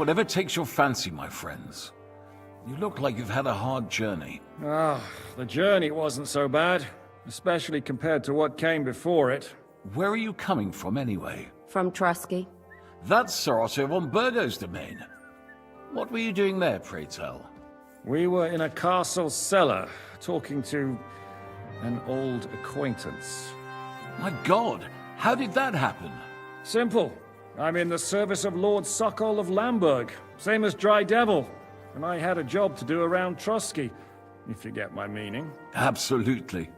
whatever takes your fancy, my friends. You look like you've had a hard journey. Ah, the journey wasn't so bad, especially compared to what came before it. Where are you coming from, anyway? From Trusky. That's Sir Otto von Burgo's domain. What were you doing there, pray tell? We were in a castle cellar, talking to an old acquaintance. My God, how did that happen? Simple. I'm in the service of Lord Sokol of Lamberg, same as Dry Devil. And I had a job to do around Trusky, if you get my meaning. Absolutely.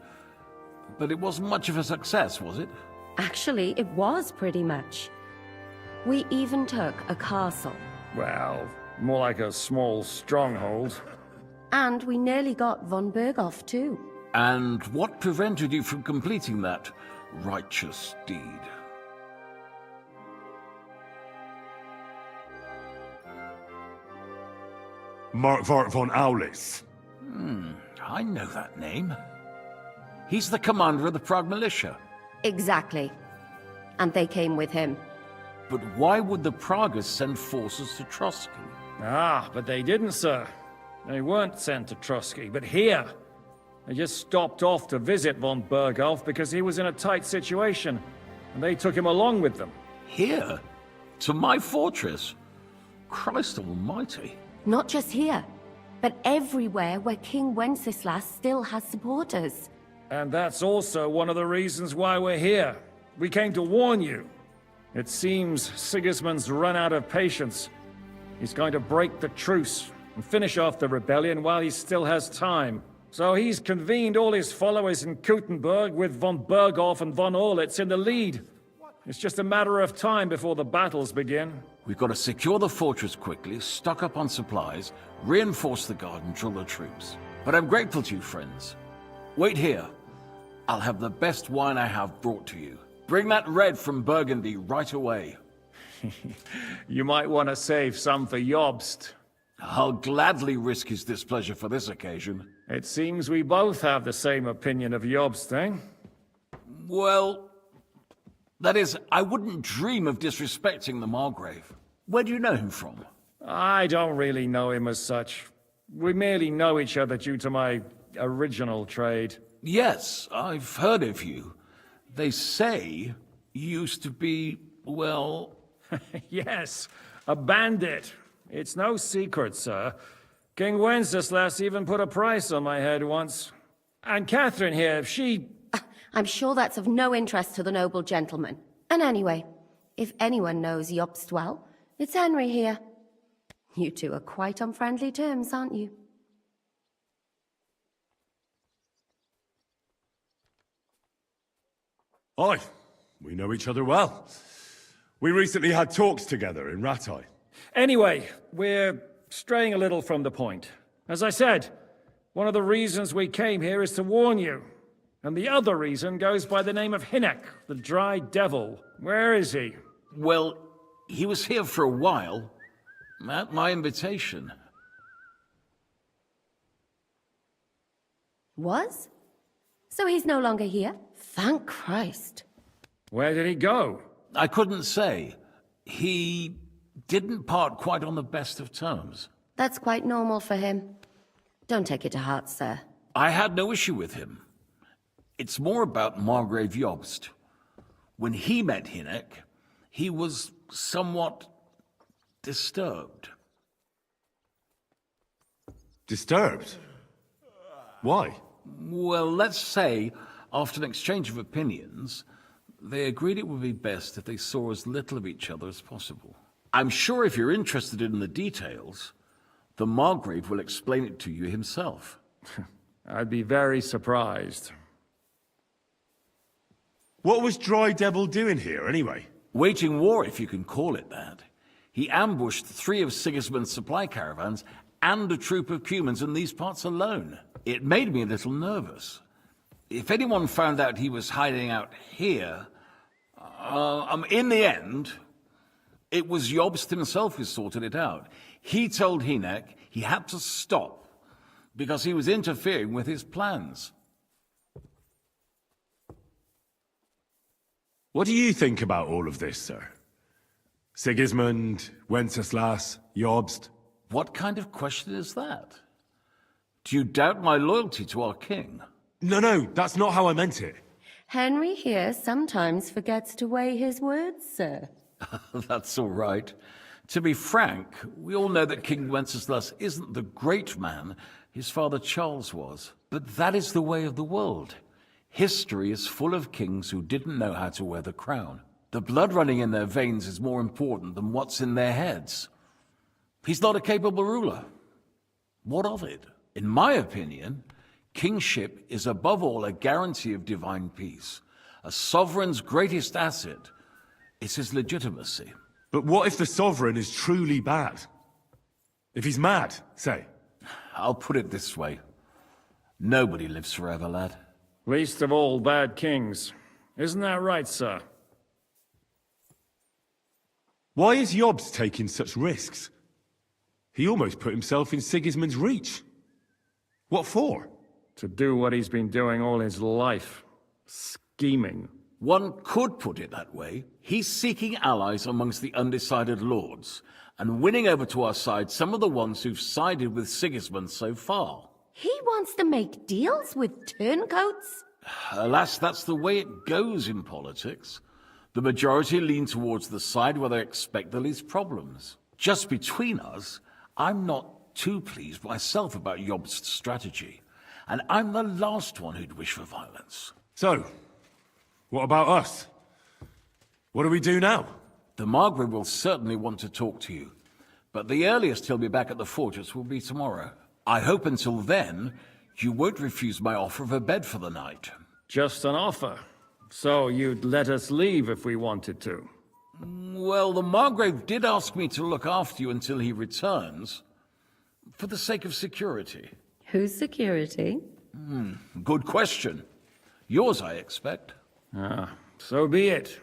But it wasn't much of a success, was it? Actually, it was pretty much. We even took a castle. Well, more like a small stronghold. And we nearly got von Berghoff, too. And what prevented you from completing that righteous deed? Markvart von Aulis. I know that name. He's the commander of the Prague militia. Exactly. And they came with him. But why would the Praguers send forces to Trusky? Ah, but they didn't, sir. They weren't sent to Trusky, but here. They just stopped off to visit von Berghoff because he was in a tight situation, and they took him along with them. Here? To my fortress? Christ almighty. Not just here, but everywhere where King Wenceslas still has supporters. And that's also one of the reasons why we're here. We came to warn you. It seems Sigismund's run out of patience. He's going to break the truce and finish off the rebellion while he still has time. So he's convened all his followers in Kuttenberg with von Berghoff and von Orlitz in the lead. It's just a matter of time before the battles begin. We've got to secure the fortress quickly, stock up on supplies, reinforce the guard and drill the troops. But I'm grateful to you, friends. Wait here. I'll have the best wine I have brought to you. Bring that red from Burgundy right away. You might want to save some for Jobst. I'll gladly risk his displeasure for this occasion. It seems we both have the same opinion of Jobst, eh? Well, that is, I wouldn't dream of disrespecting the Margrave. Where do you know him from? I don't really know him as such. We merely know each other due to my original trade. Yes, I've heard of you. They say you used to be, well... Yes, a bandit. It's no secret, sir. King Wenceslas even put a price on my head once. And Catherine here, she... I'm sure that's of no interest to the noble gentleman. And anyway, if anyone knows Jobst well, it's Henry here. You two are quite on friendly terms, aren't you? Aye, we know each other well. We recently had talks together in Rattay. Anyway, we're straying a little from the point. As I said, one of the reasons we came here is to warn you. And the other reason goes by the name of Hynek, the Dry Devil. Where is he? Well, he was here for a while, at my invitation. Was? So he's no longer here? Thank Christ. Where did he go? I couldn't say. He didn't part quite on the best of terms. That's quite normal for him. Don't take it to heart, sir. I had no issue with him. It's more about Margrave Jobst. When he met Hynek, he was somewhat disturbed. Disturbed? Why? Well, let's say, after an exchange of opinions, they agreed it would be best if they saw as little of each other as possible. I'm sure if you're interested in the details, the Margrave will explain it to you himself. I'd be very surprised. What was Dry Devil doing here, anyway? Waging war, if you can call it that. He ambushed 3 of Sigismund's supply caravans and a troop of Cumans in these parts alone. It made me a little nervous. If anyone found out he was hiding out here, in the end, it was Jobst himself who sorted it out. He told Hynek he had to stop because he was interfering with his plans. What do you think about all of this, sir? Sigismund, Wenceslas, Jobst. What kind of question is that? Do you doubt my loyalty to our king? No, that's not how I meant it. Henry here sometimes forgets to weigh his words, sir. That's all right. To be frank, we all know that King Wenceslas isn't the great man his father Charles was. But that is the way of the world. History is full of kings who didn't know how to wear the crown. The blood running in their veins is more important than what's in their heads. He's not a capable ruler. What of it? In my opinion, kingship is above all a guarantee of divine peace. A sovereign's greatest asset is his legitimacy. But what if the sovereign is truly bad? If he's mad, say. I'll put it this way. Nobody lives forever, lad. Least of all bad kings. Isn't that right, sir? Why is Jobst taking such risks? He almost put himself in Sigismund's reach. What for? To do what he's been doing all his life. Scheming. One could put it that way. He's seeking allies amongst the undecided lords, and winning over to our side some of the ones who've sided with Sigismund so far. He wants to make deals with turncoats? Alas, that's the way it goes in politics. The majority lean towards the side where they expect the least problems. Just between us, I'm not too pleased myself about Jobst's strategy, and I'm the last one who'd wish for violence. So, what about us? What do we do now? The Margrave will certainly want to talk to you, but the earliest he'll be back at the fortress will be tomorrow. I hope until then, you won't refuse my offer of a bed for the night. Just an offer. So you'd let us leave if we wanted to. Well, the Margrave did ask me to look after you until he returns, for the sake of security. Whose security? Good question. Yours, I expect. So be it.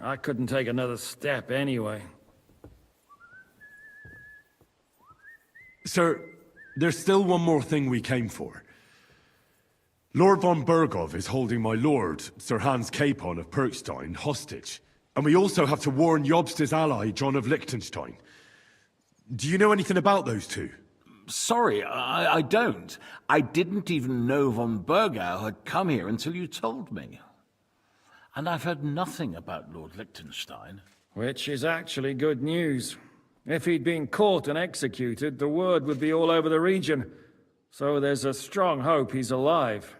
I couldn't take another step anyway. Sir, there's still one more thing we came for. Lord von Bergov is holding my lord, Sir Hans Capon of Perkstein, hostage. And we also have to warn Jobst's ally, John of Liechtenstein. Do you know anything about those two? Sorry, I don't. I didn't even know von Bergau had come here until you told me. And I've heard nothing about Lord Liechtenstein. Which is actually good news. If he'd been caught and executed, the word would be all over the region. So there's a strong hope he's alive.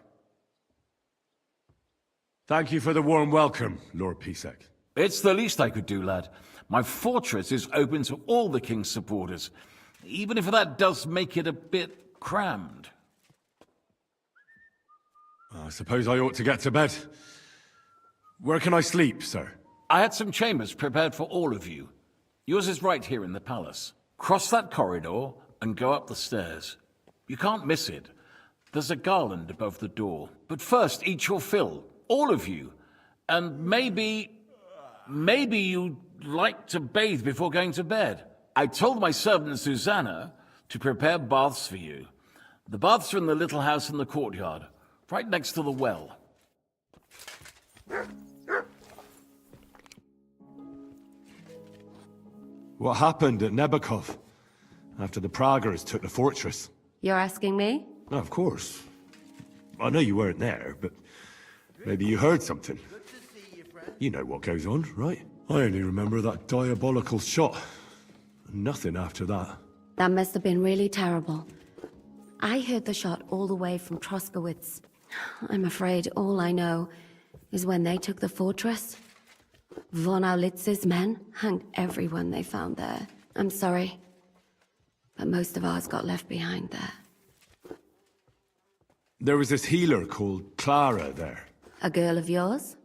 Thank you for the warm welcome, Lord Pisek. It's the least I could do, lad. My fortress is open to all the king's supporters, even if that does make it a bit crammed. I suppose I ought to get to bed. Where can I sleep, sir? I had some chambers prepared for all of you. Yours is right here in the palace. Cross that corridor and go up the stairs. You can't miss it. There's a garland above the door. But first, eat your fill, all of you. And maybe you'd like to bathe before going to bed. I told my servant Susanna to prepare baths for you. The baths are in the little house in the courtyard, right next to the well. What happened at Nebakov after the Praguers took the fortress? You're asking me? No, of course. I know you weren't there, but maybe you heard something. You know what goes on, right? I only remember that diabolical shot. Nothing after that. That must have been really terrible. I heard the shot all the way from Troskowitz. I'm afraid all I know is when they took the fortress, von Aulitz's men hanged everyone they found there. I'm sorry, but most of ours got left behind there. There was this healer called Clara there. A girl of yours?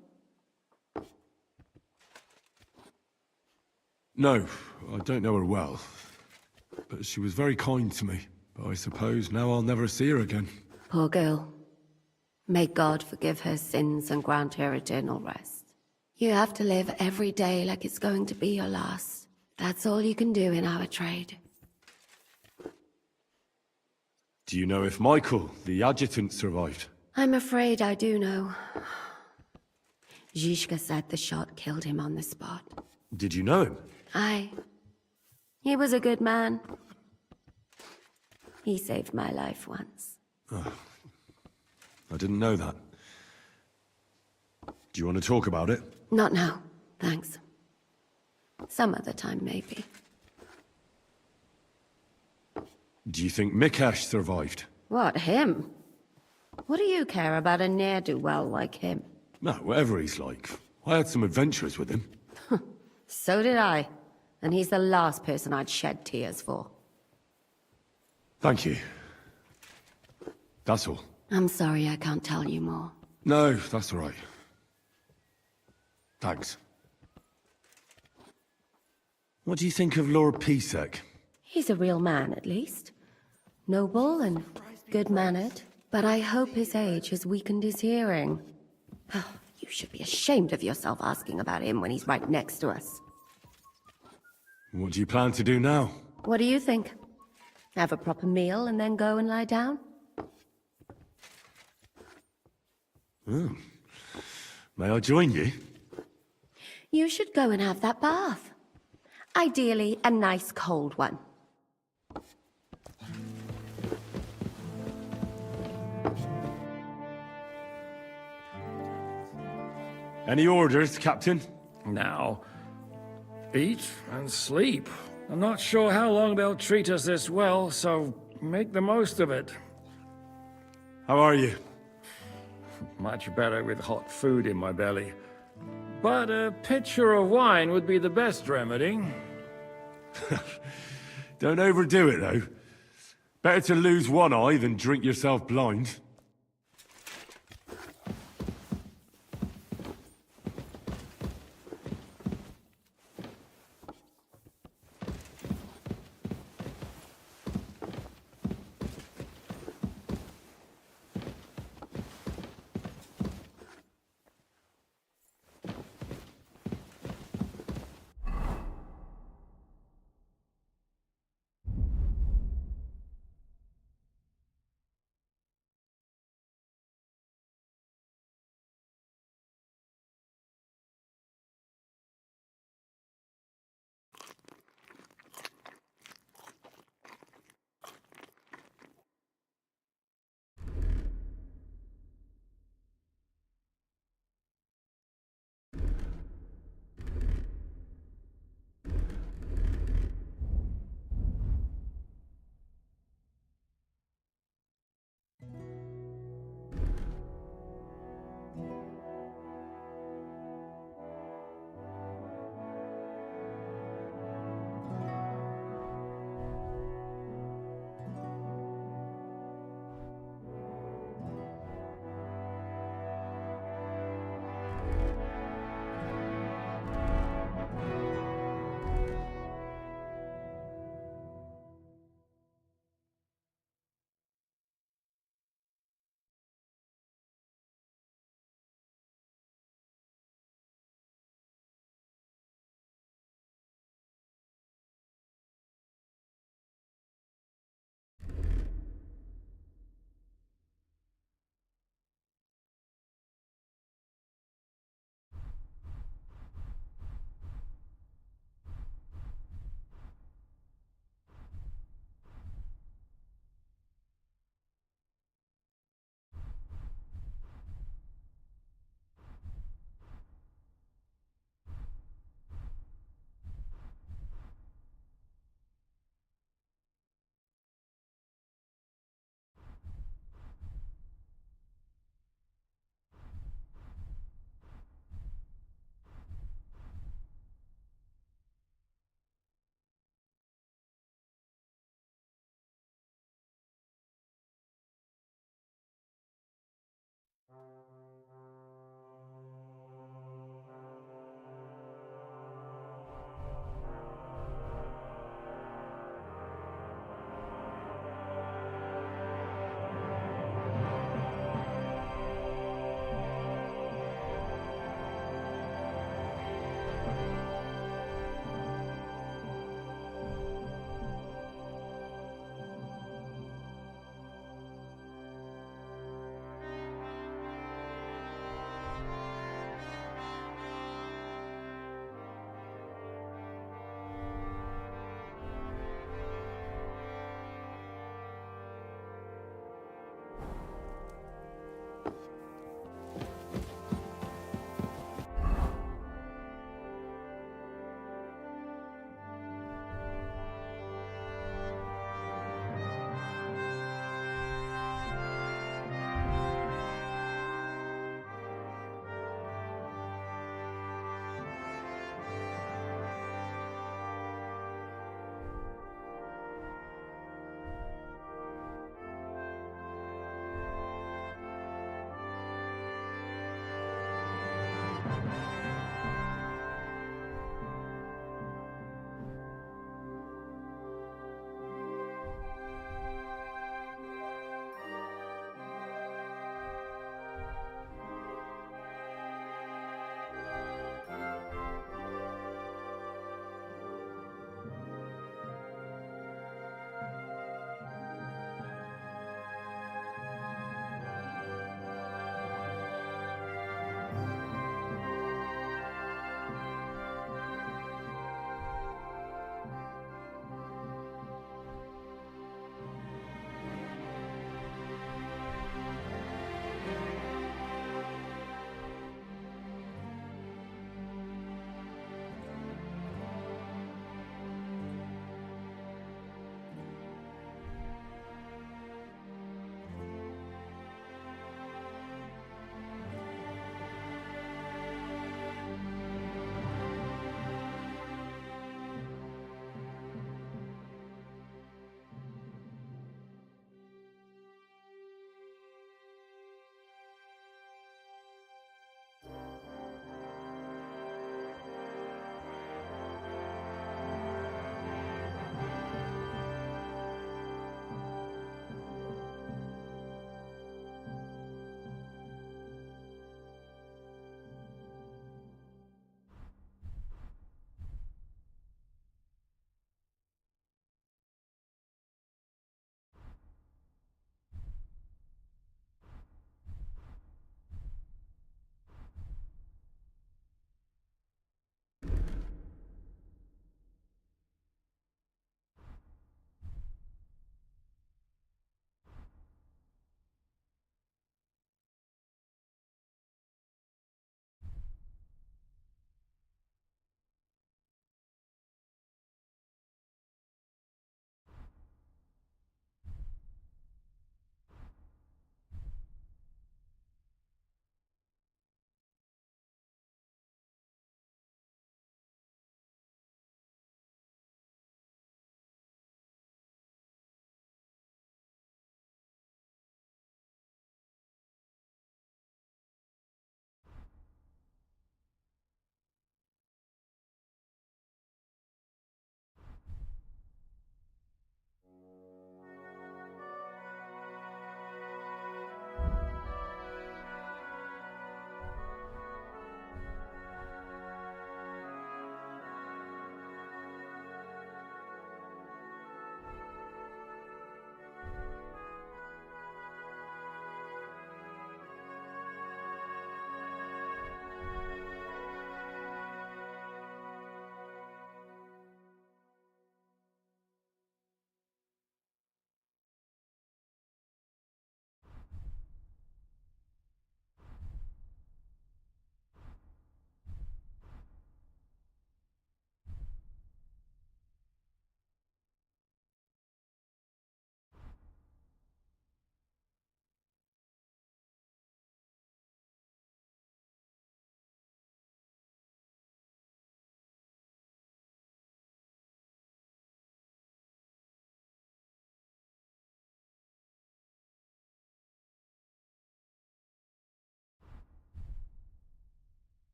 No, I don't know her well. But she was very kind to me. But I suppose now I'll never see her again. Poor girl. May God forgive her sins and grant her eternal rest. You have to live every day like it's going to be your last. That's all you can do in our trade. Do you know if Michael, the adjutant, survived? I'm afraid I do know. Zhishka said the shot killed him on the spot. Did you know him? Aye. He was a good man. He saved my life once. I didn't know that. Do you want to talk about it? Not now, thanks. Some other time, maybe. Do you think Mikesh survived? What, him? What do you care about a ne'er-do-well like him? No, whatever he's like. I had some adventures with him. So did I. And he's the last person I'd shed tears for. Thank you. That's all. I'm sorry I can't tell you more. No, that's all right. Thanks. What do you think of Lord Pisek? He's a real man, at least. Noble and good-mannered. But I hope his age has weakened his hearing. You should be ashamed of yourself asking about him when he's right next to us. What do you plan to do now? What do you think? Have a proper meal and then go and lie down? May I join you? You should go and have that bath. Ideally, a nice cold one. Any orders, Captain? Now, eat and sleep. I'm not sure how long they'll treat us this well, so make the most of it. How are you? Much better with hot food in my belly. But a pitcher of wine would be the best remedy. Don't overdo it, though. Better to lose one eye than drink yourself blind.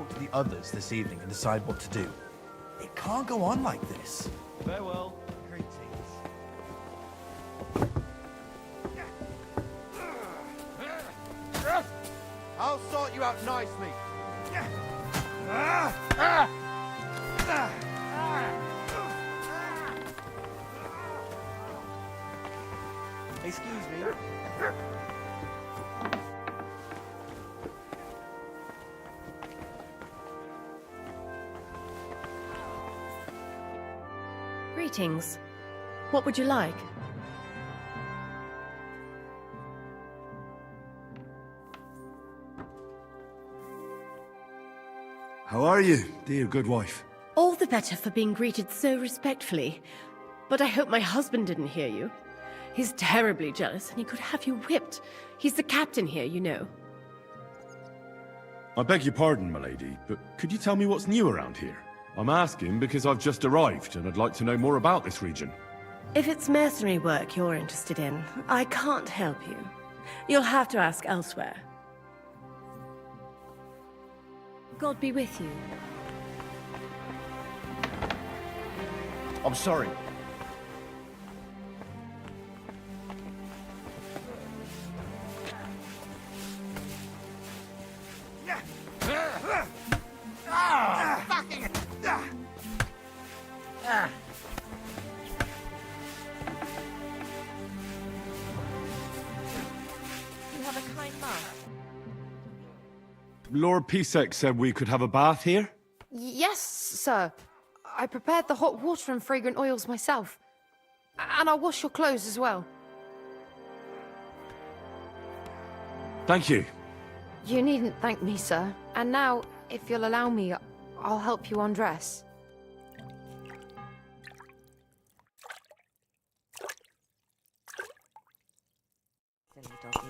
talk to the others this evening and decide what to do. It can't go on like this. Farewell. Greetings. I'll sort you out nicely. Excuse me. Greetings. What would you like? How are you, dear good wife? All the better for being greeted so respectfully. But I hope my husband didn't hear you. He's terribly jealous and he could have you whipped. He's the captain here, you know. I beg your pardon, milady, but could you tell me what's new around here? I'm asking because I've just arrived and I'd like to know more about this region. If it's mercenary work you're interested in, I can't help you. You'll have to ask elsewhere. God be with you. I'm sorry. You have a kind mouth. Lord Pisek said we could have a bath here? Yes, sir. I prepared the hot water and fragrant oils myself. And I'll wash your clothes as well. Thank you. You needn't thank me, sir. And now, if you'll allow me, I'll help you undress. Silly doggy.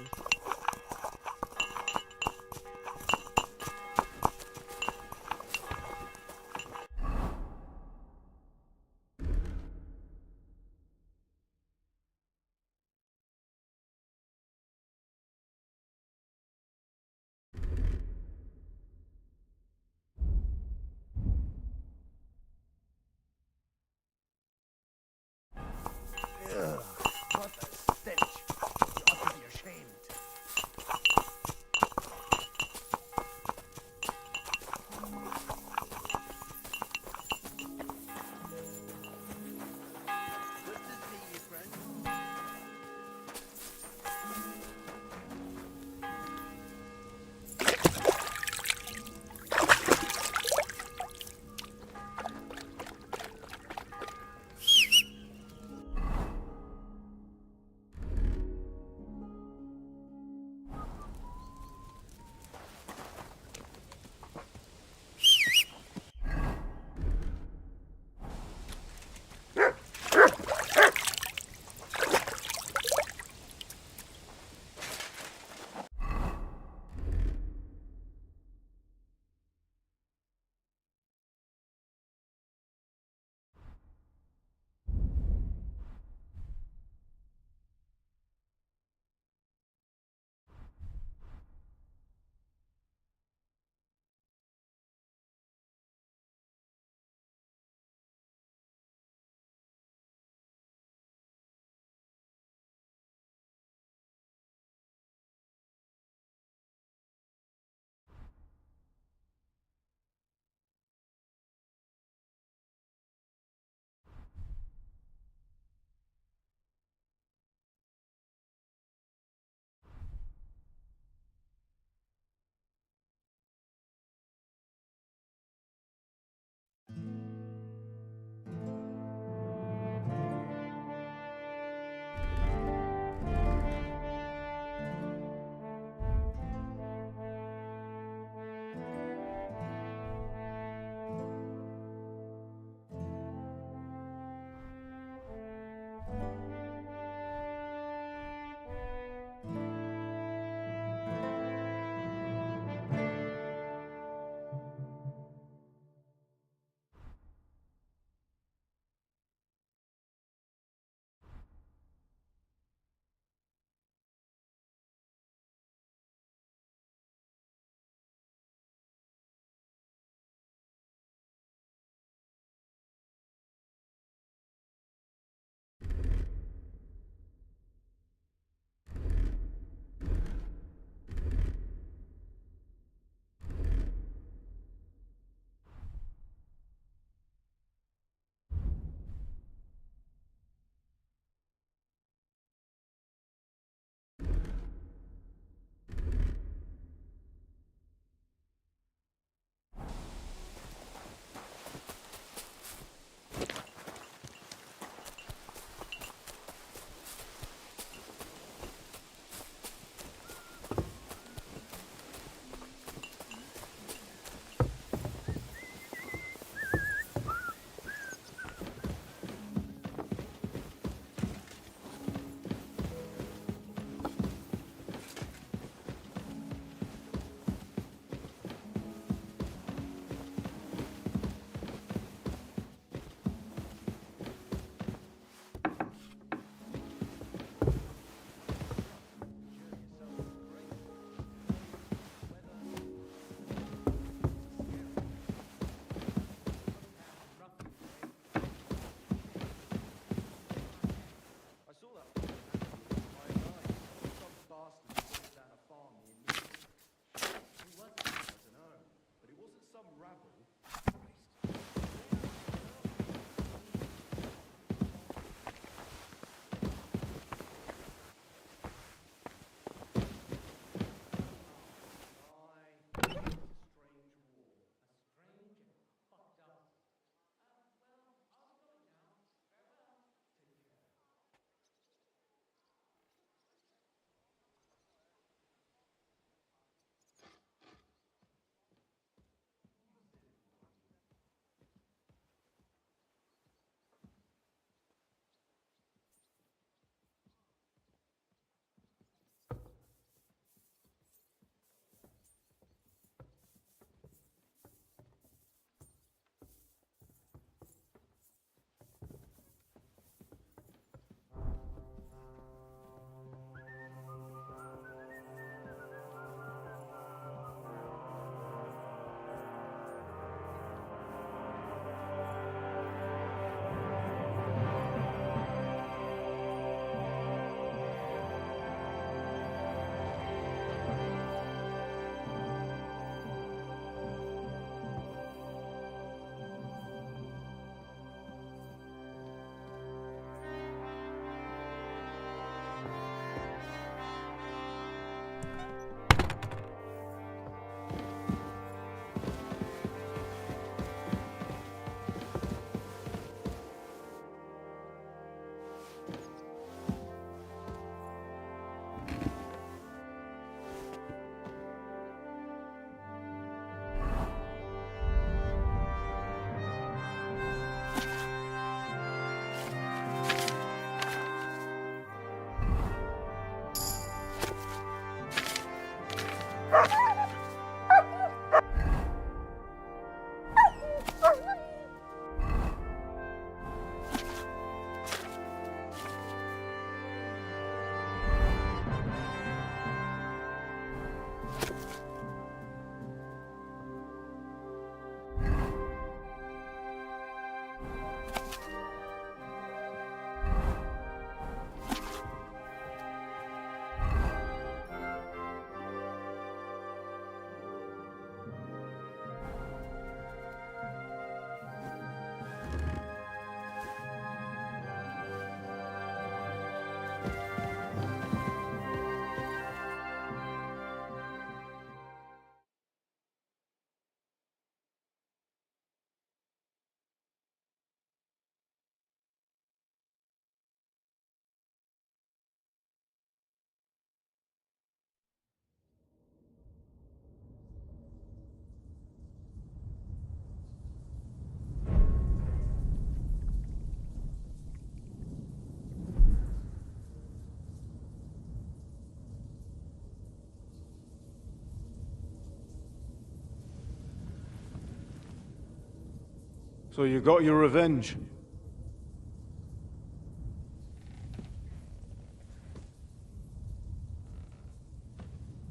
So you got your revenge?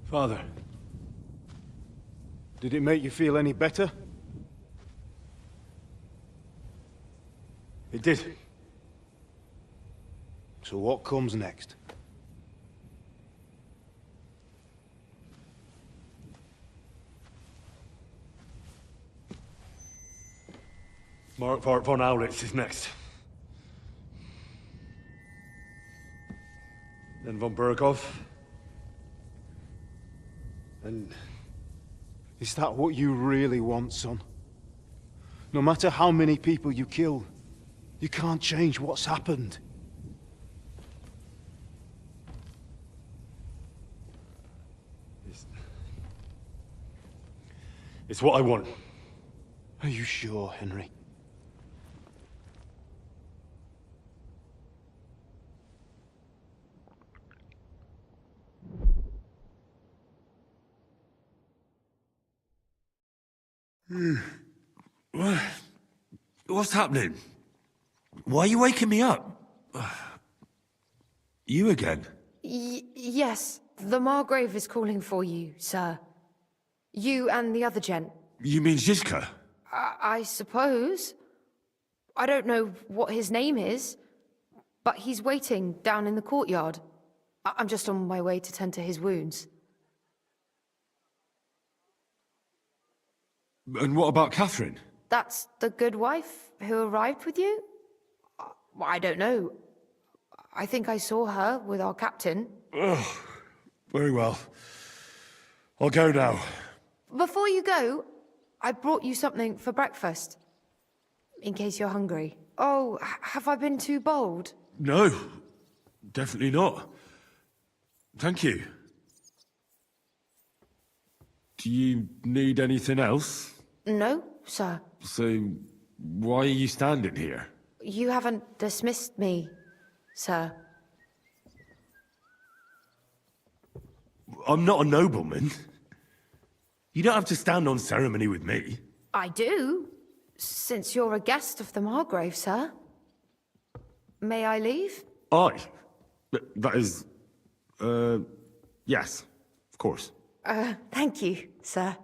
Father, did it make you feel any better? It did. So what comes next? Mark von Aulitz is next. Then von Burgov. And is that what you really want, son? No matter how many people you kill, you can't change what's happened. It's what I want. Are you sure, Henry? What's happening? Why are you waking me up? You again? Yes, the Margrave is calling for you, sir. You and the other gent. You mean Zizka? I suppose. I don't know what his name is, but he's waiting down in the courtyard. I'm just on my way to tend to his wounds. And what about Catherine? That's the good wife who arrived with you? I don't know. I think I saw her with our captain. Oh, very well. I'll go now. Before you go, I brought you something for breakfast. In case you're hungry. Oh, have I been too bold? No, definitely not. Thank you. Do you need anything else? No, sir. So, why are you standing here? You haven't dismissed me, sir. I'm not a nobleman. You don't have to stand on ceremony with me. I do, since you're a guest of the Margrave, sir. May I leave? That is... yes, of course. Thank you, sir.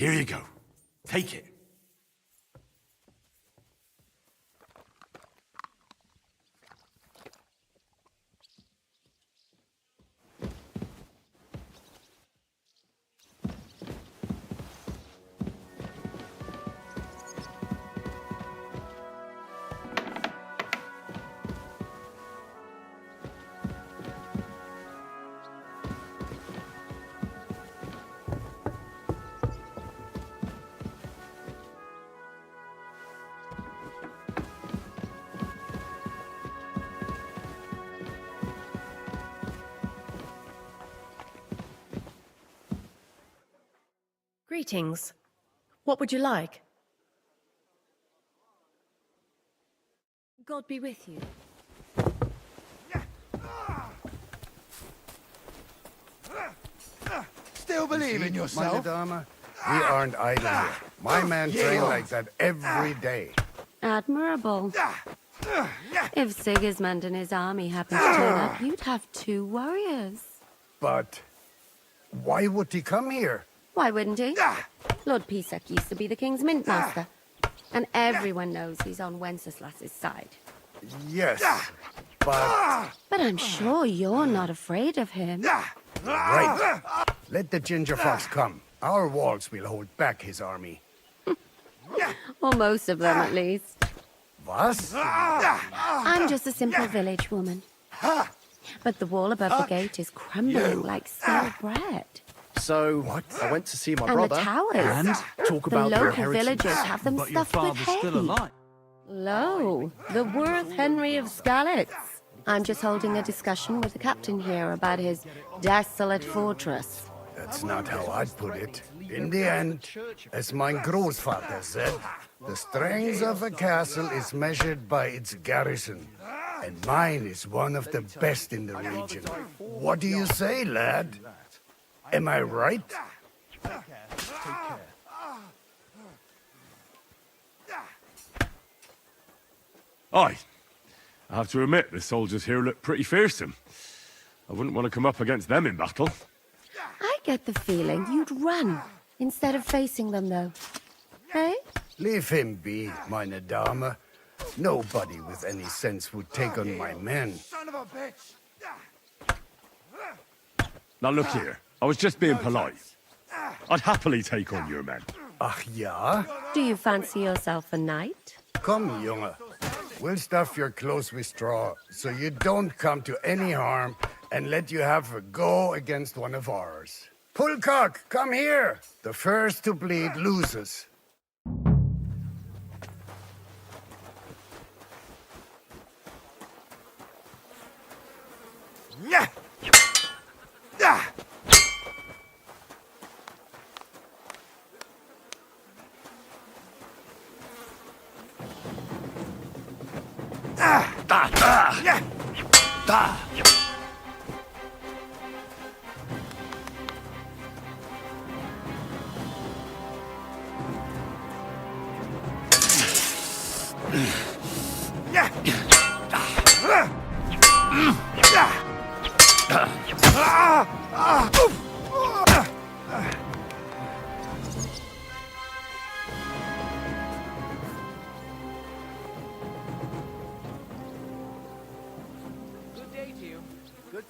Here you go. Take it. Greetings. What would you like? God be with you. Still believe in yourself? Dharma? We aren't idle here. My man trained like that every day. Admirable. If Sigismund and his army happened to turn up, you'd have 2 warriors. But why would he come here? Why wouldn't he? Lord Pisak used to be the king's mint master. And everyone knows he's on Wenceslas's side. Yes, but... But I'm sure you're not afraid of him. Right. Let the Ginger Fox come. Our walls will hold back his army. Or most of them, at least. Was? I'm just a simple village woman. But the wall above the gate is crumbling like stale bread. So, I went to see my And brother the towers. and talk The about their local inheritance. villagers have them But your stuffed with father's still hay. alive. Lo, the worth Henry of Skalitz. I'm just holding a discussion with the captain here about his desolate fortress. That's not how I'd put it. In the end, as my grandfather said, the strength of a castle is measured by its garrison. And mine is one of the best in the region. What do you say, lad? Am I right? Aye. I have to admit, the soldiers here look pretty fearsome. I wouldn't want to come up against them in battle. I get the feeling you'd run instead of facing them, though. Hey? Leave him be, meine Dame. Nobody with any sense would take on my men. Now look here, I was just being polite. I'd happily take on your men. Ach ja? Do you fancy yourself a knight? Come, Junge. We'll stuff your clothes with straw, so you don't come to any harm, and let you have a go against one of ours. Pulcock, come here! The first to bleed loses. Yeah! Yeah!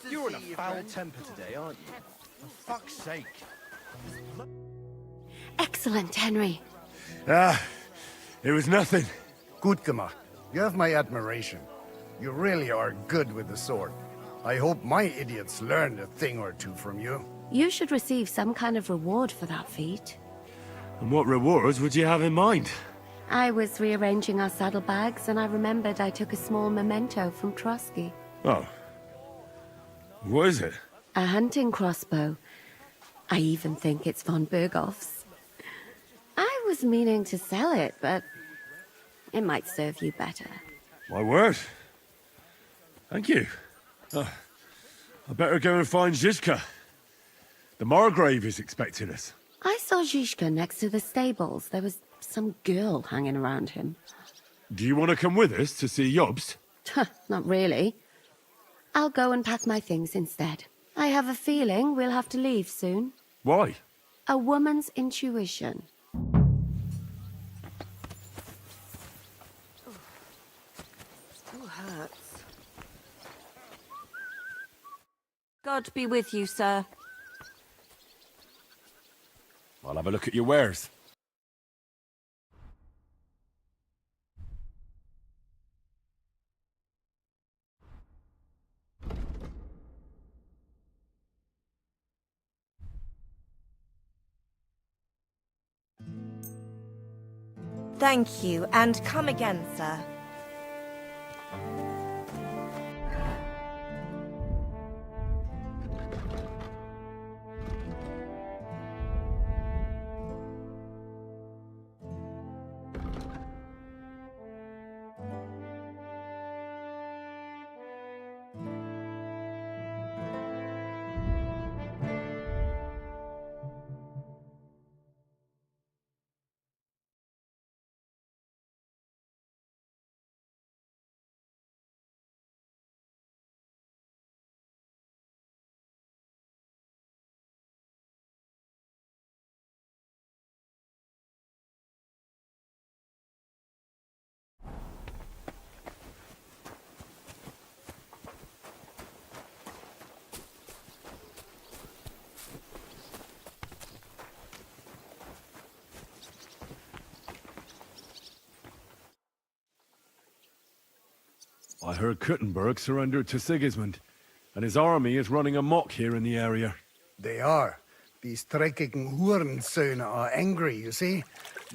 You're in a foul temper today, aren't you? For fuck's sake. Excellent, Henry. It was nothing. Gut gemacht. You have my admiration. You really are good with the sword. I hope my idiots learned a thing or two from you. You should receive some kind of reward for that feat. And what rewards would you have in mind? I was rearranging our saddlebags, and I remembered I took a small memento from Trotsky. Oh. What is it? A hunting crossbow. I even think it's von Berghoff's. I was meaning to sell it, but it might serve you better. My word. Thank you. I better go and find Zizka. The Margrave is expecting us. I saw Zhishka next to the stables. There was some girl hanging around him. Do you want to come with us to see Jobst? Not really. I'll go and pack my things instead. I have a feeling we'll have to leave soon. Why? A woman's intuition. Still hurts. God be with you, sir. I'll have a look at your wares. Thank you, and come again, sir. I heard Kuttenberg surrendered to Sigismund, and his army is running amok here in the area. They are. These dreckigen Hurensöhne are angry, you see?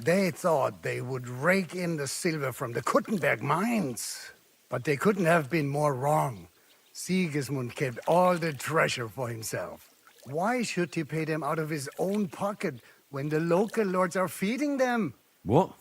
They thought they would rake in the silver from the Kuttenberg mines. But they couldn't have been more wrong. Sigismund kept all the treasure for himself. Why should he pay them out of his own pocket when the local lords are feeding them? What?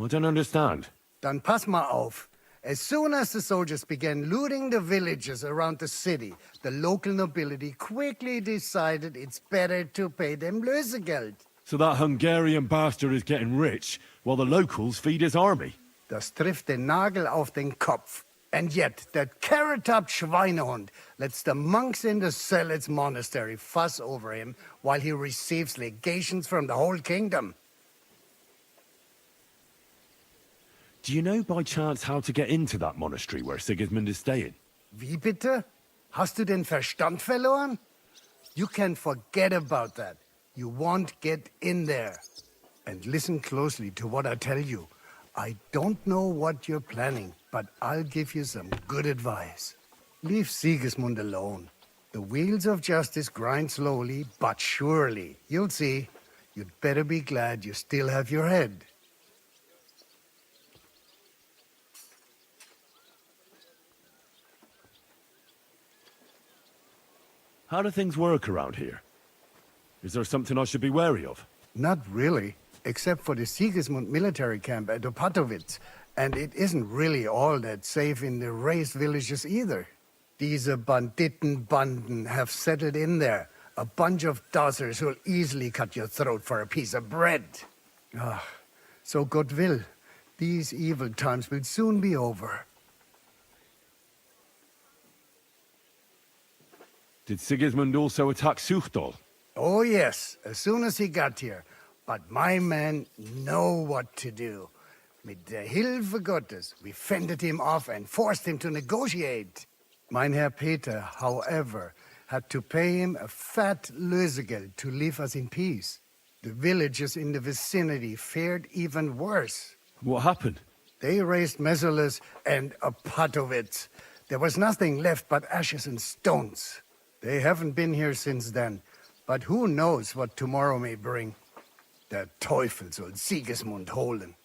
I don't understand. Dann pass mal auf. As soon as the soldiers began looting the villages around the city, the local nobility quickly decided it's better to pay them Lösegeld. So that Hungarian bastard is getting rich, while the locals feed his army? Das trifft den Nagel auf den Kopf. And yet, that carrot-topped Schweinehund lets the monks in the Zealots monastery fuss over him while he receives legations from the whole kingdom. Do you know by chance how to get into that monastery where Sigismund is staying? Wie bitte? Hast du den Verstand verloren? You can forget about that. You won't get in there. And listen closely to what I tell you. I don't know what you're planning, but I'll give you some good advice. Leave Sigismund alone. The wheels of justice grind slowly, but surely. You'll see. You'd better be glad you still have your head. How do things work around here? Is there something I should be wary of? Not really, except for the Sigismund military camp at Opatowitz. And it isn't really all that safe in the raised villages either. These Banditenbanden have settled in there. A bunch of dossers who'll easily cut your throat for a piece of bread. Ah, so God will. These evil times will soon be over. Did Sigismund also attack Suchdol? Oh yes, as soon as he got here. But my men know what to do. Mit der Hilfe Gottes, we fended him off and forced him to negotiate. Mein Herr Peter, however, had to pay him a fat Lösegeld to leave us in peace. The villagers in the vicinity fared even worse. What happened? They raised Mesolis and Opatowitz. There was nothing left but ashes and stones. They haven't been here since then, but who knows what tomorrow may bring. Der Teufel soll Sigismund holen.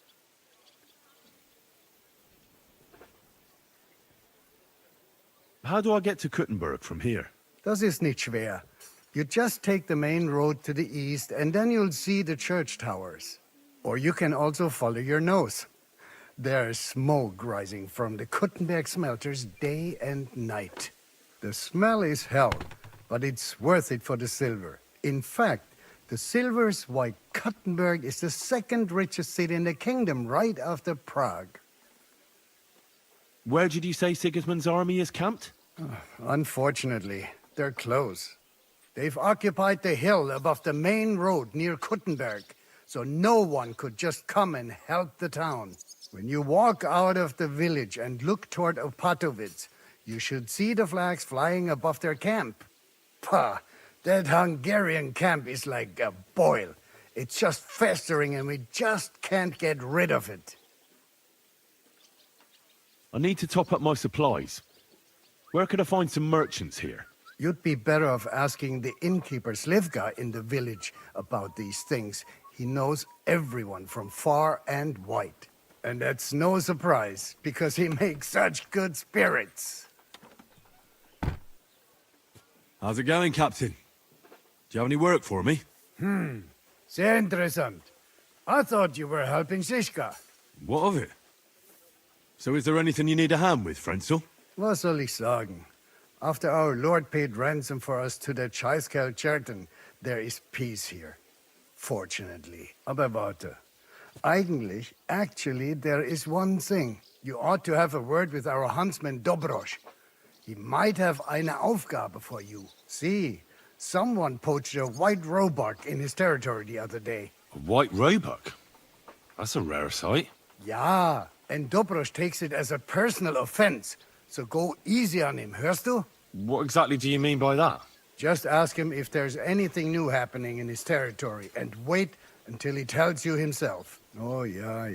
How do I get to Kuttenberg from here? Das ist nicht schwer. You just take the main road to the east, and then you'll see the church towers. Or you can also follow your nose. There's smoke rising from the Kuttenberg smelters day and night. The smell is hell, but it's worth it for the silver. In fact, the silver's why Kuttenberg is the second richest city in the kingdom, right after Prague. Where did you say Sigismund's army is camped? Unfortunately, they're close. They've occupied the hill above the main road near Kuttenberg, so no one could just come and help the town. When you walk out of the village and look toward Opatowitz, you should see the flags flying above their camp. Pah, that Hungarian camp is like a boil. It's just festering and we just can't get rid of it. I need to top up my supplies. Where could I find some merchants here? You'd be better off asking the innkeeper Slivka in the village about these things. He knows everyone from far and wide. And that's no surprise, because he makes such good spirits. How's it going, Captain? Do you have any work for me? Sehr interessant. I thought you were helping Siska. What of it? So is there anything you need a hand with, Frenzel? Was soll ich sagen? After our Lord paid ransom for us to the Scheißkerl Cherton, there is peace here. Fortunately. Aber warte. Actually, there is one thing. You ought to have a word with our huntsman Dobrosch. He might have eine Aufgabe for you. See, someone poached a white roebuck in his territory the other day. A white roebuck? That's a rare sight. Ja, and Dobrosch takes it as a personal offense. So go easy on him, hörst du? What exactly do you mean by that? Just ask him if there's anything new happening in his territory, and wait until he tells you himself. Oh, ja.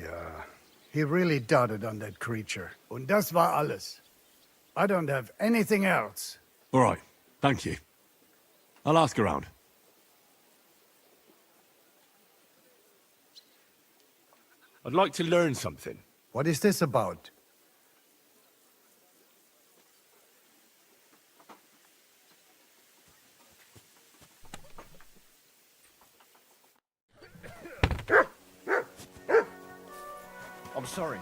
He really doted on that creature. Und das war alles. I don't have anything else. All right, thank you. I'll ask around. I'd like to learn something. What is this about? I'm sorry.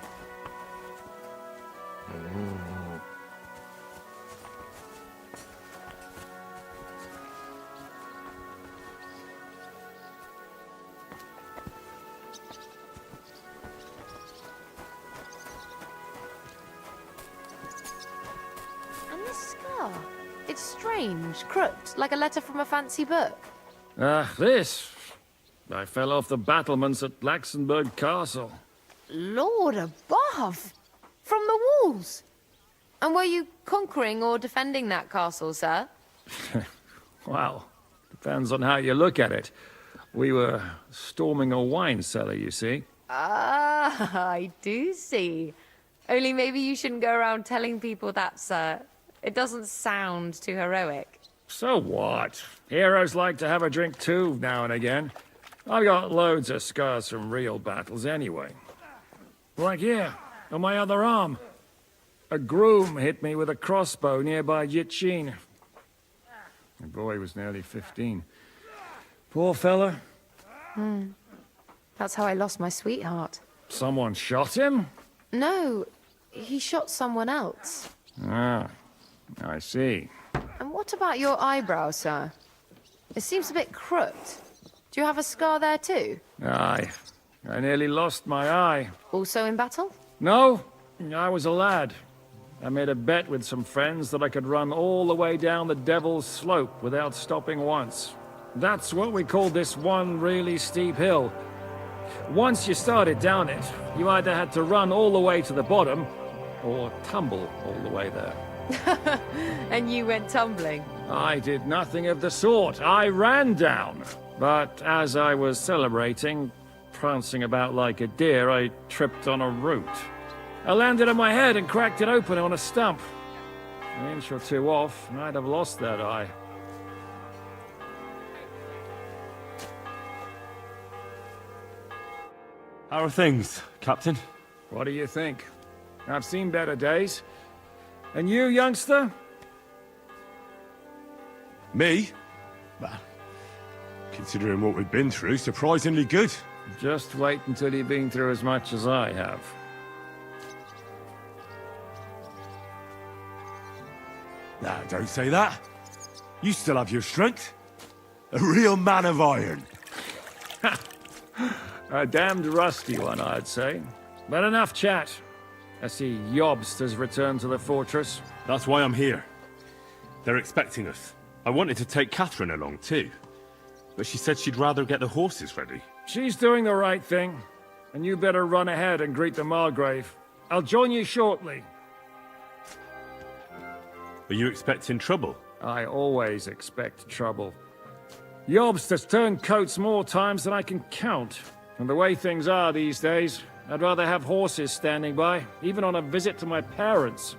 And this scar? It's strange, crooked, like a letter from a fancy book. This. I fell off the battlements at Laxenburg Castle. Lord above! From the walls! And were you conquering or defending that castle, sir? Well, depends on how you look at it. We were storming a wine cellar, you see. Ah, I do see. Only maybe you shouldn't go around telling people that, sir. It doesn't sound too heroic. So what? Heroes like to have a drink too, now and again. I've got loads of scars from real battles anyway. Like here, on my other arm. A groom hit me with a crossbow nearby Yitchin. The boy was nearly 15. Poor fella. That's how I lost my sweetheart. Someone shot him? No, he shot someone else. Ah, I see. And what about your eyebrow, sir? It seems a bit crooked. Do you have a scar there too? Aye. I nearly lost my eye. Also in battle? No, I was a lad. I made a bet with some friends that I could run all the way down the Devil's Slope without stopping once. That's what we called this one really steep hill. Once you started down it, you either had to run all the way to the bottom, or tumble all the way there. And you went tumbling? I did nothing of the sort. I ran down. But as I was celebrating, prancing about like a deer, I tripped on a root. I landed on my head and cracked it open on a stump. An inch or two off, and I'd have lost that eye. How are things, Captain? What do you think? I've seen better days. And you, youngster? Me? Well, considering what we've been through, surprisingly good. Just wait until you've been through as much as I have. Nah, don't say that. You still have your strength. A real man of iron. A damned rusty one, I'd say. But enough chat. I see Jobst has returned to the fortress. That's why I'm here. They're expecting us. I wanted to take Catherine along too, but she said she'd rather get the horses ready. She's doing the right thing, and you better run ahead and greet the Margrave. I'll join you shortly. Are you expecting trouble? I always expect trouble. Jobst has turned coats more times than I can count. And the way things are these days, I'd rather have horses standing by, even on a visit to my parents.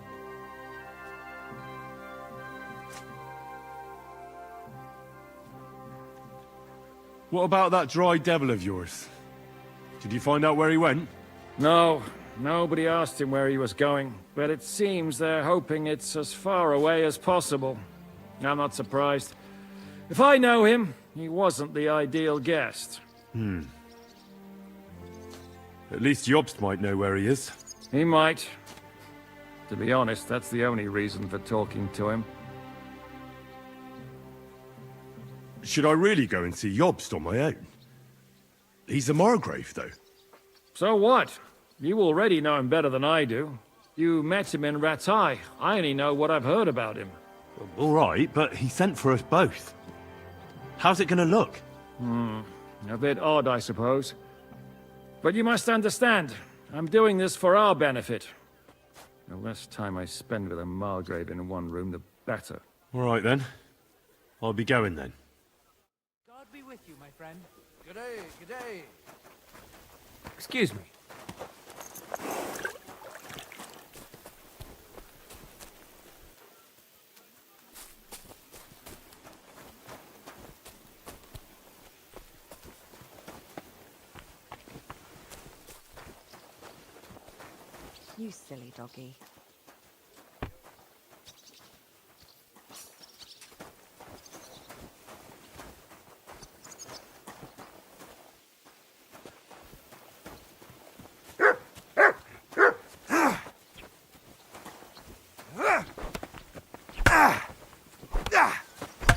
What about that dry devil of yours? Did you find out where he went? No, nobody asked him where he was going, but it seems they're hoping it's as far away as possible. I'm not surprised. If I know him, he wasn't the ideal guest. At least Jobst might know where he is. He might. To be honest, that's the only reason for talking to him. Should I really go and see Jobst on my own? He's a Margrave, though. So what? You already know him better than I do. You met him in Ratai. I only know what I've heard about him. All right, but he sent for us both. How's it gonna look? A bit odd, I suppose. But you must understand, I'm doing this for our benefit. The less time I spend with a Margrave in one room, the better. All right, then. I'll be going, then. God be with you, my friend. Good day, good day. Excuse me. You silly doggy.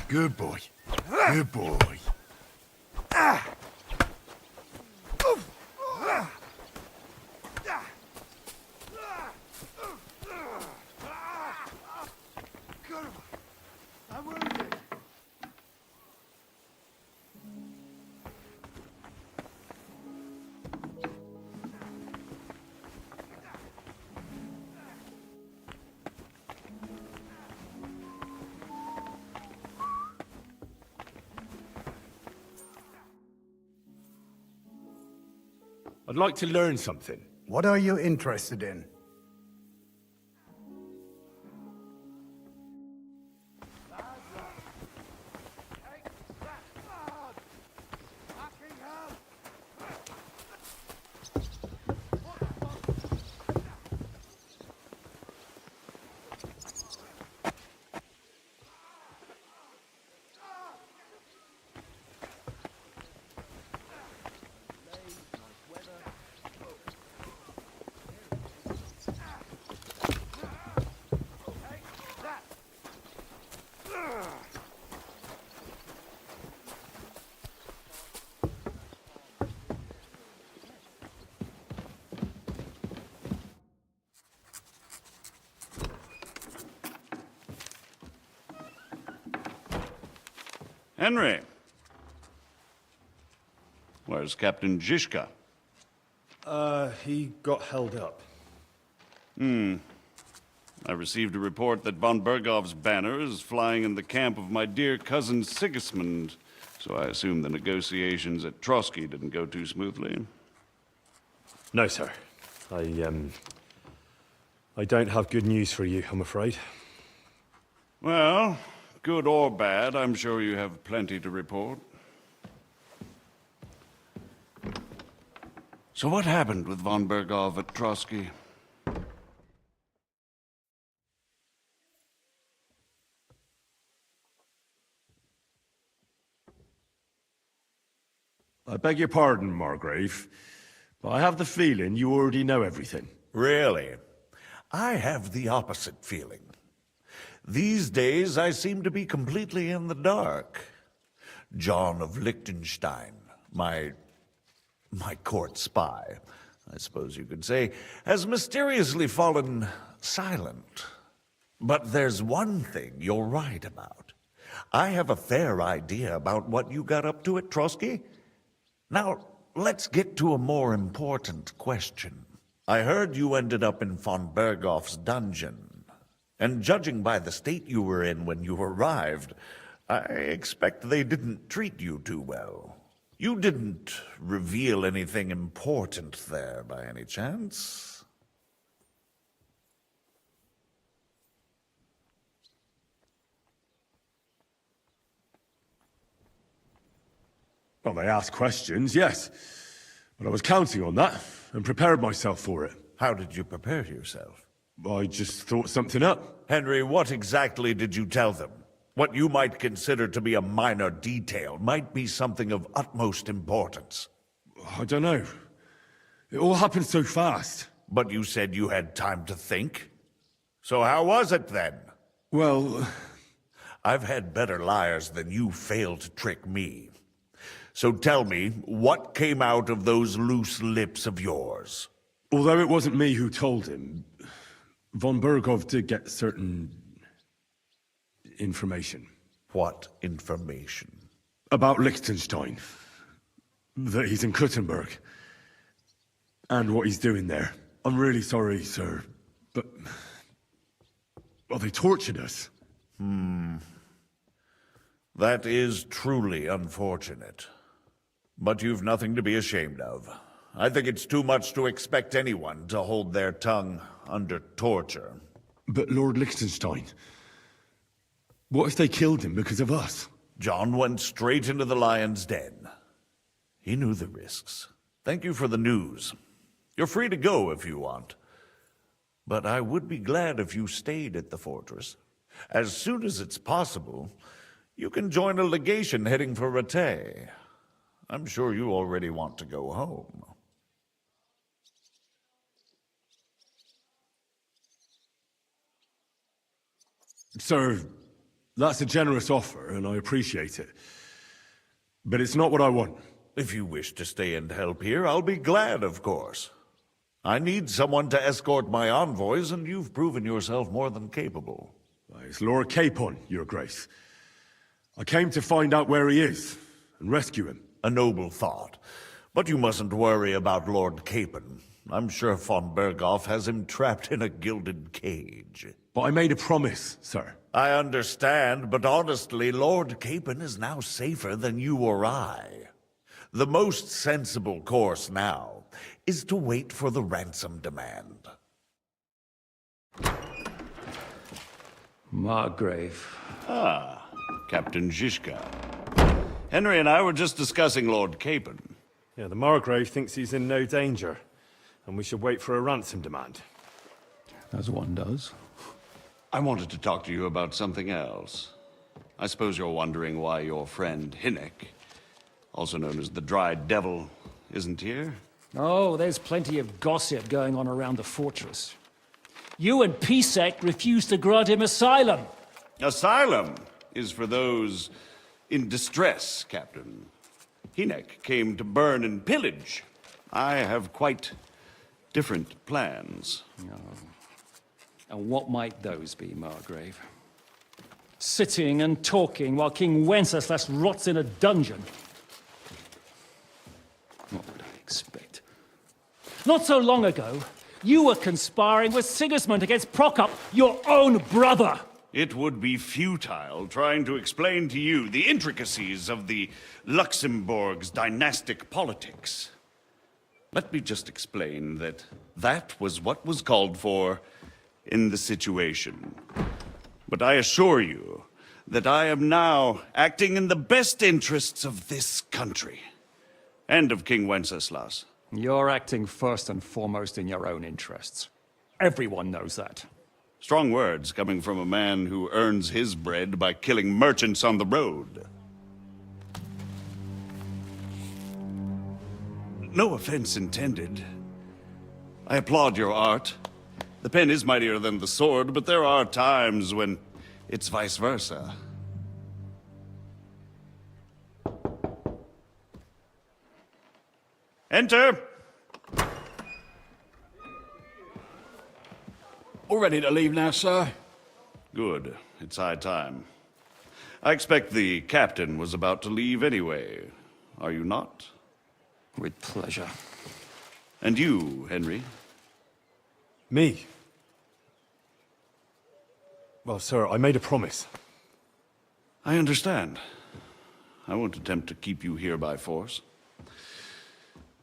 Good boy. Good boy. I'm wounded. I'd like to learn something. What are you interested in? Henry. Where's Captain Zizka? He got held up. I received a report that von Bergov's banner is flying in the camp of my dear cousin Sigismund, so I assume the negotiations at Trotsky didn't go too smoothly. No, sir. I don't have good news for you, I'm afraid. Well, good or bad, I'm sure you have plenty to report. So what happened with von Bergov at Trotsky? I beg your pardon, Margrave, but I have the feeling you already know everything. Really? I have the opposite feeling. These days, I seem to be completely in the dark. John of Liechtenstein, my court spy, I suppose you could say, has mysteriously fallen silent. But there's one thing you're right about. I have a fair idea about what you got up to at Trotsky. Now, let's get to a more important question. I heard you ended up in von Berghoff's dungeon, and judging by the state you were in when you arrived, I expect they didn't treat you too well. You didn't reveal anything important there by any chance? Well, they asked questions, yes. But I was counting on that, and prepared myself for it. How did you prepare yourself? I just thought something up. Henry, what exactly did you tell them? What you might consider to be a minor detail might be something of utmost importance. I don't know. It all happened so fast. But you said you had time to think. So how was it then? Well, I've had better liars than you fail to trick me. So tell me, what came out of those loose lips of yours? although it wasn't me who told him, von Berghoff did get certain information. What information? About Liechtenstein. That he's in Kuttenberg. And what he's doing there. I'm really sorry, sir, but... well, they tortured us. That is truly unfortunate. But you've nothing to be ashamed of. I think it's too much to expect anyone to hold their tongue under torture. But Lord Liechtenstein... what if they killed him because of us? John went straight into the lion's den. He knew the risks. Thank you for the news. You're free to go if you want. But I would be glad if you stayed at the fortress. As soon as it's possible, you can join a legation heading for Rattay. I'm sure you already want to go home. Sir, that's a generous offer, and I appreciate it. But it's not what I want. If you wish to stay and help here, I'll be glad, of course. I need someone to escort my envoys, and you've proven yourself more than capable. It's Lord Capon, Your Grace. I came to find out where he is, and rescue him. A noble thought. But you mustn't worry about Lord Capon. I'm sure von Berghoff has him trapped in a gilded cage. But I made a promise, sir. I understand, but honestly, Lord Capon is now safer than you or I. The most sensible course now is to wait for the ransom demand. Margrave. Ah, Captain Zizka. Henry and I were just discussing Lord Capon. Yeah, the Margrave thinks he's in no danger, and we should wait for a ransom demand. As one does. I wanted to talk to you about something else. I suppose you're wondering why your friend Hinnek, also known as the Dried Devil, isn't here? Oh, there's plenty of gossip going on around the fortress. You and Pisek refused to grant him asylum. Asylum is for those in distress, Captain. Hinnek came to burn and pillage. I have quite different plans. And what might those be, Margrave? Sitting and talking while King Wenceslas rots in a dungeon. What would I expect? Not so long ago, you were conspiring with Sigismund against Prokop, your own brother! It would be futile trying to explain to you the intricacies of the Luxembourg's dynastic politics. Let me just explain that that was what was called for in the situation. But I assure you that I am now acting in the best interests of this country and of King Wenceslas. You're acting first and foremost in your own interests. Everyone knows that. Strong words coming from a man who earns his bread by killing merchants on the road. No offense intended. I applaud your art. The pen is mightier than the sword, but there are times when it's vice versa. Enter! All ready to leave now, sir? Good. It's high time. I expect the captain was about to leave anyway. Are you not? With pleasure. And you, Henry? Me? Well, sir, I made a promise. I understand. I won't attempt to keep you here by force.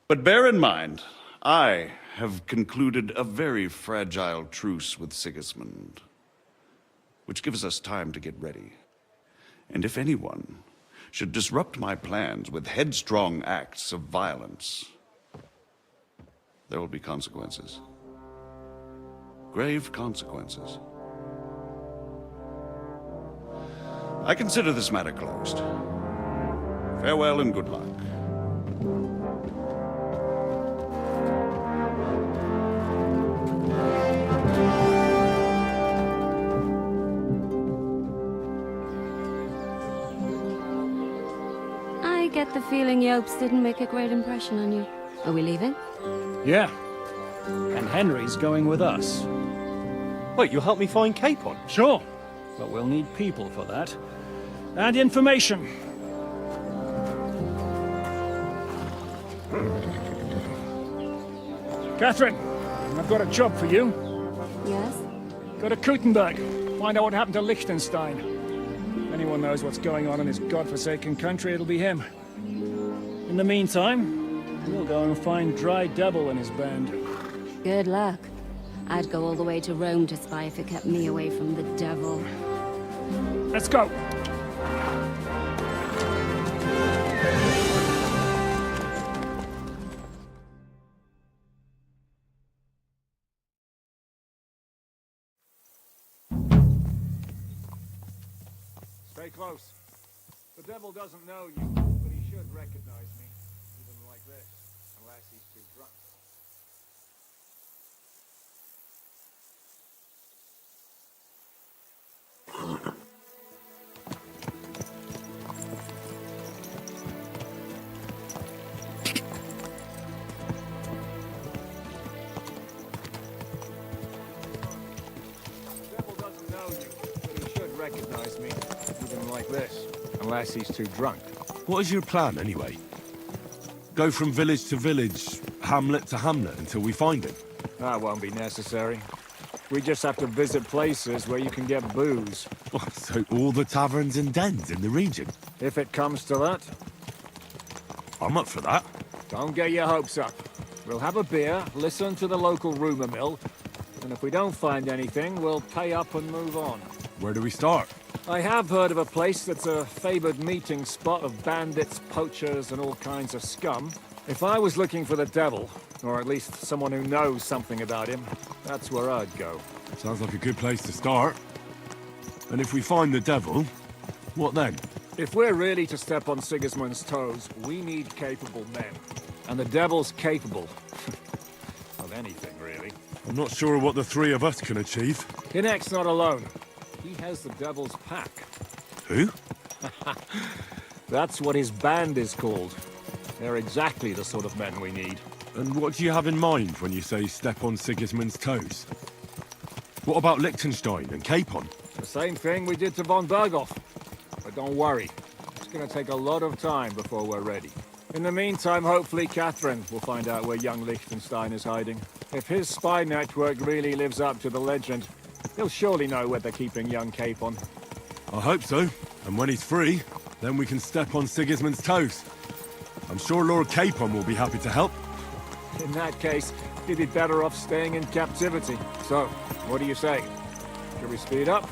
But bear in mind, I have concluded a very fragile truce with Sigismund, which gives us time to get ready. And if anyone should disrupt my plans with headstrong acts of violence, there will be consequences. Grave consequences. I consider this matter closed. Farewell and good luck. I get the feeling Yopes didn't make a great impression on you. Are we leaving? Yeah. And Henry's going with us. Wait, you'll help me find Capon? Sure. But we'll need people for that. And information. Catherine, I've got a job for you. Yes? Go to Kuttenberg. Find out what happened to Liechtenstein. If anyone knows what's going on in this godforsaken country, it'll be him. In the meantime, we'll go and find Dry Devil and his band. Good luck. I'd go all the way to Rome to spy if it kept me away from the devil. Let's go! Stay close. The devil doesn't know you, but he should recognize me, even like this, unless he's too drunk. The devil doesn't know you, but he should recognize me, even like this, unless he's too drunk. What is your plan, anyway? Go from village to village, hamlet to hamlet, until we find him? That won't be necessary. We just have to visit places where you can get booze. So all the taverns and dens in the region? If it comes to that. I'm up for that. Don't get your hopes up. We'll have a beer, listen to the local rumor mill, and if we don't find anything, we'll pay up and move on. Where do we start? I have heard of a place that's a favored meeting spot of bandits, poachers, and all kinds of scum. If I was looking for the devil, or at least someone who knows something about him, that's where I'd go. Sounds like a good place to start. And if we find the devil, what then? If we're really to step on Sigismund's toes, we need capable men. And the devil's capable. Of anything, really. I'm not sure what the three of us can achieve. Kinect's not alone. He has the devil's pack. Who? That's what his band is called. They're exactly the sort of men we need. And what do you have in mind when you say step on Sigismund's toes? What about Liechtenstein and Capon? The same thing we did to von Berghoff. But don't worry, it's gonna take a lot of time before we're ready. In the meantime, hopefully Catherine will find out where young Liechtenstein is hiding. If his spy network really lives up to the legend, he'll surely know where they're keeping young Capon. I hope so. And when he's free, then we can step on Sigismund's toes. I'm sure Lord Capon will be happy to help. In that case, he'd be better off staying in captivity. So, what do you say? Should we speed up?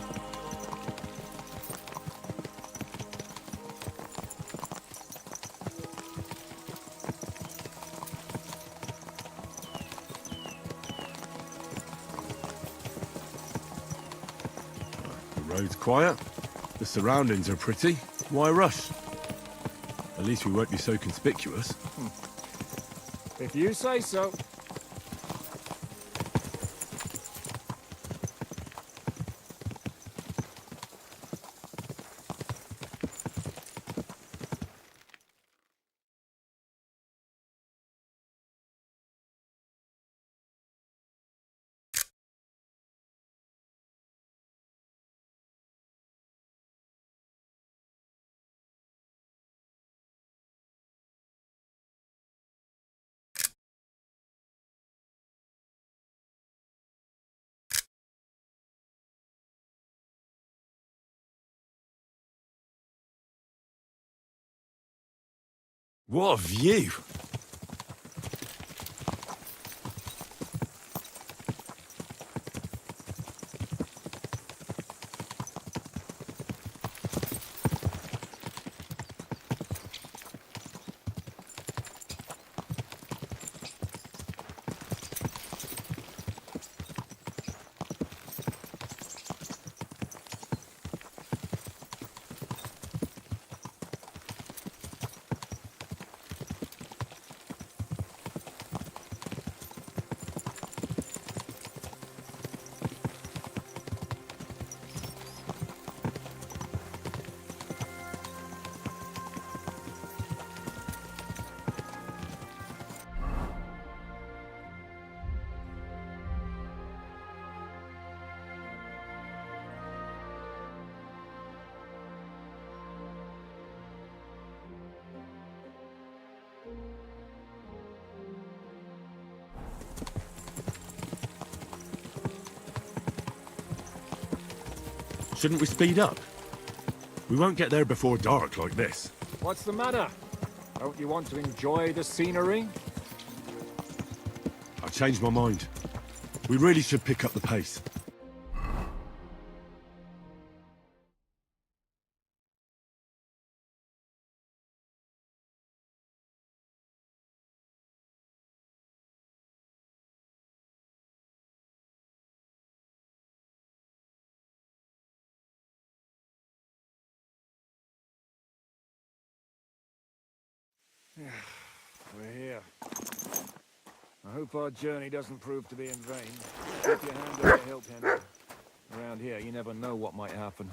The road's quiet. The surroundings are pretty. Why rush? At least we won't be so conspicuous. If you say so. What a view! Shouldn't we speed up? We won't get there before dark like this. What's the matter? Don't you want to enjoy the scenery? I've changed my mind. We really should pick up the pace. We're here. I hope our journey doesn't prove to be in vain. Keep your hand on the hilt, Henry. Around here, you never know what might happen.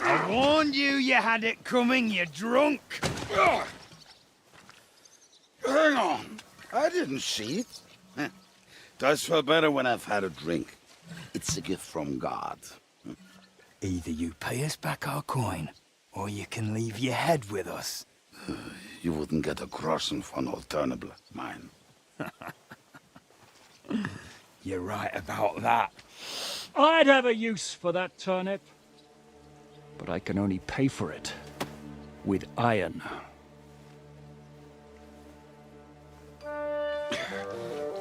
I warned you you had it coming, you drunk! Hang on. I didn't see it. Does feel better when I've had a drink. It's a gift from God. Either you pay us back our coin, or you can leave your head with us. You wouldn't get a groschen for an alternative, mine. You're right about that. I'd have a use for that turnip. But I can only pay for it with iron.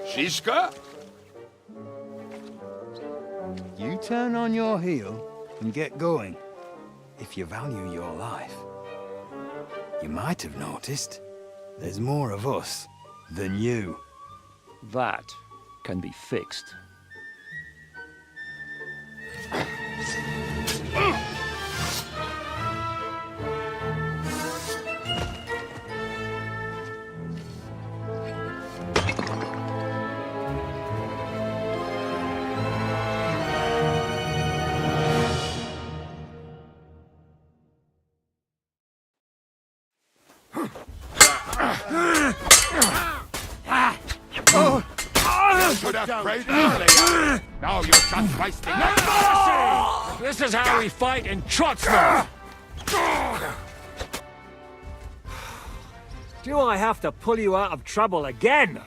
Shiska? You turn on your heel and get going. If you value your life. You might have noticed there's more of us than you. That can be fixed. Should have prayed earlier. Now you're just wasting it. This is how we fight in Trotsville! Do I have to pull you out of trouble again?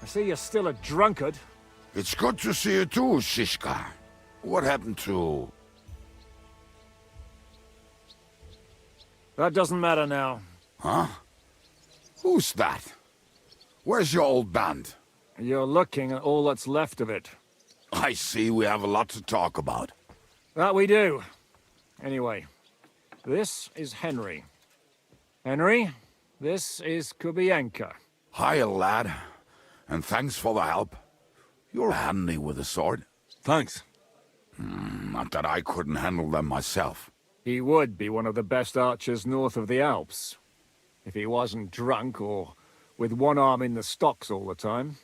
I see you're still a drunkard. It's good to see you too, Shishka. What happened to... That doesn't matter now. Huh? Who's that? Where's your old band? You're looking at all that's left of it. I see we have a lot to talk about. That we do. Anyway, this is Henry. Henry, this is Kubienka. Hiya, lad. And thanks for the help. You're handy with a sword. Thanks. Not that I couldn't handle them myself. He would be one of the best archers north of the Alps. If he wasn't drunk or with one arm in the stocks all the time.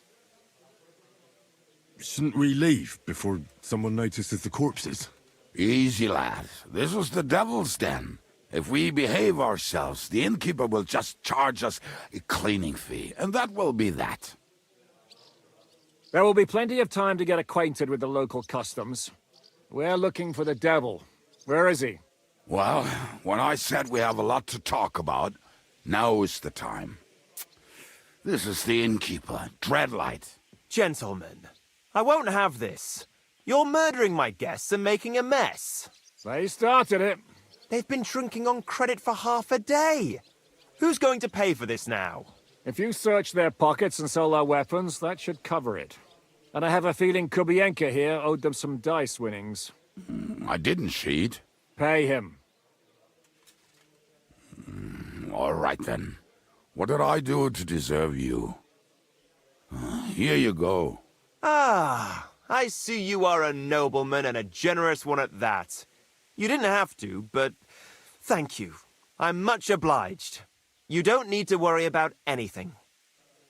Shouldn't we leave before someone notices the corpses? Easy, lad. This was the devil's den. If we behave ourselves, the innkeeper will just charge us a cleaning fee, and that will be that. There will be plenty of time to get acquainted with the local customs. We're looking for the devil. Where is he? Well, when I said we have a lot to talk about, now is the time. This is the innkeeper, Dreadlight. Gentlemen, I won't have this. You're murdering my guests and making a mess. They started it. They've been drinking on credit for half a day. Who's going to pay for this now? If you search their pockets and sell their weapons, that should cover it. And I have a feeling Kubienka here owed them some dice winnings. I didn't cheat. Pay him. All right, then. What did I do to deserve you? Here you go. Ah, I see you are a nobleman and a generous one at that. You didn't have to, but thank you. I'm much obliged. You don't need to worry about anything.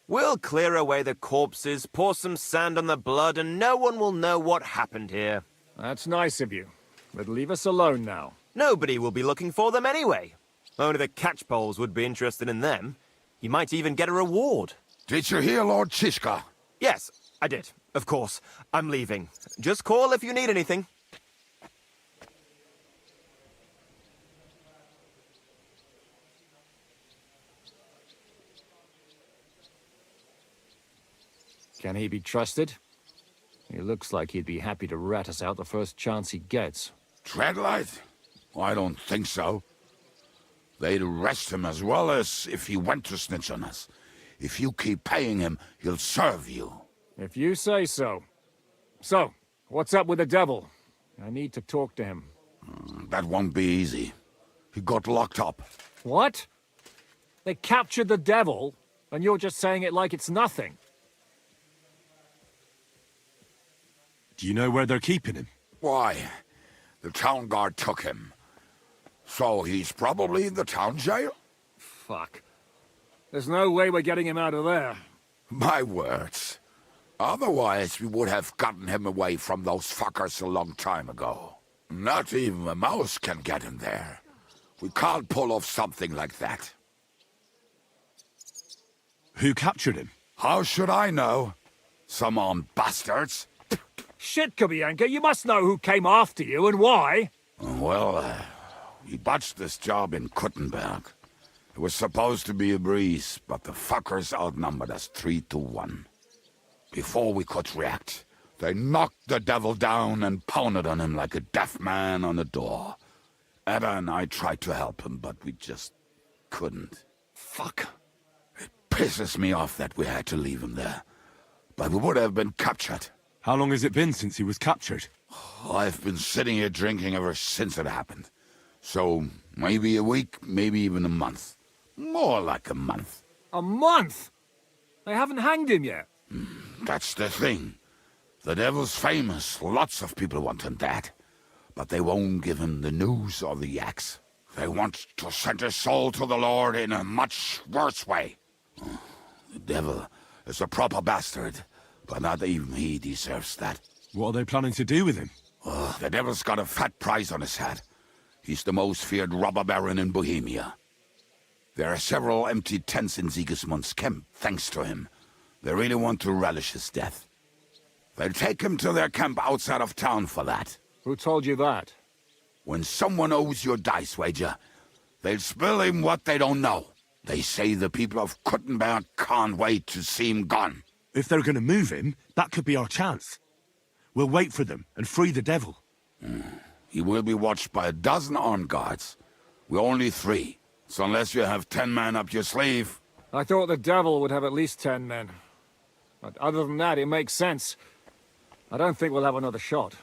We'll clear away the corpses, pour some sand on the blood, and no one will know what happened here. That's nice of you. But leave us alone now. Nobody will be looking for them anyway. Only the catchpoles would be interested in them. You might even get a reward. Did you hear, Lord Shishka? Yes, I did. Of course. I'm leaving. Just call if you need anything. Can he be trusted? He looks like he'd be happy to rat us out the first chance he gets. Dreadlight? I don't think so. They'd arrest him as well as if he went to snitch on us. If you keep paying him, he'll serve you. If you say so. So, what's up with the devil? I need to talk to him. That won't be easy. He got locked up. What? They captured the devil, and you're just saying it like it's nothing. Do you know where they're keeping him? Why? The town guard took him. So he's probably in the town jail? Fuck. There's no way we're getting him out of there. My words. Otherwise, we would have gotten him away from those fuckers a long time ago. Not even a mouse can get him there. We can't pull off something like that. Who captured him? How should I know? Some armed bastards? Shit, Kubianka, you must know who came after you and why. Well, we botched this job in Kuttenberg. It was supposed to be a breeze, but the fuckers outnumbered us 3-1. Before we could react, they knocked the devil down and pounded on him like a deaf man on a door. Ada and I tried to help him, but we just couldn't. Fuck. It pisses me off that we had to leave him there. But we would have been captured. How long has it been since he was captured? I've been sitting here drinking ever since it happened. So, maybe a week, maybe even a month. More like a month. A month? They haven't hanged him yet. That's the thing. The devil's famous. Lots of people want him dead. But they won't give him the news or the axe. They want to send his soul to the Lord in a much worse way. The devil is a proper bastard, but not even he deserves that. What are they planning to do with him? The devil's got a fat price on his head. He's the most feared robber baron in Bohemia. There are several empty tents in Sigismund's camp, thanks to him. They really want to relish his death. They'll take him to their camp outside of town for that. Who told you that? When someone owes you a dice wager, they'll spill him what they don't know. They say the people of Kuttenberg can't wait to see him gone. If they're going to move him, that could be our chance. We'll wait for them and free the devil. He will be watched by a dozen armed guards. We're only 3, so unless you have 10 men up your sleeve... I thought the devil would have at least 10 men. But other than that, it makes sense. I don't think we'll have another shot.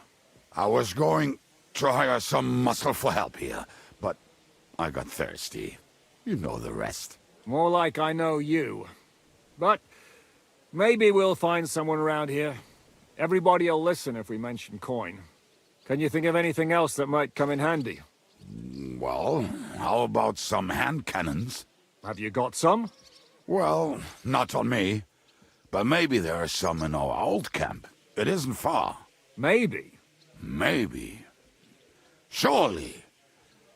I was going to hire some muscle for help here, but I got thirsty. You know the rest. More like I know you. But maybe we'll find someone around here. Everybody'll listen if we mention coin. Can you think of anything else that might come in handy? Well, how about some hand cannons? Have you got some? Well, not on me. But maybe there are some in our old camp. It isn't far. Maybe? Maybe. Surely.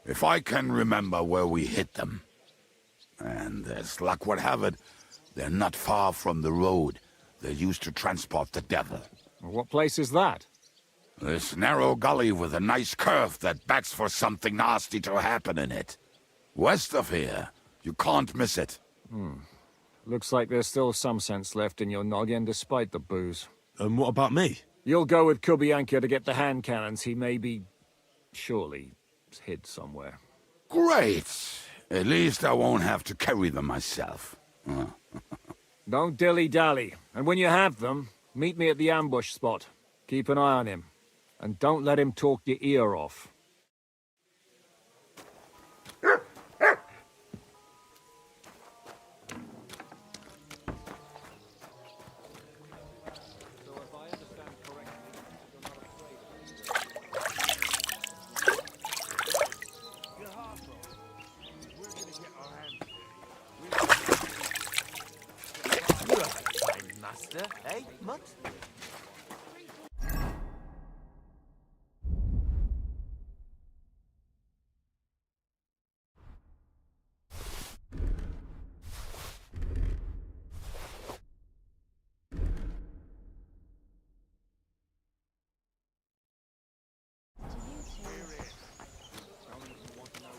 If I can remember where we hit them. And as luck would have it, they're not far from the road they used to transport the devil. What place is that? This narrow gully with a nice curve that backs for something nasty to happen in it. West of here. You can't miss it. Looks like there's still some sense left in your noggin despite the booze. And what about me? You'll go with Kubianka to get the hand cannons he may be... surely hid somewhere. Great! At least I won't have to carry them myself. Don't dilly-dally. And when you have them, meet me at the ambush spot. Keep an eye on him. And don't let him talk your ear off. Master, eh, Mutt?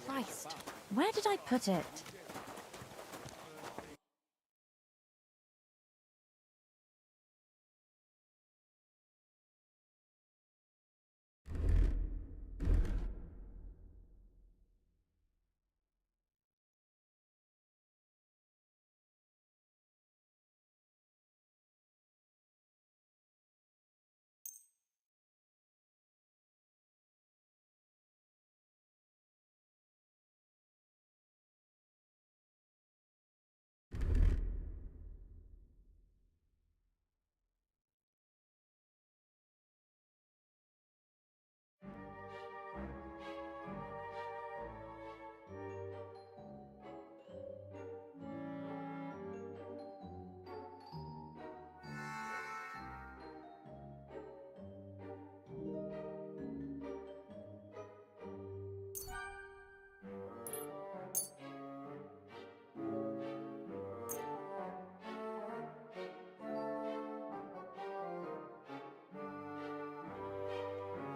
Christ, where did I put it?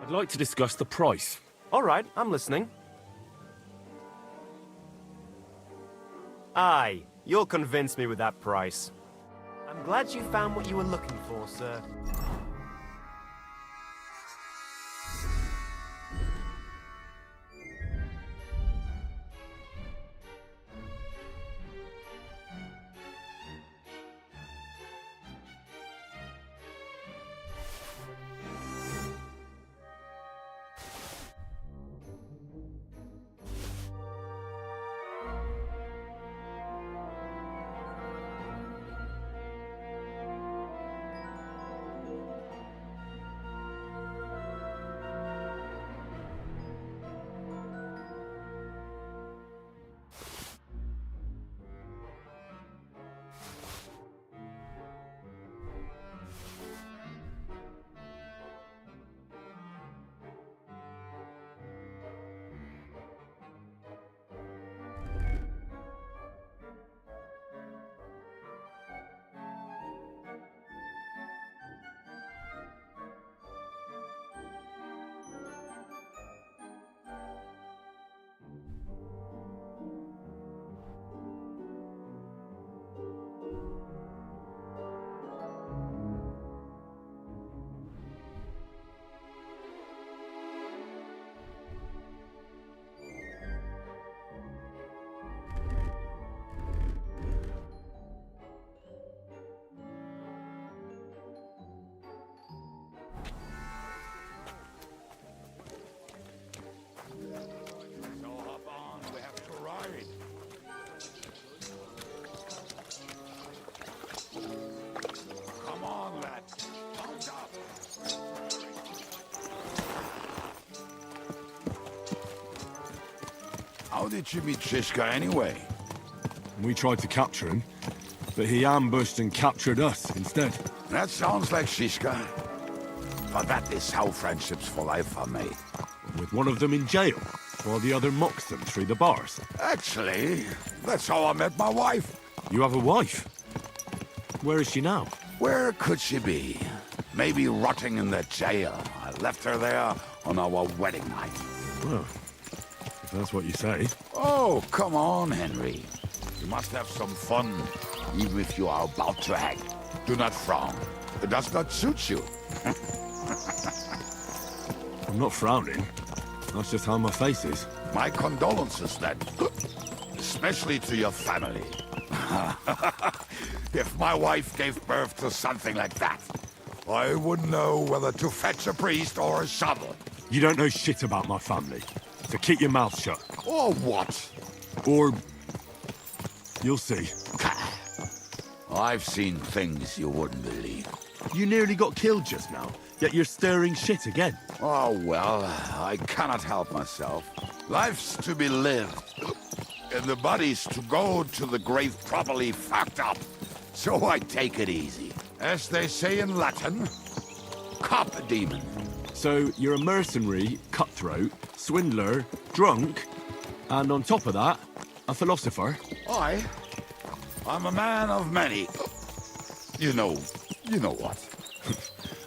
I'd like to discuss the price. All right, I'm listening. Aye, you'll convince me with that price. I'm glad you found what you were looking for, sir. How did you meet Shishka anyway? We tried to capture him, but he ambushed and captured us instead. That sounds like Shishka. But that is how friendships for life are made. With one of them in jail, while the other mocks them through the bars. Actually, that's how I met my wife. You have a wife? Where is she now? Where could she be? Maybe rotting in the jail. I left her there on our wedding night. Well, if that's what you say. Oh, come on, Henry. You must have some fun, even if you are about to hang. Do not frown. It does not suit you. I'm not frowning. That's just how my face is. My condolences, then. Especially to your family. If my wife gave birth to something like that, I wouldn't know whether to fetch a priest or a shovel. You don't know shit about my family, so keep your mouth shut. Or what? Or... you'll see. I've seen things you wouldn't believe. You nearly got killed just now, yet you're stirring shit again. Oh, well, I cannot help myself. Life's to be lived, and the body's to go to the grave properly fucked up. So I take it easy. As they say in Latin, carpe demon. So you're a mercenary, cutthroat, swindler, drunk, and on top of that, a philosopher? I'm a man of many... You know what.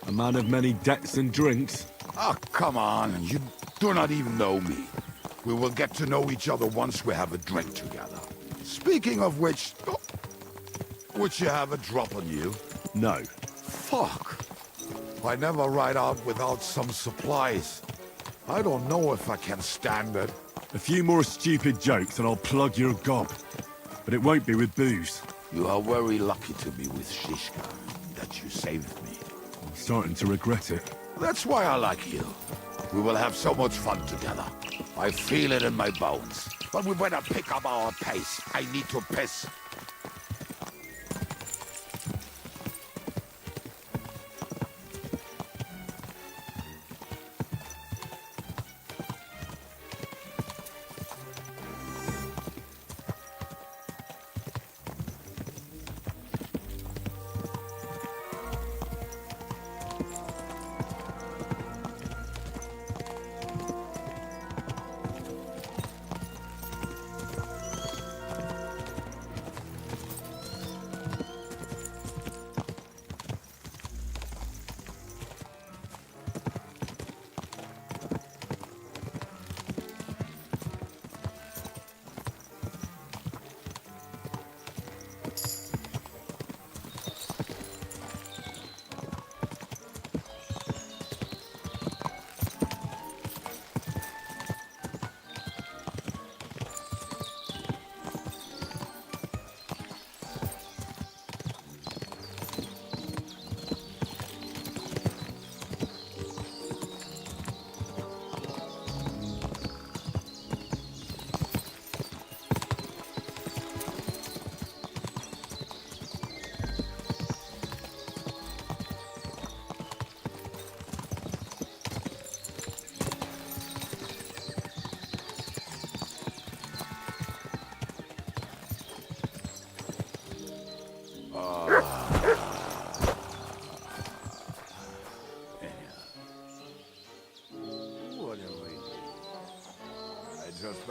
A man of many debts and drinks? Oh, come on, you do not even know me. We will get to know each other once we have a drink together. Speaking of which... would you have a drop on you? No. Fuck. I never ride out without some supplies. I don't know if I can stand it. A few more stupid jokes and I'll plug your gob. But it won't be with booze. You are very lucky to be with Shishka, that you saved me. I'm starting to regret it. That's why I like you. We will have so much fun together. I feel it in my bones. But we better pick up our pace. I need to piss.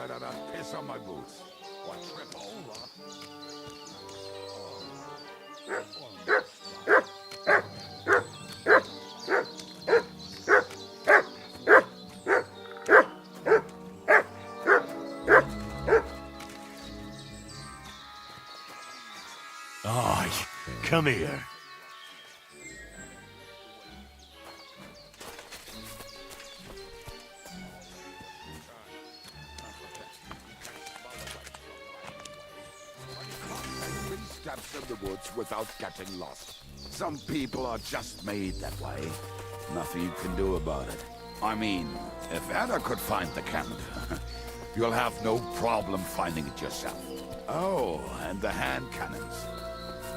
better not piss on my boots or trip over. Aye, come here. Steps in the woods without getting lost. Some people are just made that way. Nothing you can do about it. I mean, if Ada could find the camp, you'll have no problem finding it yourself. Oh, and the hand cannons.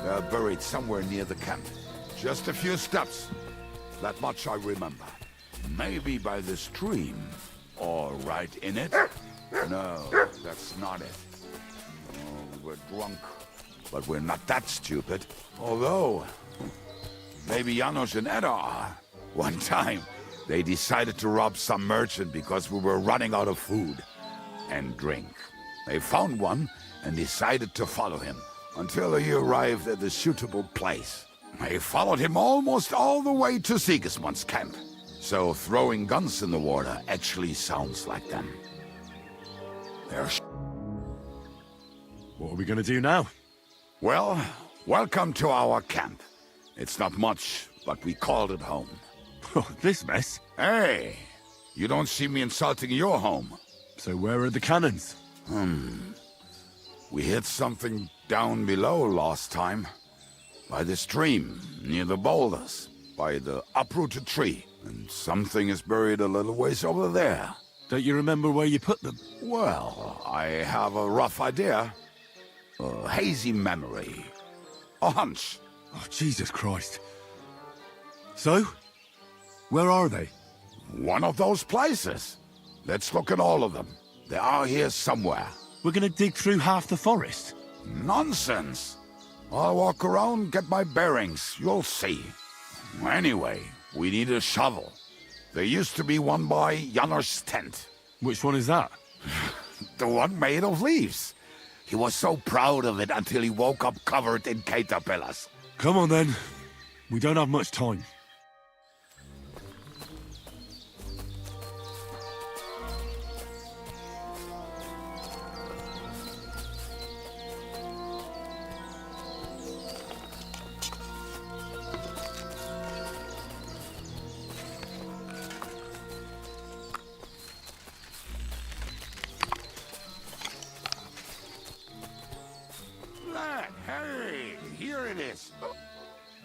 They're buried somewhere near the camp. Just a few steps. That much I remember. Maybe by the stream. Or right in it? No, that's not it. Oh, we're drunk. But we're not that stupid. Although, maybe Janos and Edda are. One time, they decided to rob some merchant because we were running out of food and drink. They found one and decided to follow him until he arrived at a suitable place. They followed him almost all the way to Sigismund's camp. So throwing guns in the water actually sounds like them. They're What are we gonna do now? Well, welcome to our camp. It's not much, but we called it home. This mess? Hey, you don't see me insulting your home. So where are the cannons? We hit something down below last time. By the stream, near the boulders, by the uprooted tree. And something is buried a little ways over there. Don't you remember where you put them? Well, I have a rough idea. A hazy memory. A hunch. Oh, Jesus Christ. So? Where are they? One of those places. Let's look at all of them. They are here somewhere. We're gonna dig through half the forest? Nonsense. I'll walk around, get my bearings. You'll see. Anyway, we need a shovel. There used to be one by Janor's tent. Which one is that? The one made of leaves. He was so proud of it until he woke up covered in caterpillars. Come on then. We don't have much time. Hey, here it is.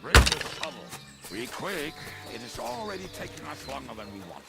Bring the shovel. Be quick. It is already taking us longer than we wanted.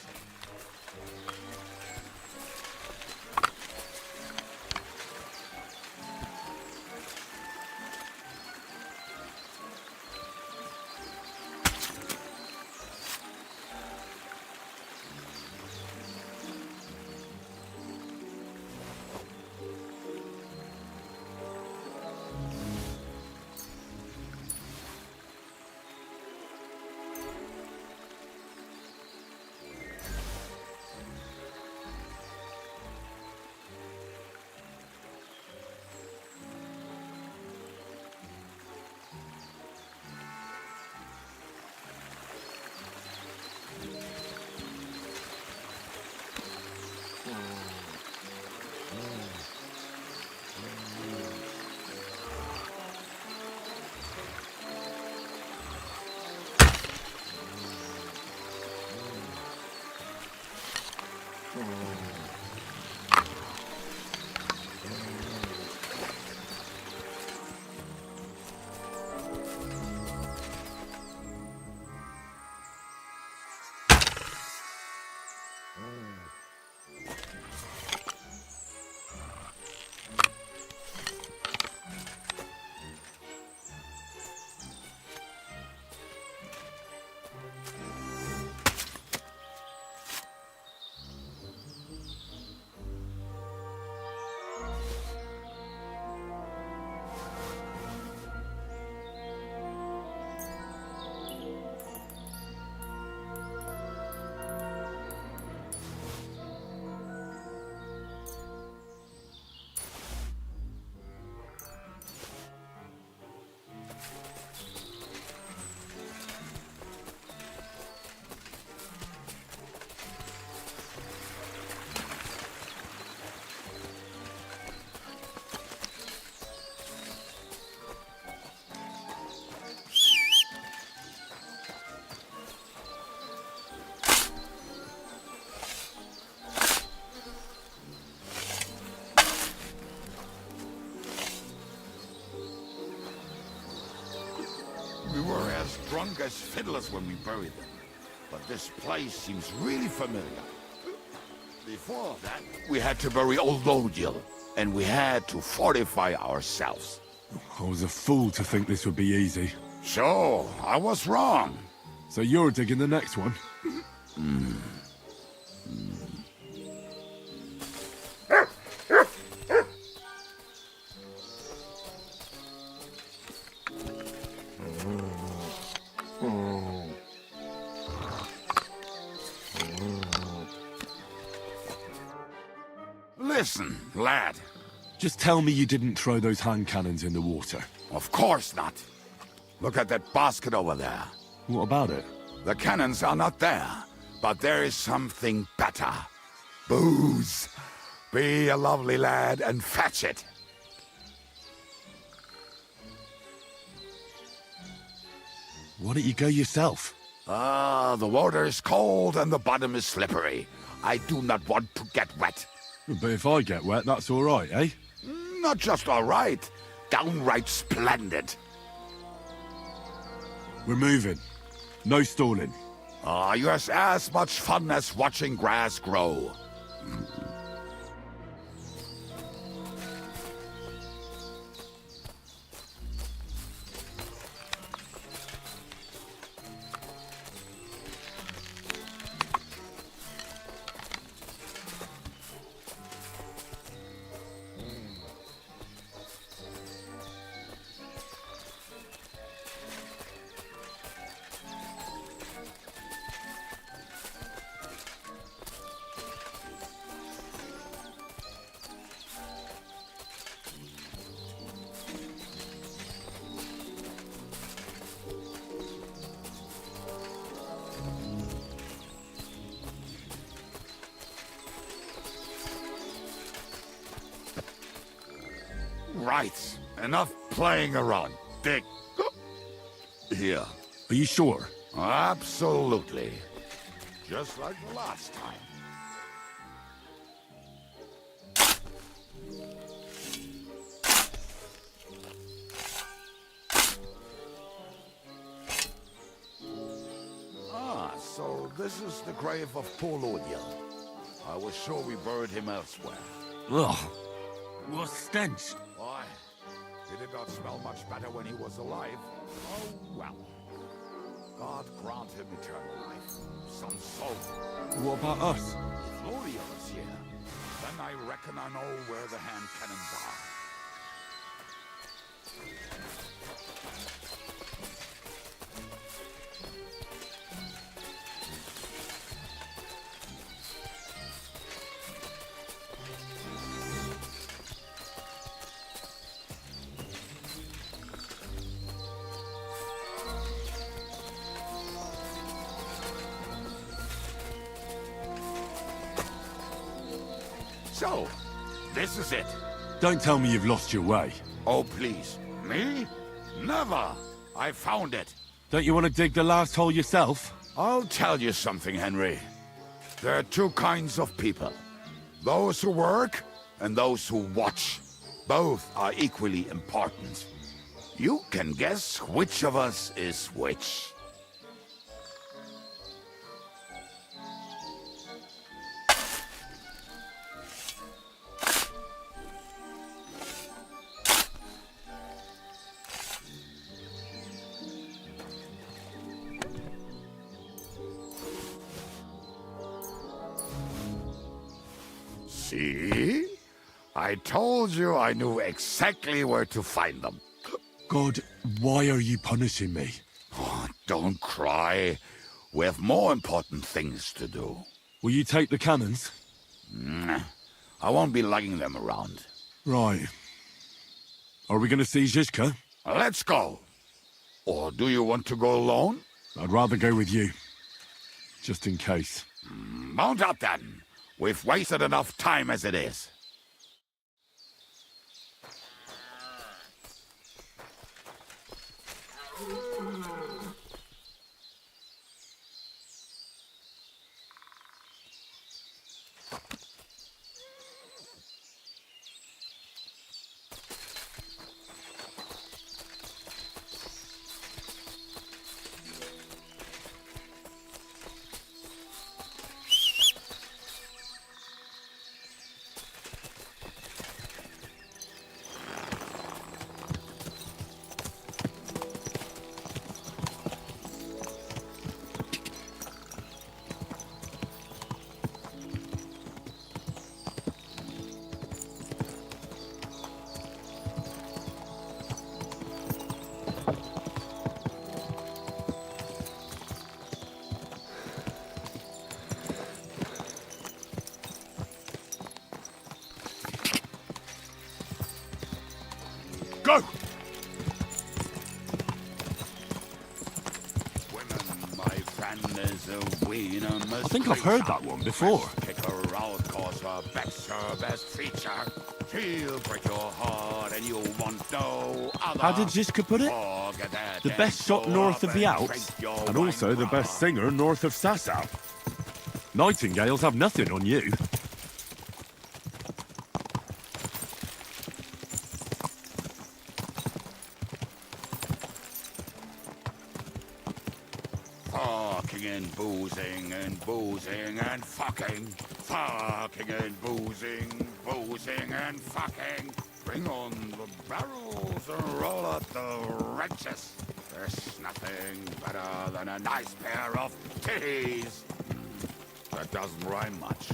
as fiddlers when we bury them, but this place seems really familiar. Before that, we had to bury old Lodiel, and we had to fortify ourselves. I was a fool to think this would be easy. So, I was wrong. So you're digging the next one? Listen, lad. Just tell me you didn't throw those hand cannons in the water. Of course not. Look at that basket over there. What about it? The cannons are not there, but there is something better. Booze. Be a lovely lad and fetch it. Why don't you go yourself? The water is cold and the bottom is slippery. I do not want to get wet. But if I get wet, that's all right, eh? Not just all right, downright splendid. We're moving. No stalling. Yours as much fun as watching grass grow. Right. Enough playing around. Dig. Here. Are you sure? Absolutely. Just like the last time. So this is the grave of poor Lodiel. I was sure we buried him elsewhere. Ugh. What stench? Why? He did not smell much better when he was alive. Oh, well. God grant him eternal life. Some soul. What about us? If Lodiel is here, then I reckon I know where the hand cannons are. So, this is it. Don't tell me you've lost your way. Oh, please. Me? Never. I found it. Don't you want to dig the last hole yourself? I'll tell you something, Henry. There are two kinds of people. Those who work and those who watch. Both are equally important. You can guess which of us is which. See? I told you I knew exactly where to find them. God, why are you punishing me? Oh, don't cry. We have more important things to do. Will you take the cannons? I won't be lugging them around. Right. Are we going to see Zizka? Let's go. Or do you want to go alone? I'd rather go with you. Just in case. Mount up then. We've wasted enough time as it is. I think I've heard that one before. How did Ziska put it? The best shot north of the Alps, and also the best singer north of Sasau. Nightingales have nothing on you. Fucking and boozing and boozing and fucking. Fucking and boozing, boozing and fucking. Bring on the barrels and roll out the wrenches. There's nothing better than a nice pair of titties. That doesn't rhyme much.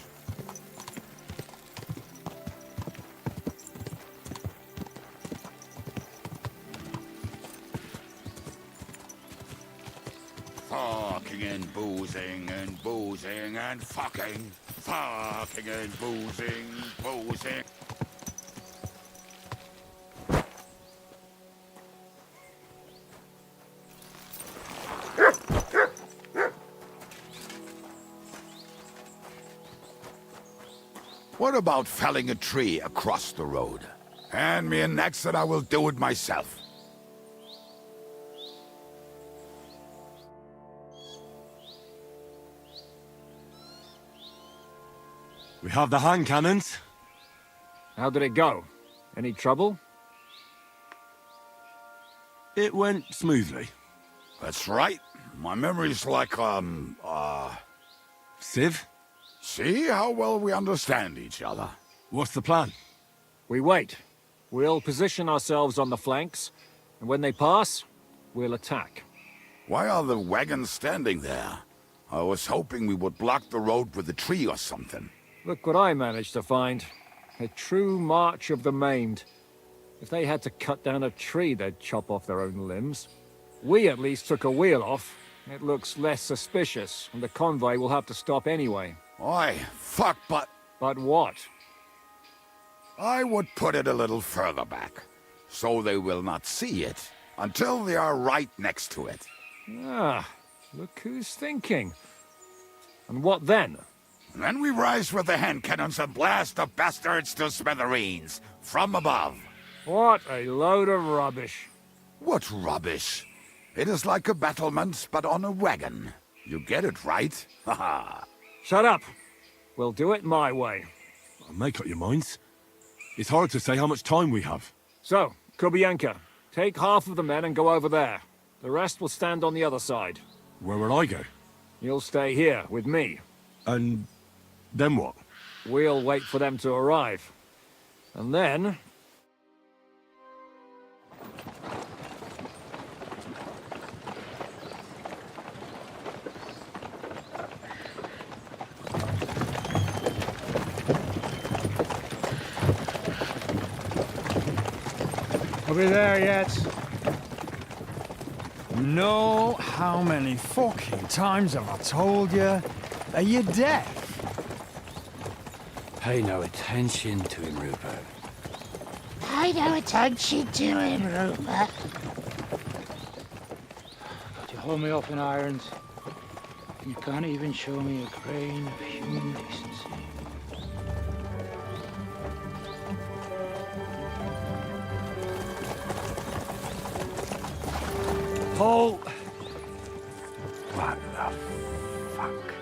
Fucking and boozing and boozing and fucking. Fucking and boozing, boozing. What about felling a tree across the road? Hand me an axe and I will do it myself. We have the hand cannons. How did it go? Any trouble? It went smoothly. That's right. My memory's like, Civ? See how well we understand each other. What's the plan? We wait. We'll position ourselves on the flanks, and when they pass, we'll attack. Why are the wagons standing there? I was hoping we would block the road with a tree or something. Look what I managed to find. A true march of the maimed. If they had to cut down a tree, they'd chop off their own limbs. We at least took a wheel off. It looks less suspicious, and the convoy will have to stop anyway. Oi, fuck, but... But what? I would put it a little further back, so they will not see it until they are right next to it. Ah, look who's thinking. And what then? Then we rise with the hand cannons and blast the bastards to smithereens, from above. What a load of rubbish. What rubbish? It is like a battlement, but on a wagon. You get it, right? Haha. Shut up. We'll do it my way. Make up your minds. It's hard to say how much time we have. So, Kubianka, take half of the men and go over there. The rest will stand on the other side. Where will I go? You'll stay here, with me. And then what? We'll wait for them to arrive. And then... Are we there yet? No, how many fucking times have I told you? Are you deaf? Pay no attention to him, Rupert. Pay no attention to him, Rupert. You hold me up in irons, and you can't even show me a grain of human decency. Paul! What the fuck?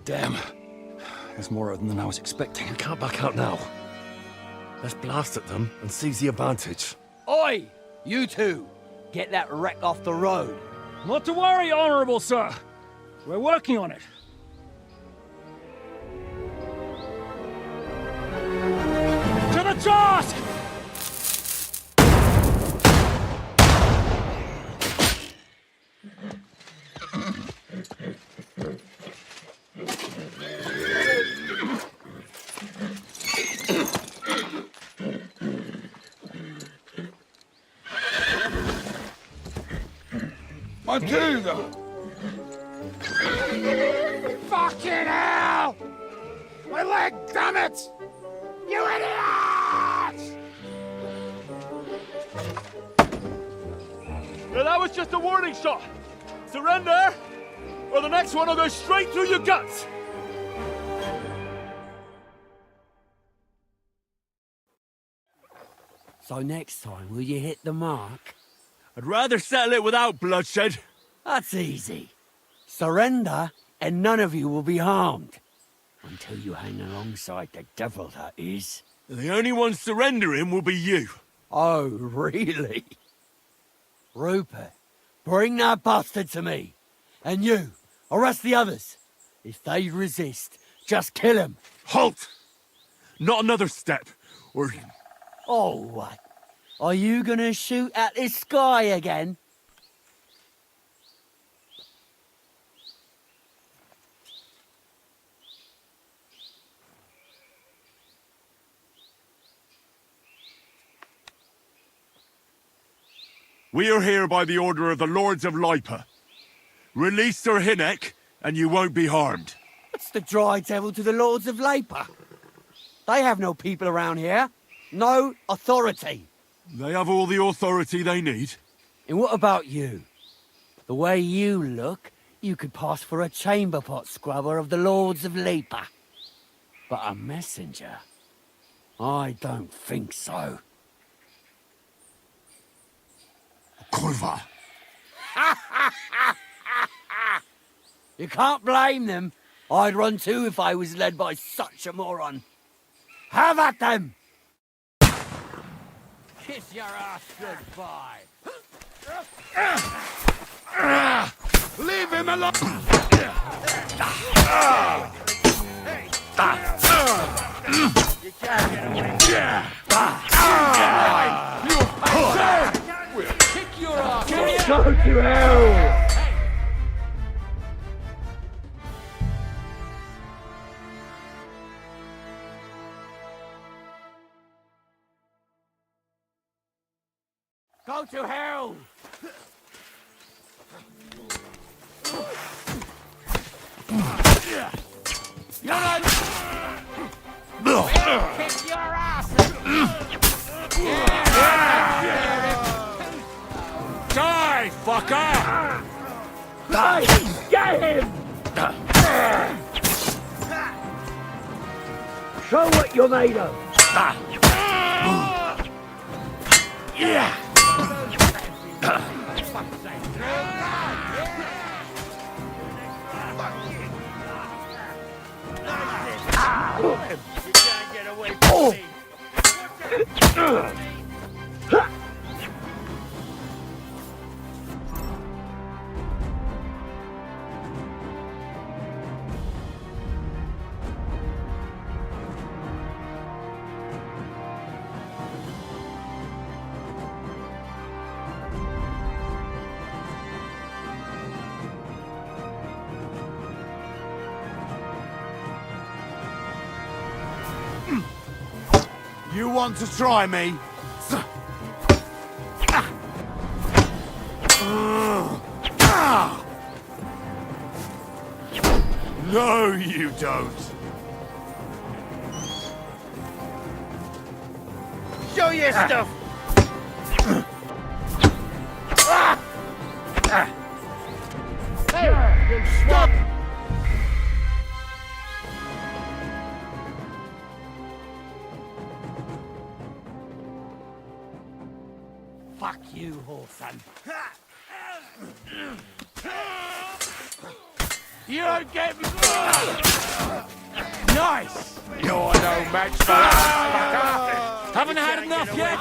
Damn. There's more of them than I was expecting. We can't back out now. Let's blast at them and seize the advantage. Oi! You two! Get that wreck off the road. Not to worry, Honorable Sir. We're working on it. To the task! Matilda! Fucking hell! My leg, damn it! You idiots! No, that was just a warning shot. Surrender, or the next one will go straight through your guts! So next time, will you hit the mark? I'd rather settle it without bloodshed. That's easy. Surrender, and none of you will be harmed. Until you hang alongside the devil, that is. The only one surrendering will be you. Oh, really? Rupert, bring that bastard to me. And you, arrest the others. If they resist, just kill them. Halt! Not another step, or... Oh, what? Are you gonna shoot at the sky again? We are here by the order of the Lords of Lipa. Release Sir Hinnek, and you won't be harmed. What's the dry devil to the Lords of Lipa? They have no people around here. No authority. They have all the authority they need. And what about you? The way you look, you could pass for a chamber pot scrubber of the Lords of Lipa. But a messenger? I don't think so. Kurva. You can't blame them. I'd run too if I was led by such a moron. Have at them! Kiss your ass goodbye. Leave him alone! You can't get away. We'll kick your ass! Go to hell! Go to hell! You're not... Kick your ass! Die, fucker! Die! Get him! Show what you're made of! Yeah! You can't get away from me! You want to try me? No, you don't. Show your stuff! Hey, stop! Fuck you, whoreson. You don't get me. Nice! You're no match for us, Haven't had enough yet?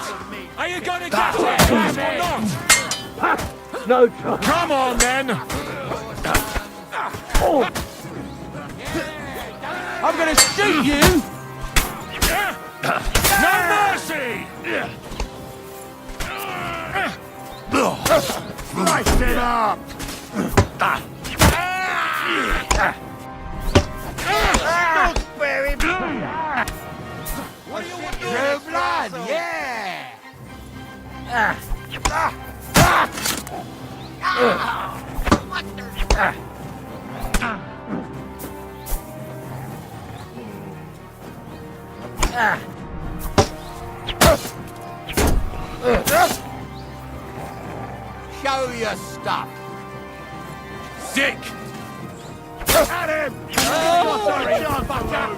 Are you gonna get it, or not? No chance. Come on, then! I'm gonna shoot you! No mercy! Slice it up! Very blood! True blood, yeah! Show your stuff! Dick! At him! Oh, sorry, fucker!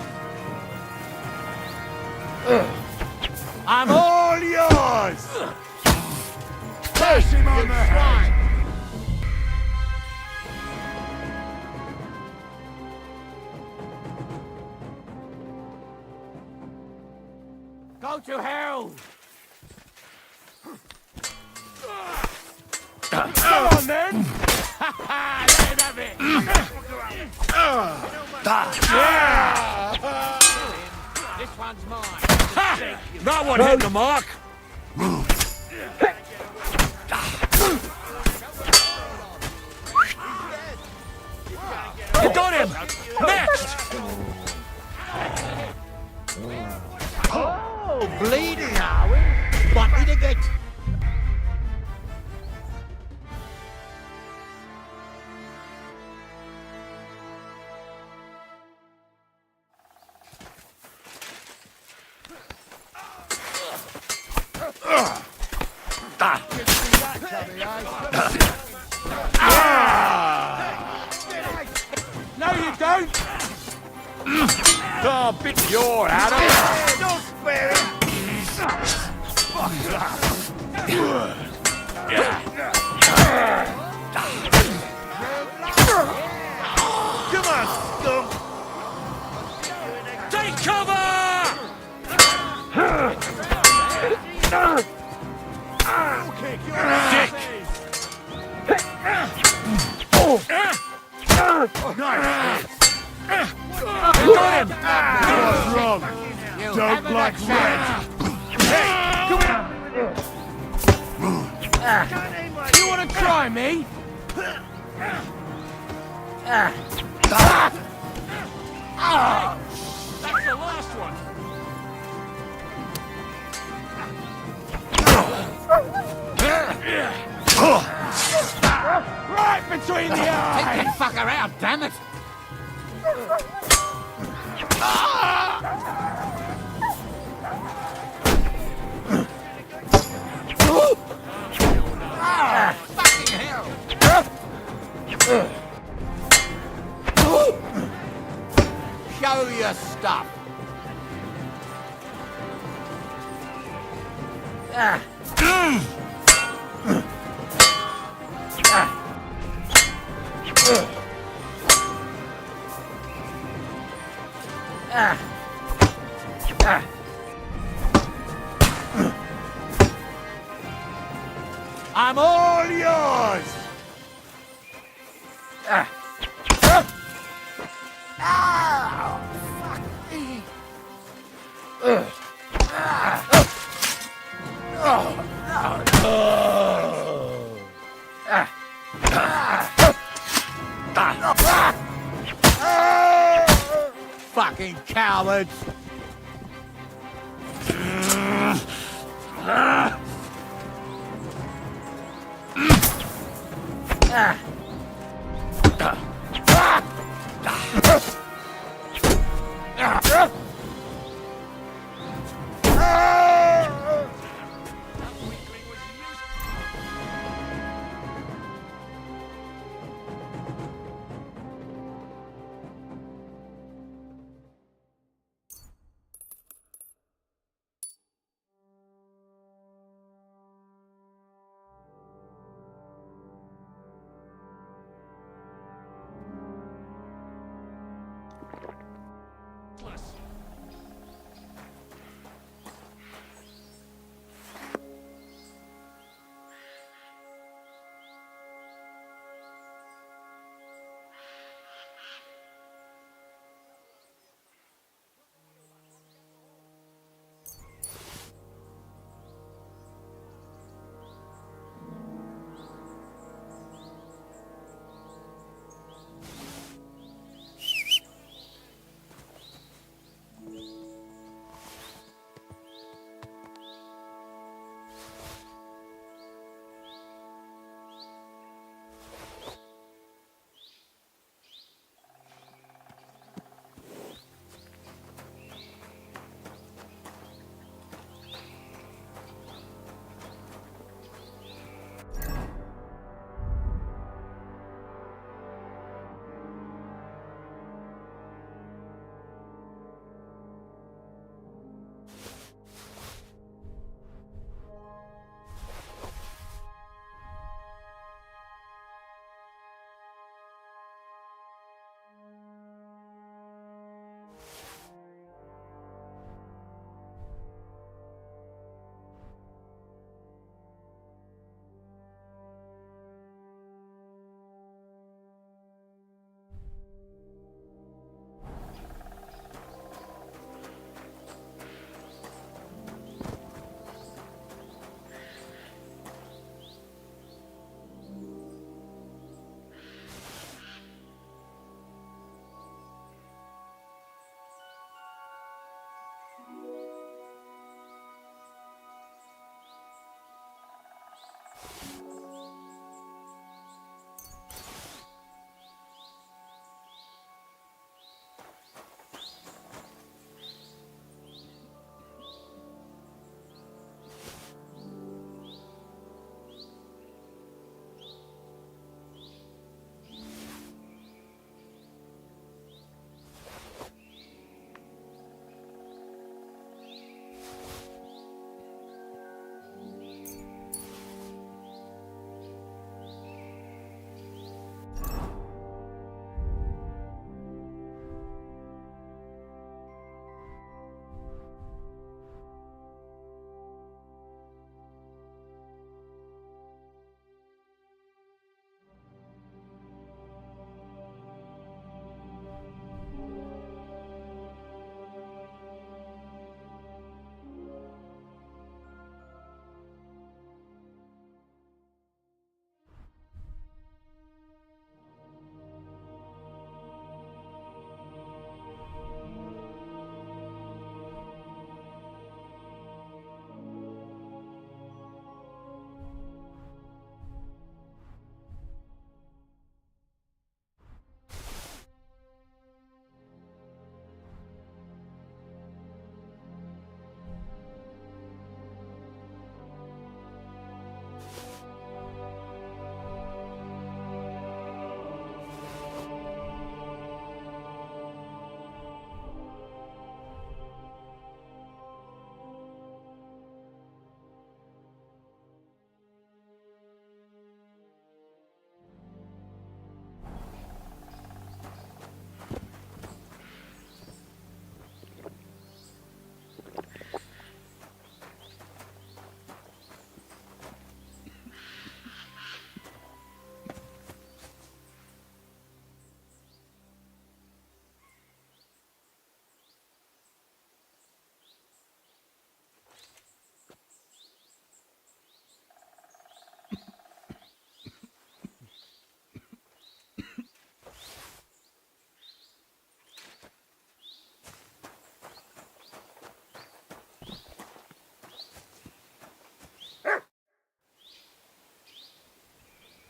I'm all yours! Push him on the head! Go to hell! Come on, then! Let have it! This one's mine. That one hit the mark! You got him! Next! Oh, bleeding, are we? Want me to get... No, you don't! Oh, bit your Adam! Don't spare him! Come on, scum! Take cover! Dick! Nice! You got him! What's wrong? Don't like red! Hey, come here! You want to try me? That's the last one! Right between the eyes! Take that fucker out, damn it! Fucking hell! Show your stuff. I'm all yours! Fucking cowards!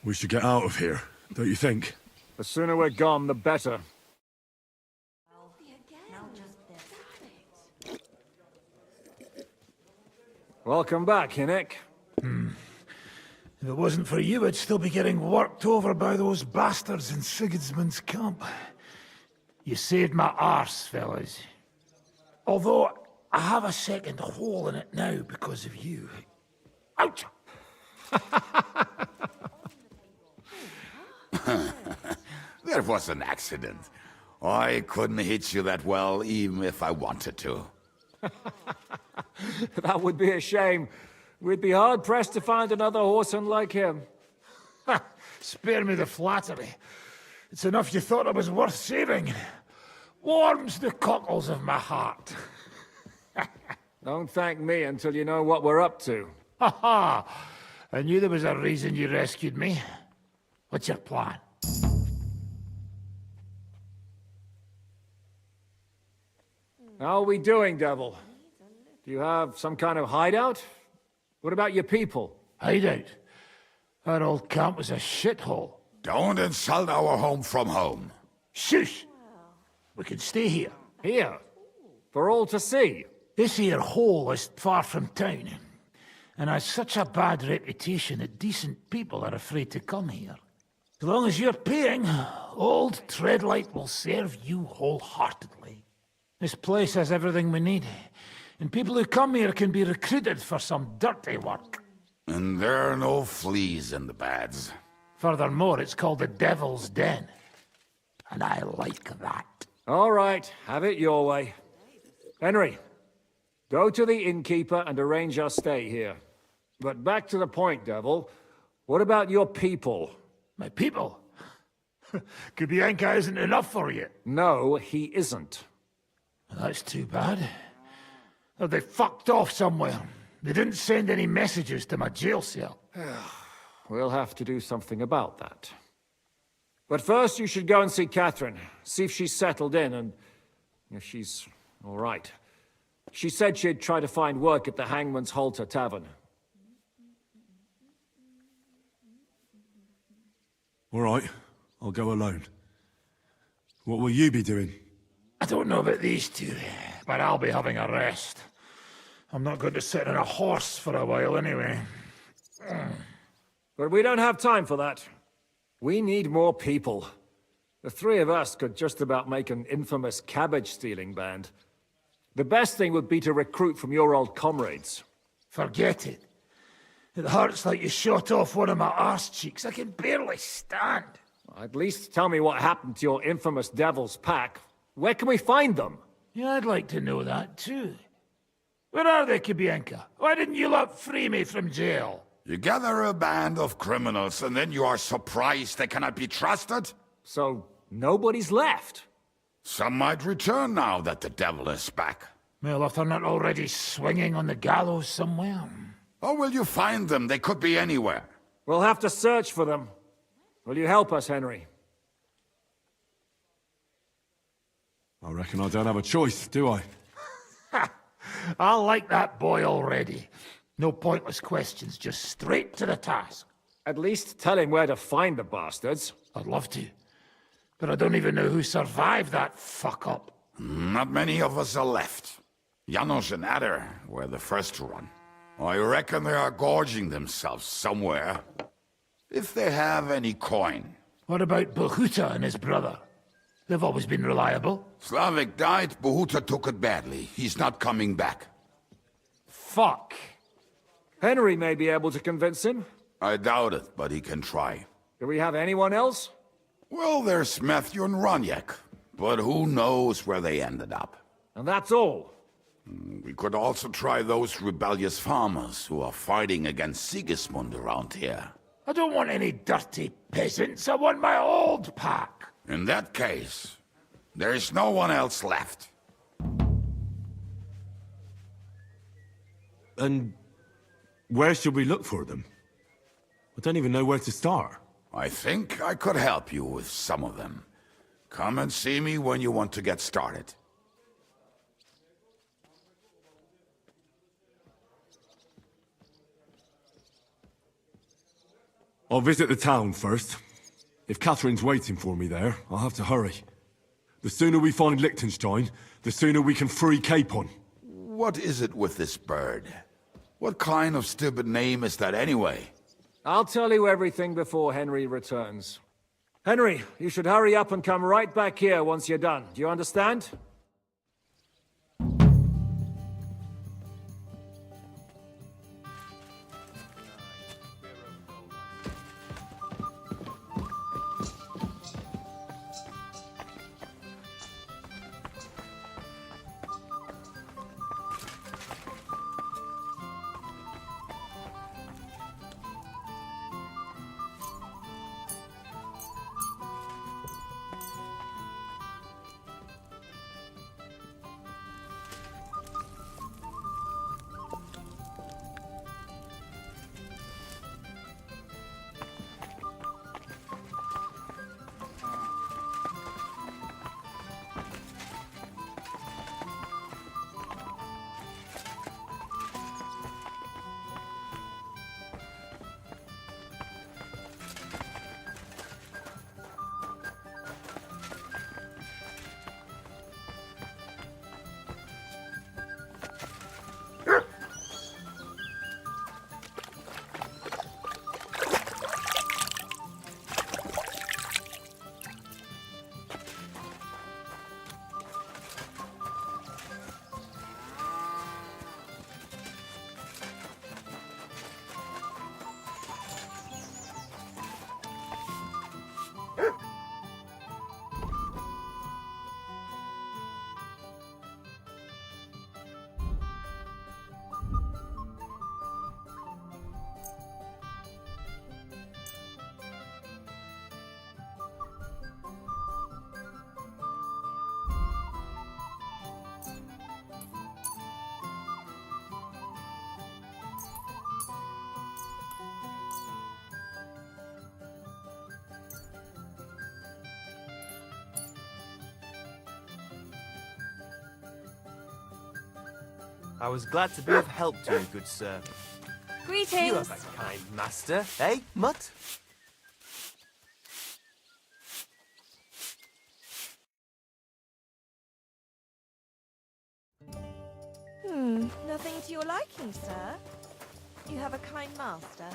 We should get out of here, don't you think? The sooner we're gone, the better. Welcome back, Hinnick. If it wasn't for you, I'd still be getting worked over by those bastards in Sigismund's camp. You saved my arse, fellas. Although, I have a second hole in it now because of you. Ouch! There was an accident. I couldn't hit you that well, even if I wanted to. That would be a shame. We'd be hard-pressed to find another horseman like him. Spare me the flattery. It's enough you thought I was worth saving. Warms the cockles of my heart. Don't thank me until you know what we're up to. Ha ha! I knew there was a reason you rescued me. What's your plan? How are we doing, Devil? Do you have some kind of hideout? What about your people? Hideout? That old camp was a shithole. Don't insult our home from home. Shush! We can stay here. Here? For all to see? This here hole is far from town, and has such a bad reputation that decent people are afraid to come here. As long as you're paying, old Treadlight will serve you wholeheartedly. This place has everything we need, and people who come here can be recruited for some dirty work. And there are no fleas in the beds. Furthermore, it's called the Devil's Den, and I like that. All right, have it your way. Henry, go to the innkeeper and arrange our stay here. But back to the point, Devil. What about your people? My people? Kubienka isn't enough for you. No, he isn't. That's too bad. Oh, they fucked off somewhere. They didn't send any messages to my jail cell. We'll have to do something about that. But first, you should go and see Catherine. See if she's settled in and if she's all right. She said she'd try to find work at the Hangman's Halter Tavern. All right, I'll go alone. What will you be doing? I don't know about these two, but I'll be having a rest. I'm not going to sit on a horse for a while anyway. But we don't have time for that. We need more people. The three of us could just about make an infamous cabbage-stealing band. The best thing would be to recruit from your old comrades. Forget it. It hurts like you shot off one of my arse cheeks. I can barely stand. At least tell me what happened to your infamous Devil's Pack. Where can we find them? Yeah, I'd like to know that too. Where are they, Kubienka? Why didn't you lot free me from jail? You gather a band of criminals and then you are surprised they cannot be trusted? So, nobody's left? Some might return now that the devil is back. Well, if they're not already swinging on the gallows somewhere. How will you find them? They could be anywhere. We'll have to search for them. Will you help us, Henry? I reckon I don't have a choice, do I? I like that boy already. No pointless questions, just straight to the task. At least tell him where to find the bastards. I'd love to. But I don't even know who survived that fuck-up. Not many of us are left. Janos and Adder were the first to run. I reckon they are gorging themselves somewhere. If they have any coin. What about Bohuta and his brother? They've always been reliable. Slavik died, Bohuta took it badly. He's not coming back. Fuck. Henry may be able to convince him. I doubt it, but he can try. Do we have anyone else? Well, there's Matthew and Roniek, but who knows where they ended up. And that's all. We could also try those rebellious farmers who are fighting against Sigismund around here. I don't want any dirty peasants. I want my old pack. In that case, there is no one else left. And where should we look for them? I don't even know where to start. I think I could help you with some of them. Come and see me when you want to get started. I'll visit the town first. If Catherine's waiting for me there, I'll have to hurry. The sooner we find Liechtenstein, the sooner we can free Capon. What is it with this bird? What kind of stupid name is that anyway? I'll tell you everything before Henry returns. Henry, you should hurry up and come right back here once you're done. Do you understand? I was glad to be of help to you, good sir. Greetings. You are a kind master, eh, Mutt? Nothing to your liking, sir. You have a kind master.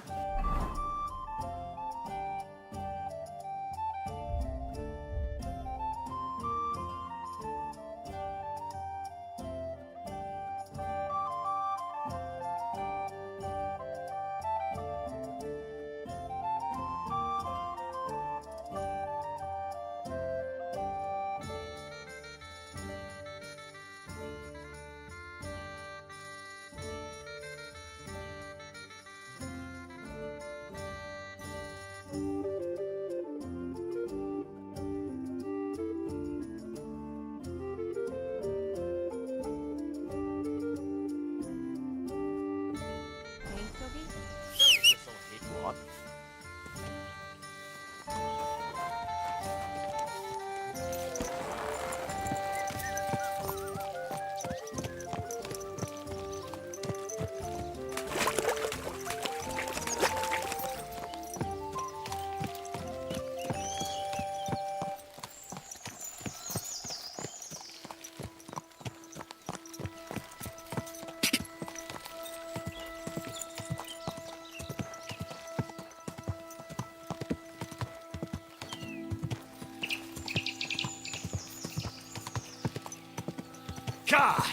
Ka!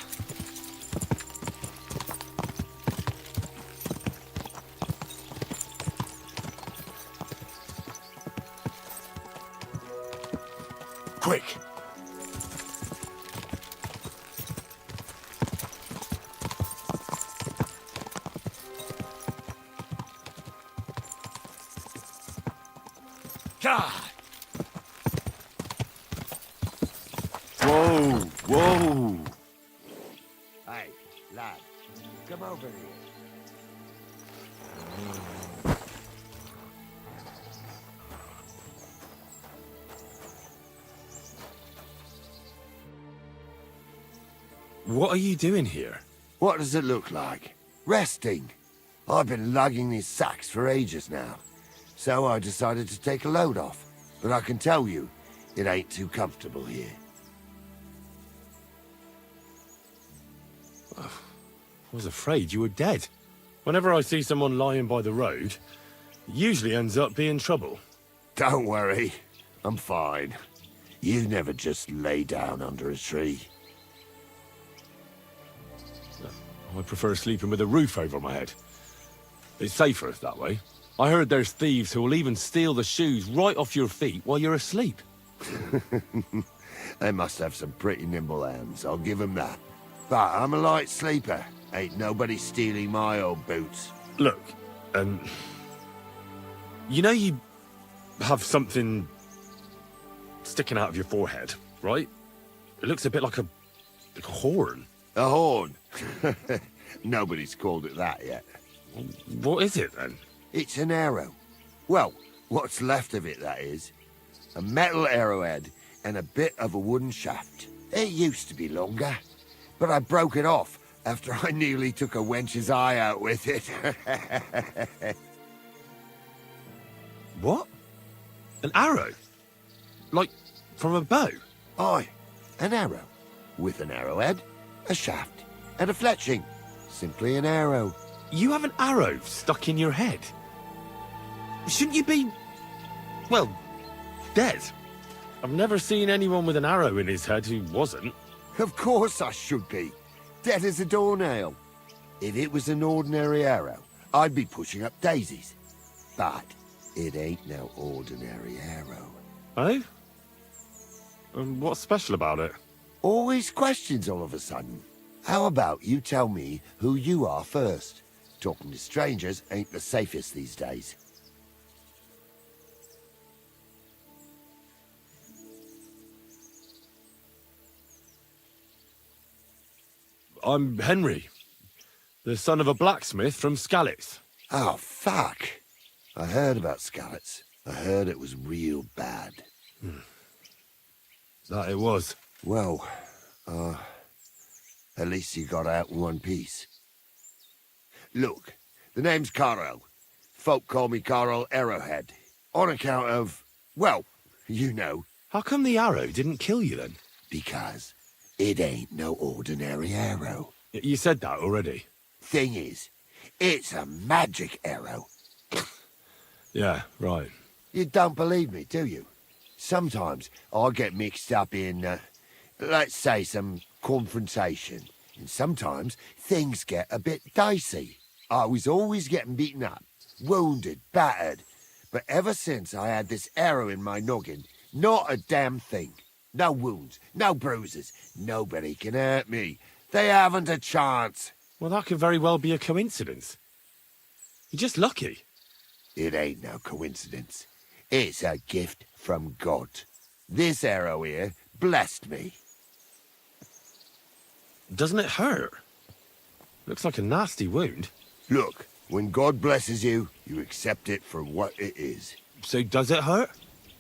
Quick! Ka! Whoa! Whoa! Hey, lad, come over here. What are you doing here? What does it look like? Resting. I've been lugging these sacks for ages now. So I decided to take a load off. But I can tell you, it ain't too comfortable here. I was afraid you were dead. Whenever I see someone lying by the road, it usually ends up being trouble. Don't worry, I'm fine. You never just lay down under a tree. I prefer sleeping with a roof over my head. It's safer that way. I heard there's thieves who will even steal the shoes right off your feet while you're asleep. They must have some pretty nimble hands, I'll give them that. But I'm a light sleeper. Ain't nobody stealing my old boots. Look, you know you have something sticking out of your forehead, right? It looks a bit like a horn. A horn? Nobody's called it that yet. What is it, then? It's an arrow. Well, what's left of it, that is. A metal arrowhead and a bit of a wooden shaft. It used to be longer, but I broke it off after I nearly took a wench's eye out with it. What? An arrow? Like, from a bow? Aye, an arrow. With an arrowhead, a shaft, and a fletching. Simply an arrow. You have an arrow stuck in your head? Shouldn't you be, well, dead? I've never seen anyone with an arrow in his head who wasn't. Of course I should be. Dead as a doornail. If it was an ordinary arrow, I'd be pushing up daisies. But it ain't no ordinary arrow. Oh? And what's special about it? Always questions all of a sudden. How about you tell me who you are first? Talking to strangers ain't the safest these days. I'm Henry, the son of a blacksmith from Skalitz. Oh, fuck. I heard about Skalitz. I heard it was real bad. That it was. Well, at least you got out in one piece. Look, the name's Carl. Folk call me Carl Arrowhead. On account of, well, you know. How come the arrow didn't kill you then? Because it ain't no ordinary arrow. You said that already. Thing is, it's a magic arrow. Yeah, right. You don't believe me, do you? Sometimes I get mixed up in, let's say, some confrontation. And sometimes things get a bit dicey. I was always getting beaten up, wounded, battered. But ever since I had this arrow in my noggin, not a damn thing. No wounds, no bruises. Nobody can hurt me. They haven't a chance. Well, that could very well be a coincidence. You're just lucky. It ain't no coincidence. It's a gift from God. This arrow here blessed me. Doesn't it hurt? Looks like a nasty wound. Look, when God blesses you, you accept it for what it is. So does it hurt?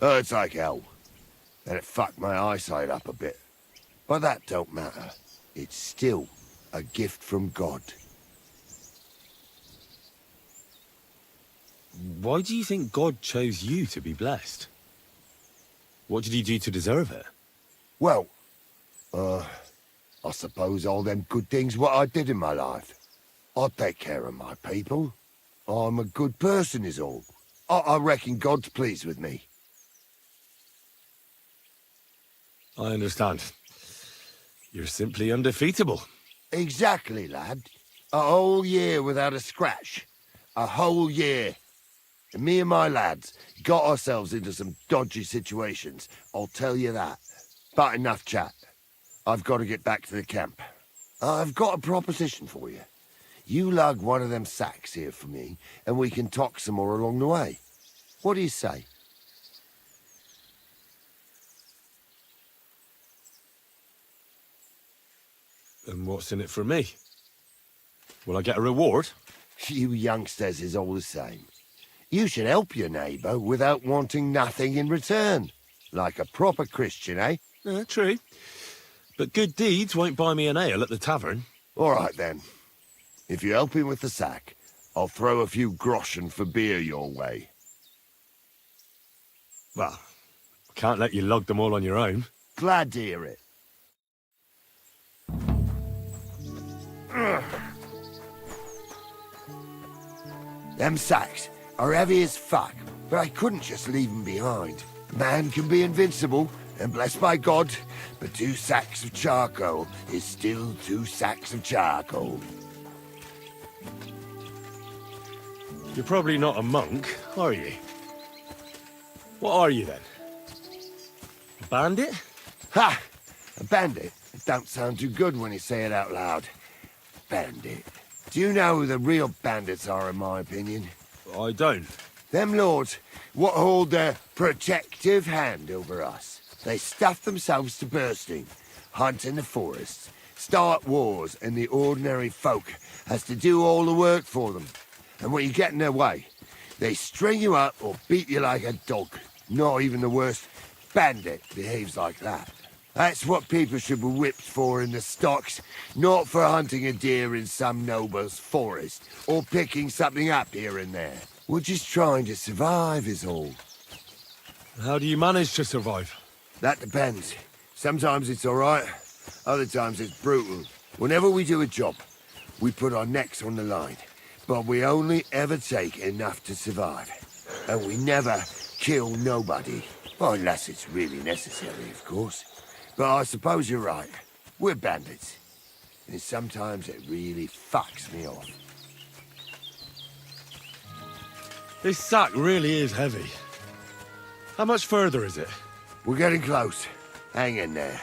Hurts like hell. And it fucked my eyesight up a bit. But that don't matter. It's still a gift from God. Why do you think God chose you to be blessed? What did he do to deserve it? Well, I suppose all them good things what I did in my life. I take care of my people. I'm a good person is all. I reckon God's pleased with me. I understand. You're simply undefeatable. Exactly, lad. A whole year without a scratch. A whole year. And me and my lads got ourselves into some dodgy situations, I'll tell you that. But enough chat. I've got to get back to the camp. I've got a proposition for you. You lug one of them sacks here for me, and we can talk some more along the way. What do you say? And what's in it for me? Will I get a reward? You youngsters is all the same. You should help your neighbour without wanting nothing in return. Like a proper Christian, eh? True. But good deeds won't buy me an ale at the tavern. All right, then. If you help him with the sack, I'll throw a few groschen for beer your way. Well, can't let you lug them all on your own. Glad to hear it. Them sacks are heavy as fuck, but I couldn't just leave them behind. Man can be invincible, and blessed by God, but 2 sacks of charcoal is still 2 sacks of charcoal. You're probably not a monk, are you? What are you then? A bandit? Ha! A bandit? It don't sound too good when you say it out loud. Bandit. Do you know who the real bandits are, in my opinion? I don't. Them lords what hold their protective hand over us. They stuff themselves to bursting, hunt in the forests, start wars, and the ordinary folk has to do all the work for them. And when you get in their way, they string you up or beat you like a dog. Not even the worst bandit behaves like that. That's what people should be whipped for in the stocks, not for hunting a deer in some noble's forest, or picking something up here and there. We're just trying to survive is all. How do you manage to survive? That depends. Sometimes it's all right, other times it's brutal. Whenever we do a job, we put our necks on the line, but we only ever take enough to survive. And we never kill nobody. Well, unless it's really necessary, of course. But I suppose you're right. We're bandits. And sometimes it really fucks me off. This sack really is heavy. How much further is it? We're getting close. Hang in there.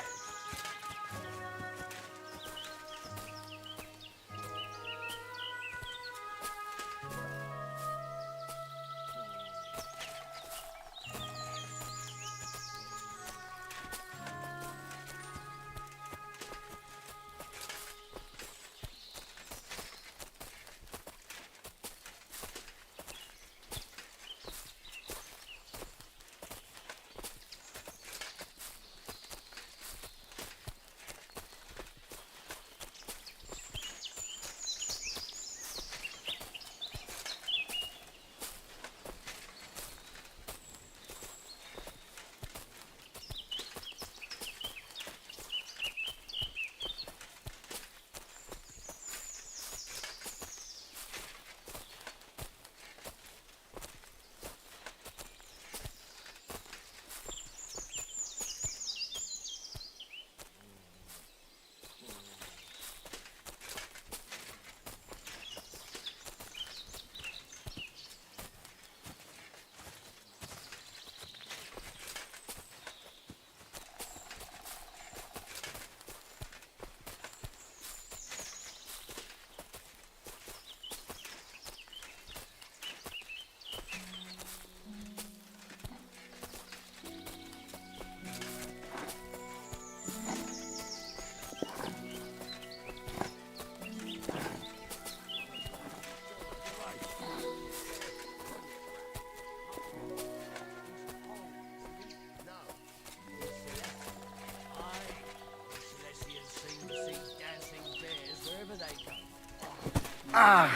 Ah,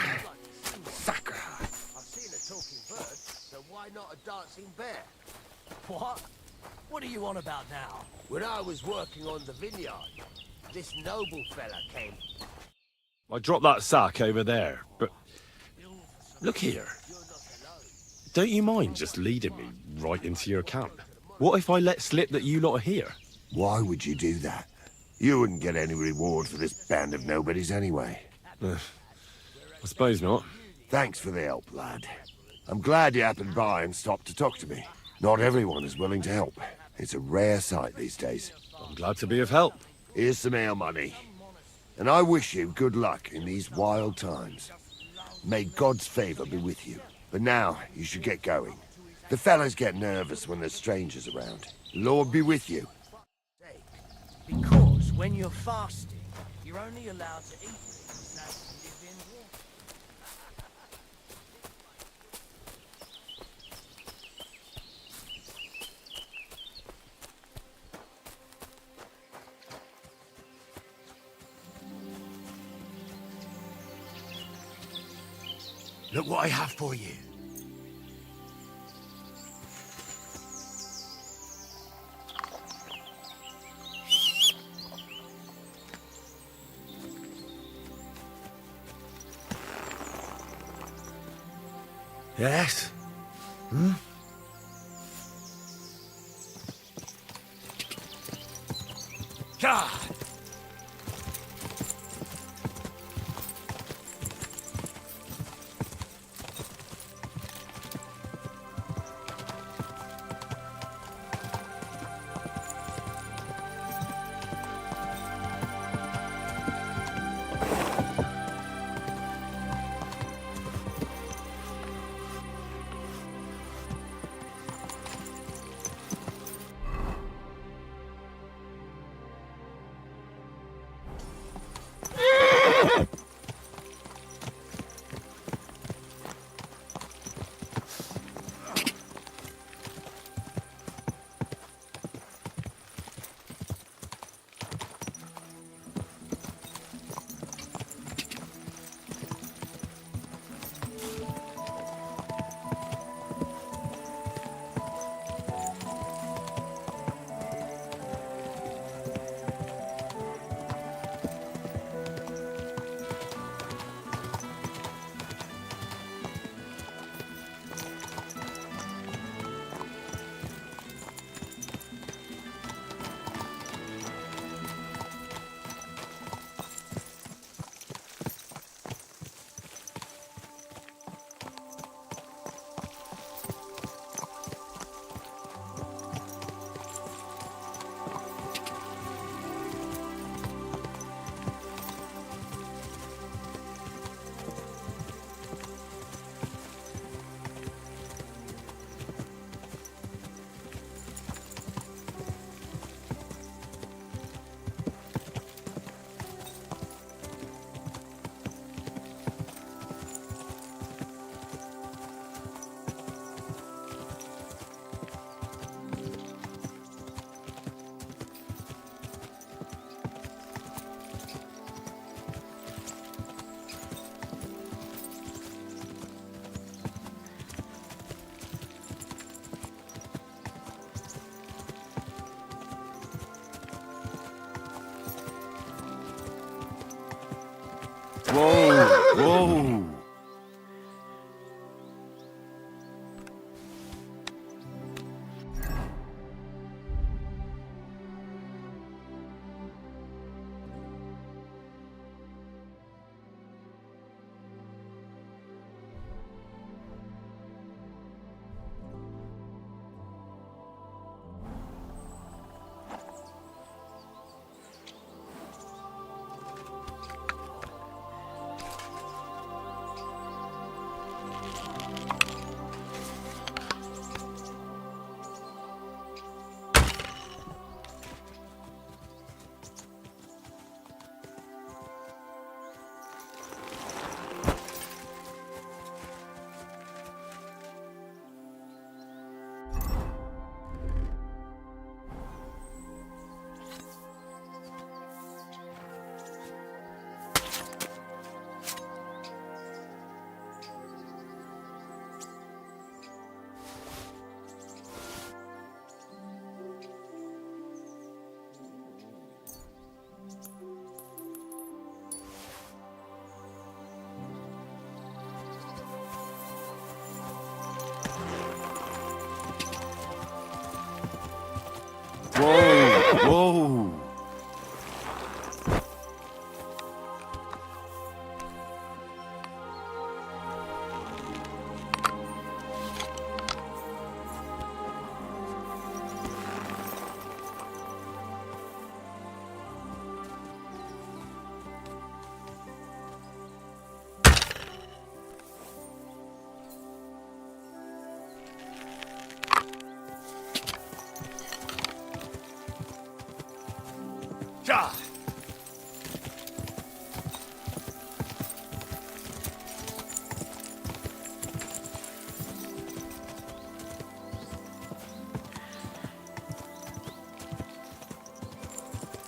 sucker. I've seen a talking bird, so why not a dancing bear? What? What are you on about now? When I was working on the vineyard, this noble fella came. I dropped that sack over there, but... Look here. Don't you mind just leading me right into your camp? What if I let slip that you lot are here? Why would you do that? You wouldn't get any reward for this band of nobodies anyway. I suppose not. Thanks for the help, lad. I'm glad you happened by and stopped to talk to me. Not everyone is willing to help. It's a rare sight these days. I'm glad to be of help. Here's some ale money. And I wish you good luck in these wild times. May God's favor be with you. But now, you should get going. The fellas get nervous when there's strangers around. The Lord be with you. Because when you're fasting, you're only allowed to eat things that live in water. Look what I have for you. Yes? Hmm? God! Whoa! Whoa! Whoa! Whoa! God!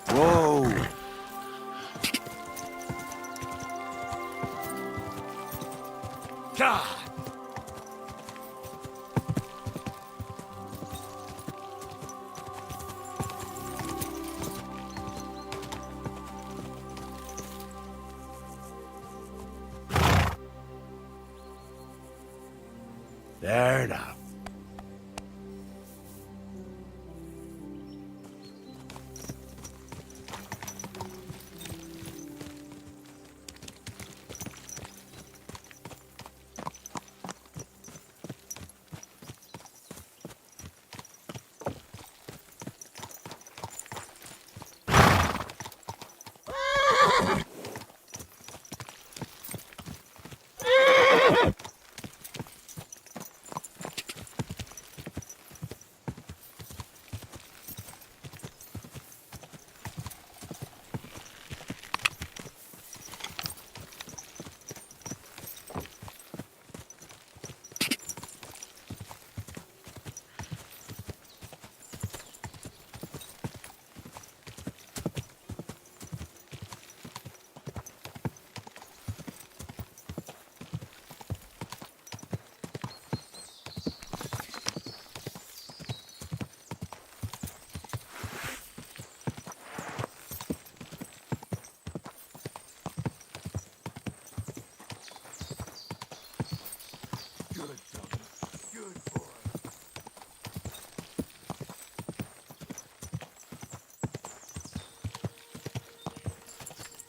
Whoa! God!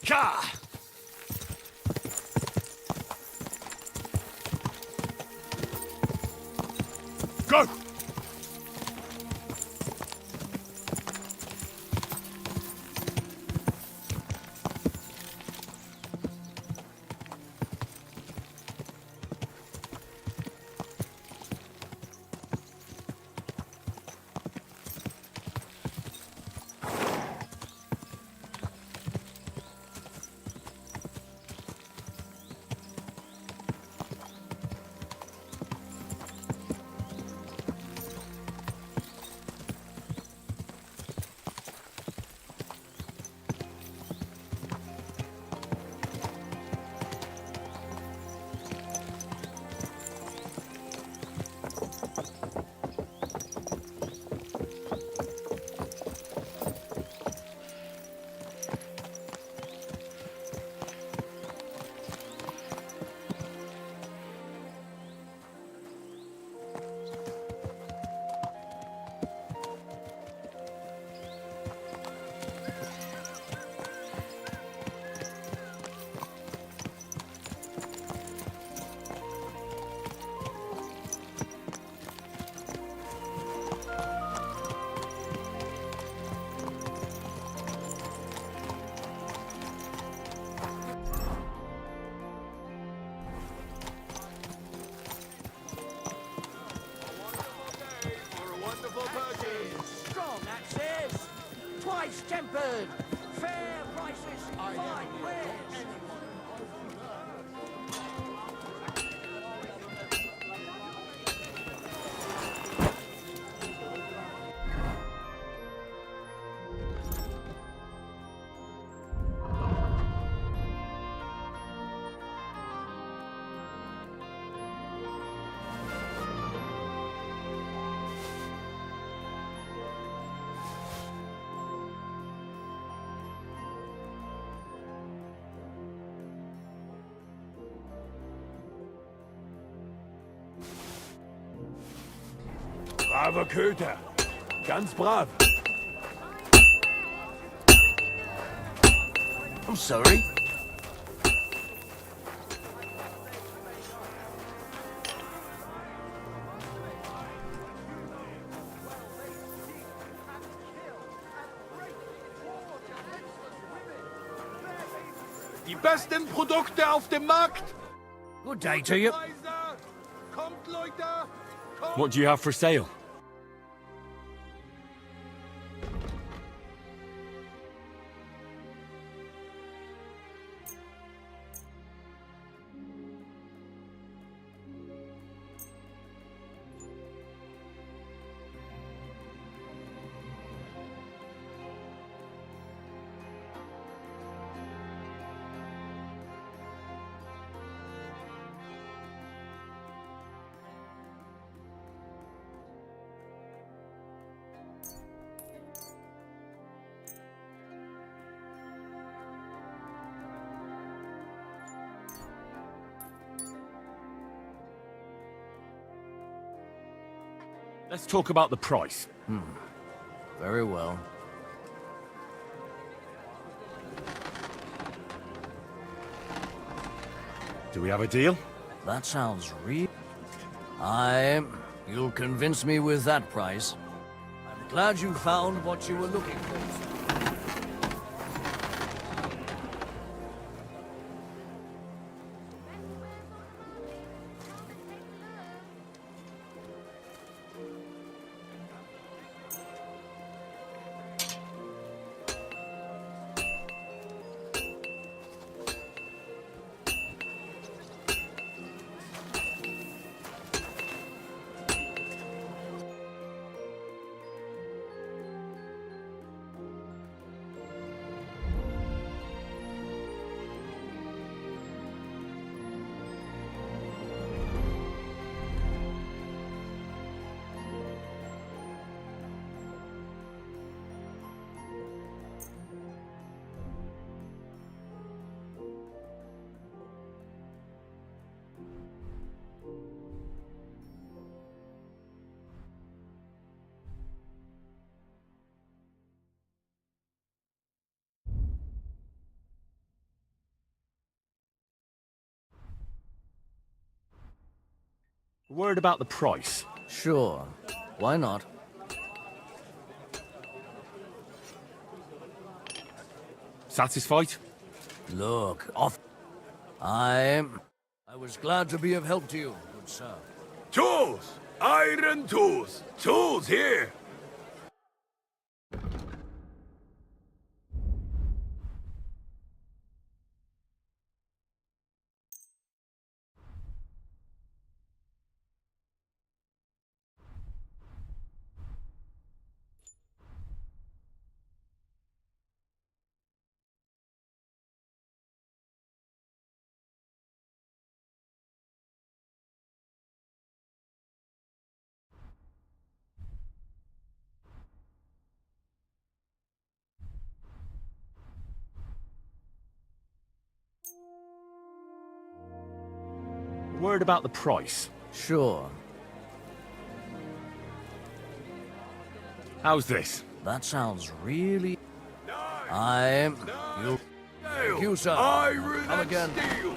Ja! Go! Strong axes, twice tempered, fair prices, fine wares. Braver Köter. Ganz brav. I'm sorry. Die besten Produkte auf dem Markt. Good day to you. Kommt, Leute. What do you have for sale? Let's talk about the price. Very well. Do we have a deal? That sounds real. You'll convince me with that price. I'm glad you found what you were looking for. A word about the price. Sure. Why not? Satisfied? Look, off. I was glad to be of help to you, good sir. Tools! Iron tools! Tools here! A word about the price. Sure. How's this? That sounds really... Thank you, sir. Iron Come and again. steel!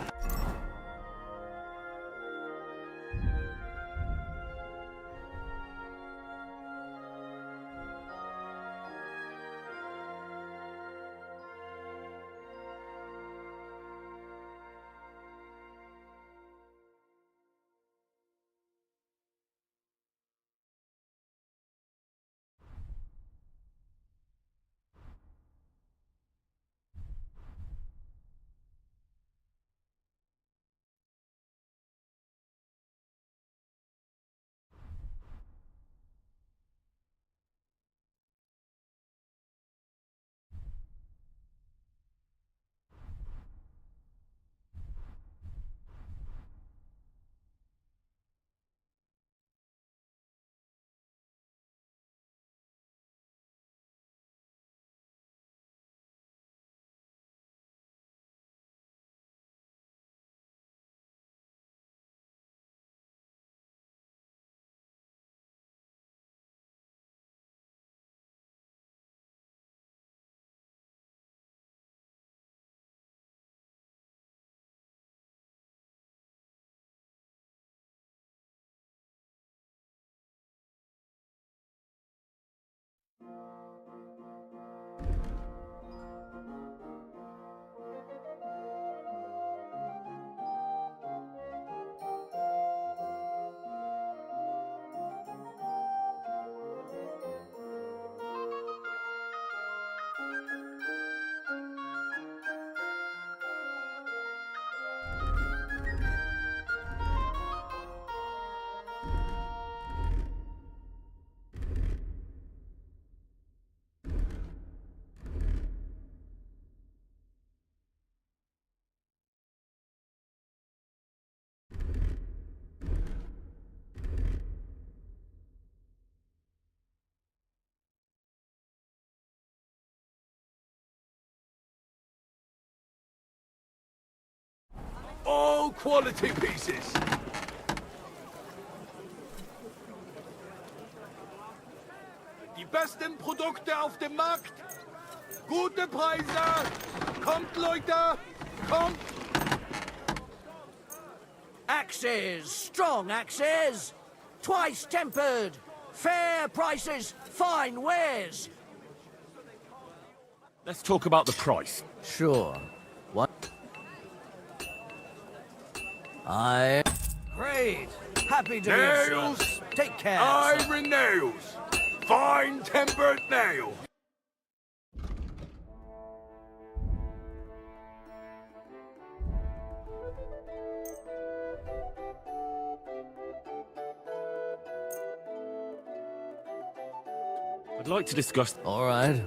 All quality pieces! Die besten Produkte auf dem Markt! Gute Preise! Kommt, Leute! Kommt! Axes, strong axes, twice tempered, fair prices, fine wares. Let's talk about the price. Sure. What? Great! Happy to be of Nails! service. Take care, sir. Iron nails! Fine tempered nail! I'd like to discuss... All right.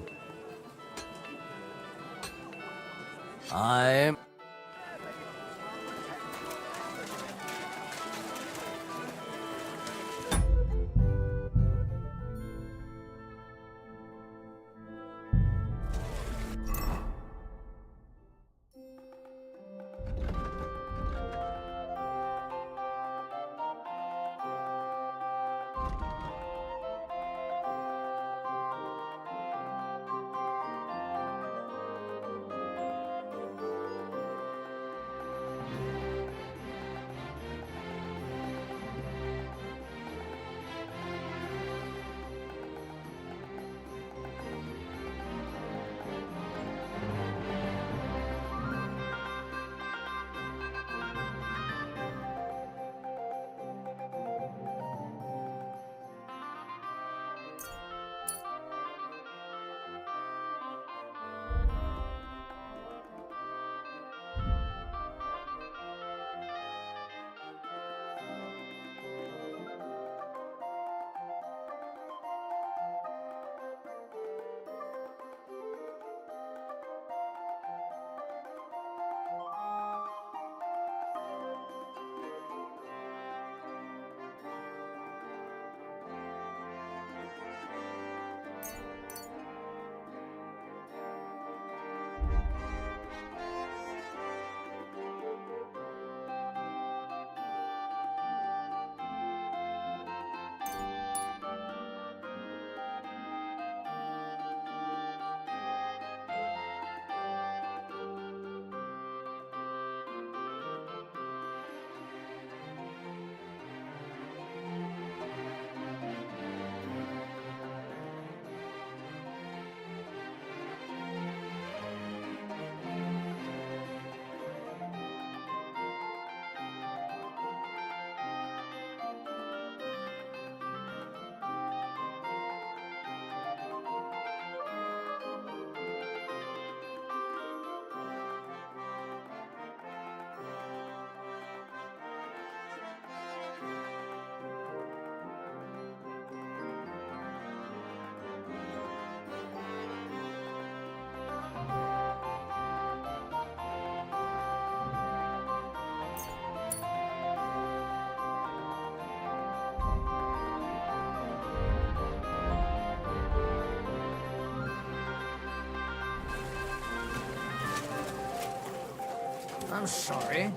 I'm sorry.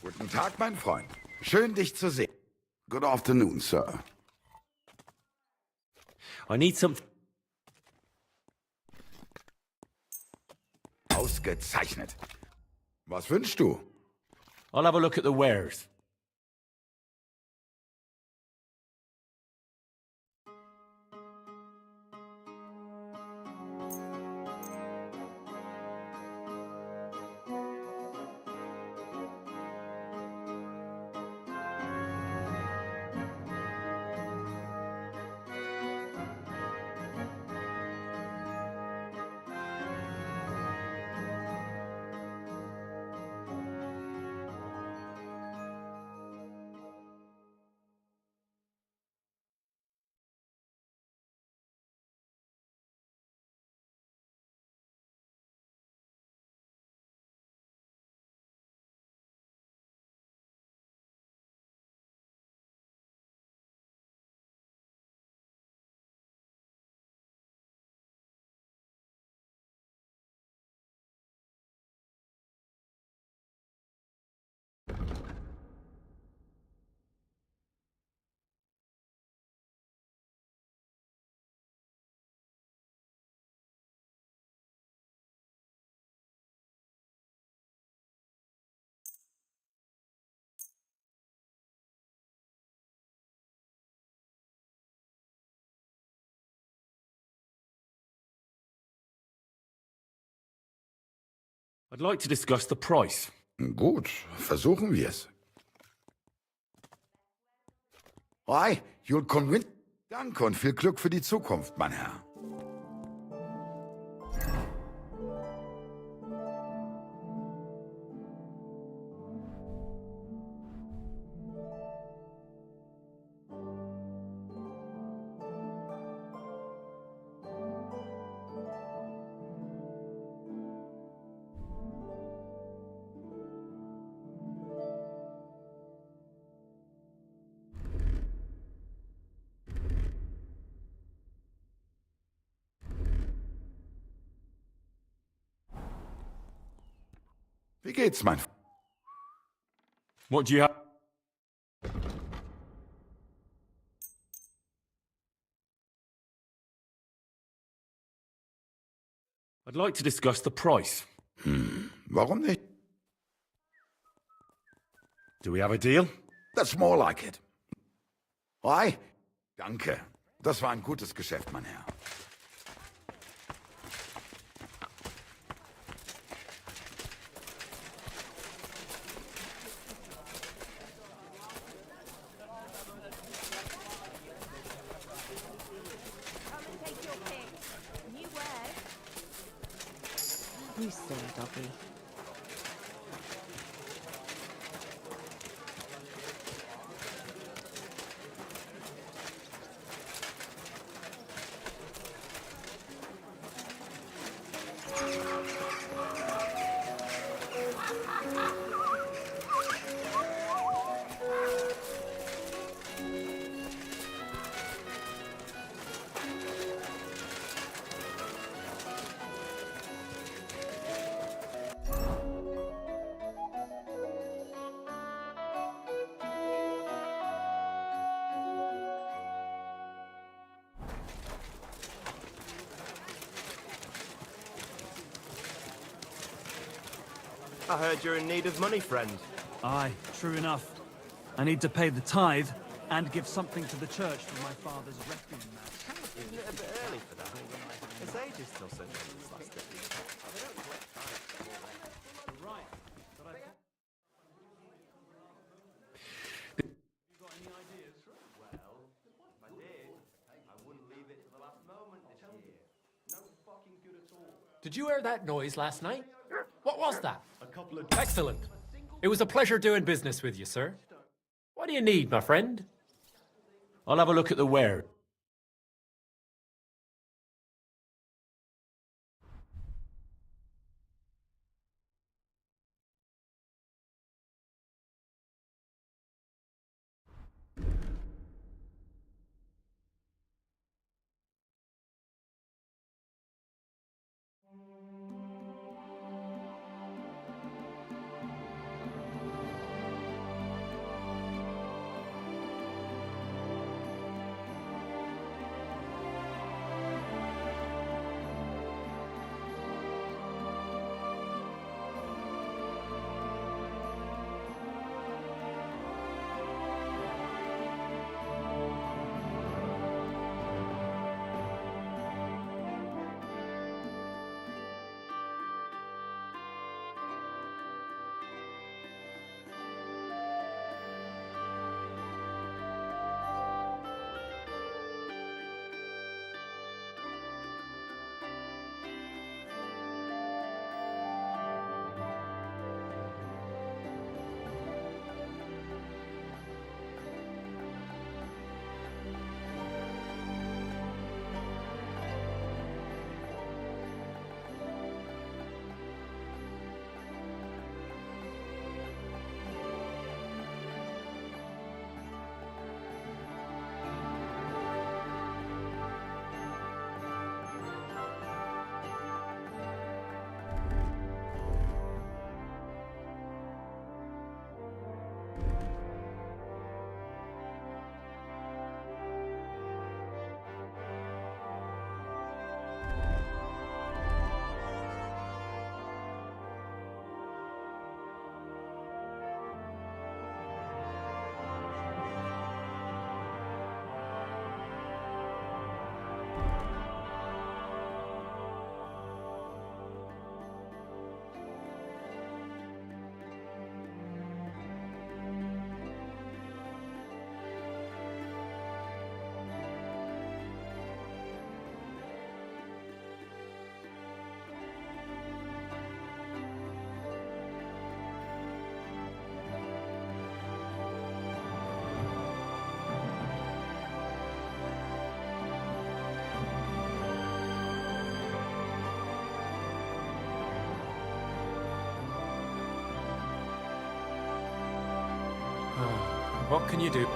Guten Tag, mein Freund. Schön, dich zu sehen. Good afternoon, sir. I need some... Ausgezeichnet. Was wünschst du? I'll have a look at the wares. I'd like to discuss the price. Gut, versuchen wir's. Hi, you'll convince... Danke und viel Glück für die Zukunft, mein Herr. Wie geht's, mein Freund? What do you have? I'd like to discuss the price. Warum nicht? Do we have a deal? That's more like it. Hi, danke. Das war ein gutes Geschäft, mein Herr. You silly doggy. I heard you're in need of money, friend. Aye, true enough. I need to pay the tithe and give something to the church for my father's requiem mass. Isn't it a bit early for that? It's ages till St. Vincent's last day. They don't collect time. Right. Did you hear that noise last night? What was that? Excellent. It was a pleasure doing business with you, sir. What do you need, my friend? I'll have a look at the ware. What can you do?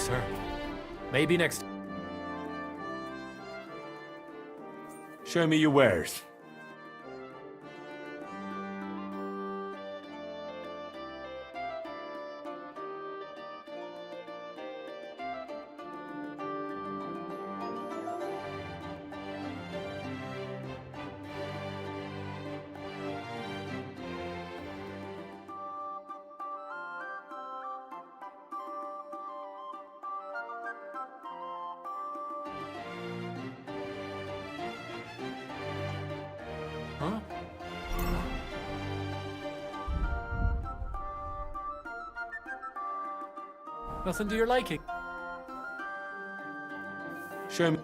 sir. Maybe next... Show me your wares. Huh? Nothing to your liking. Show me.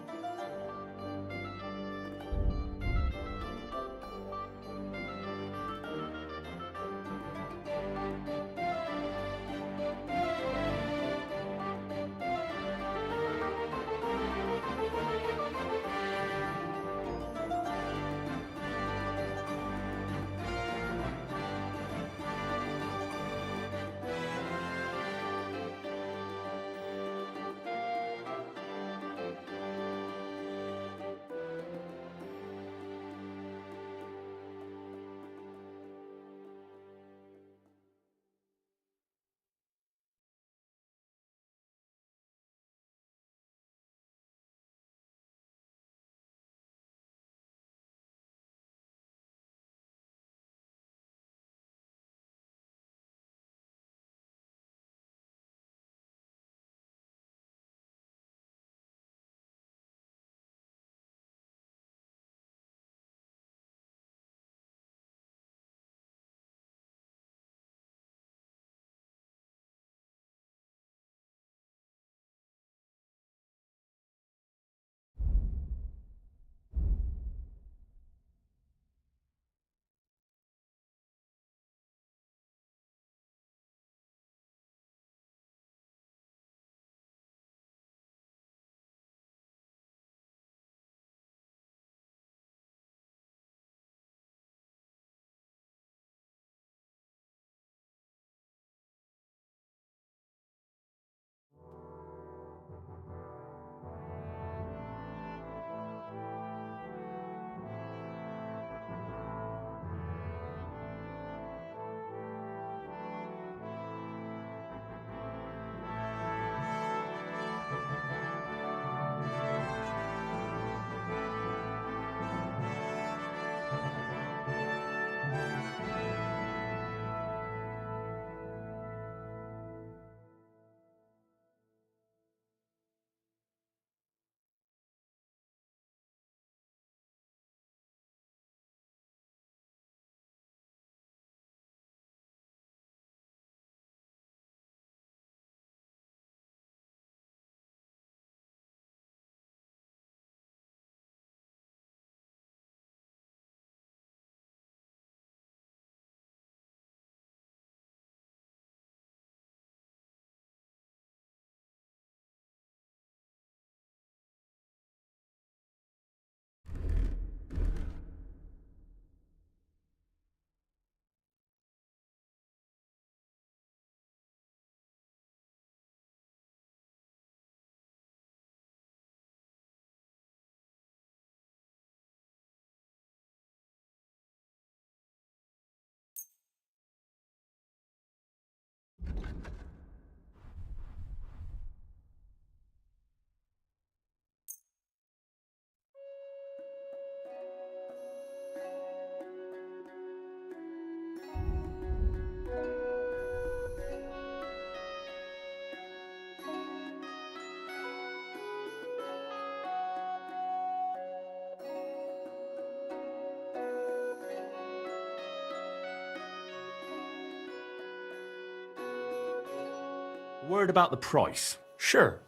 Word about the price. Sure.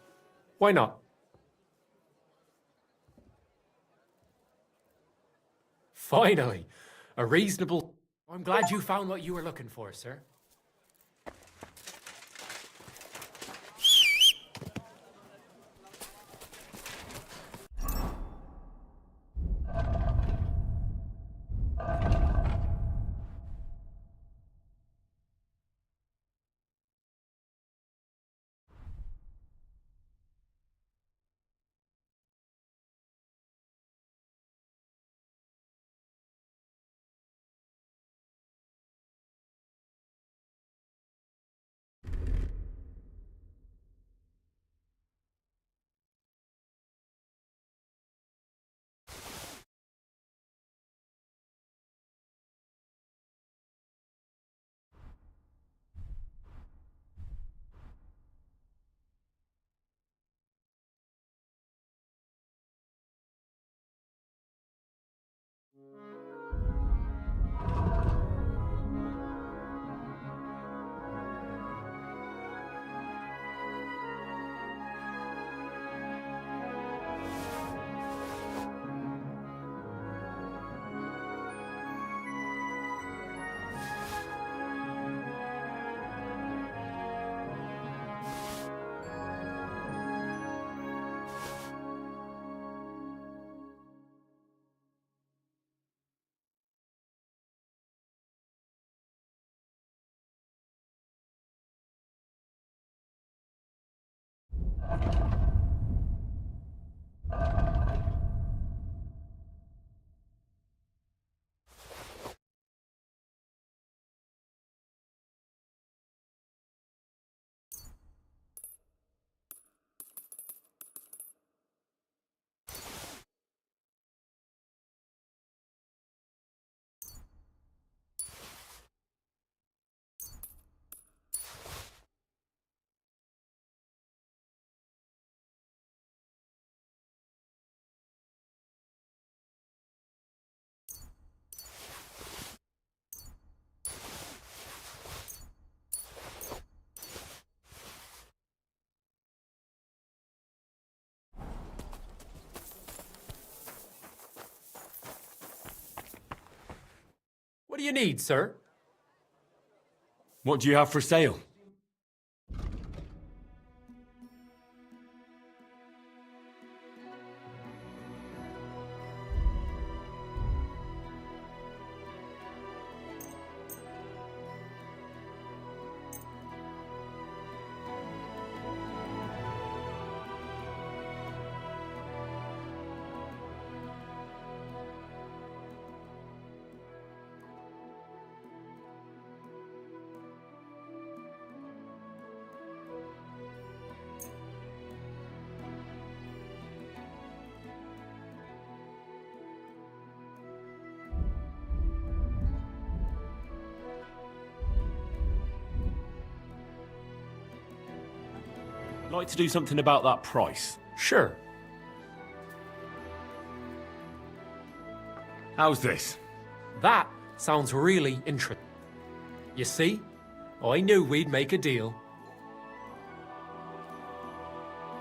Why not? Finally, a reasonable... I'm glad you found what you were looking for, sir. do you need, sir? What do you have for sale? I'd like to do something about that price. Sure. How's this? That sounds really interesting. You see? I knew we'd make a deal.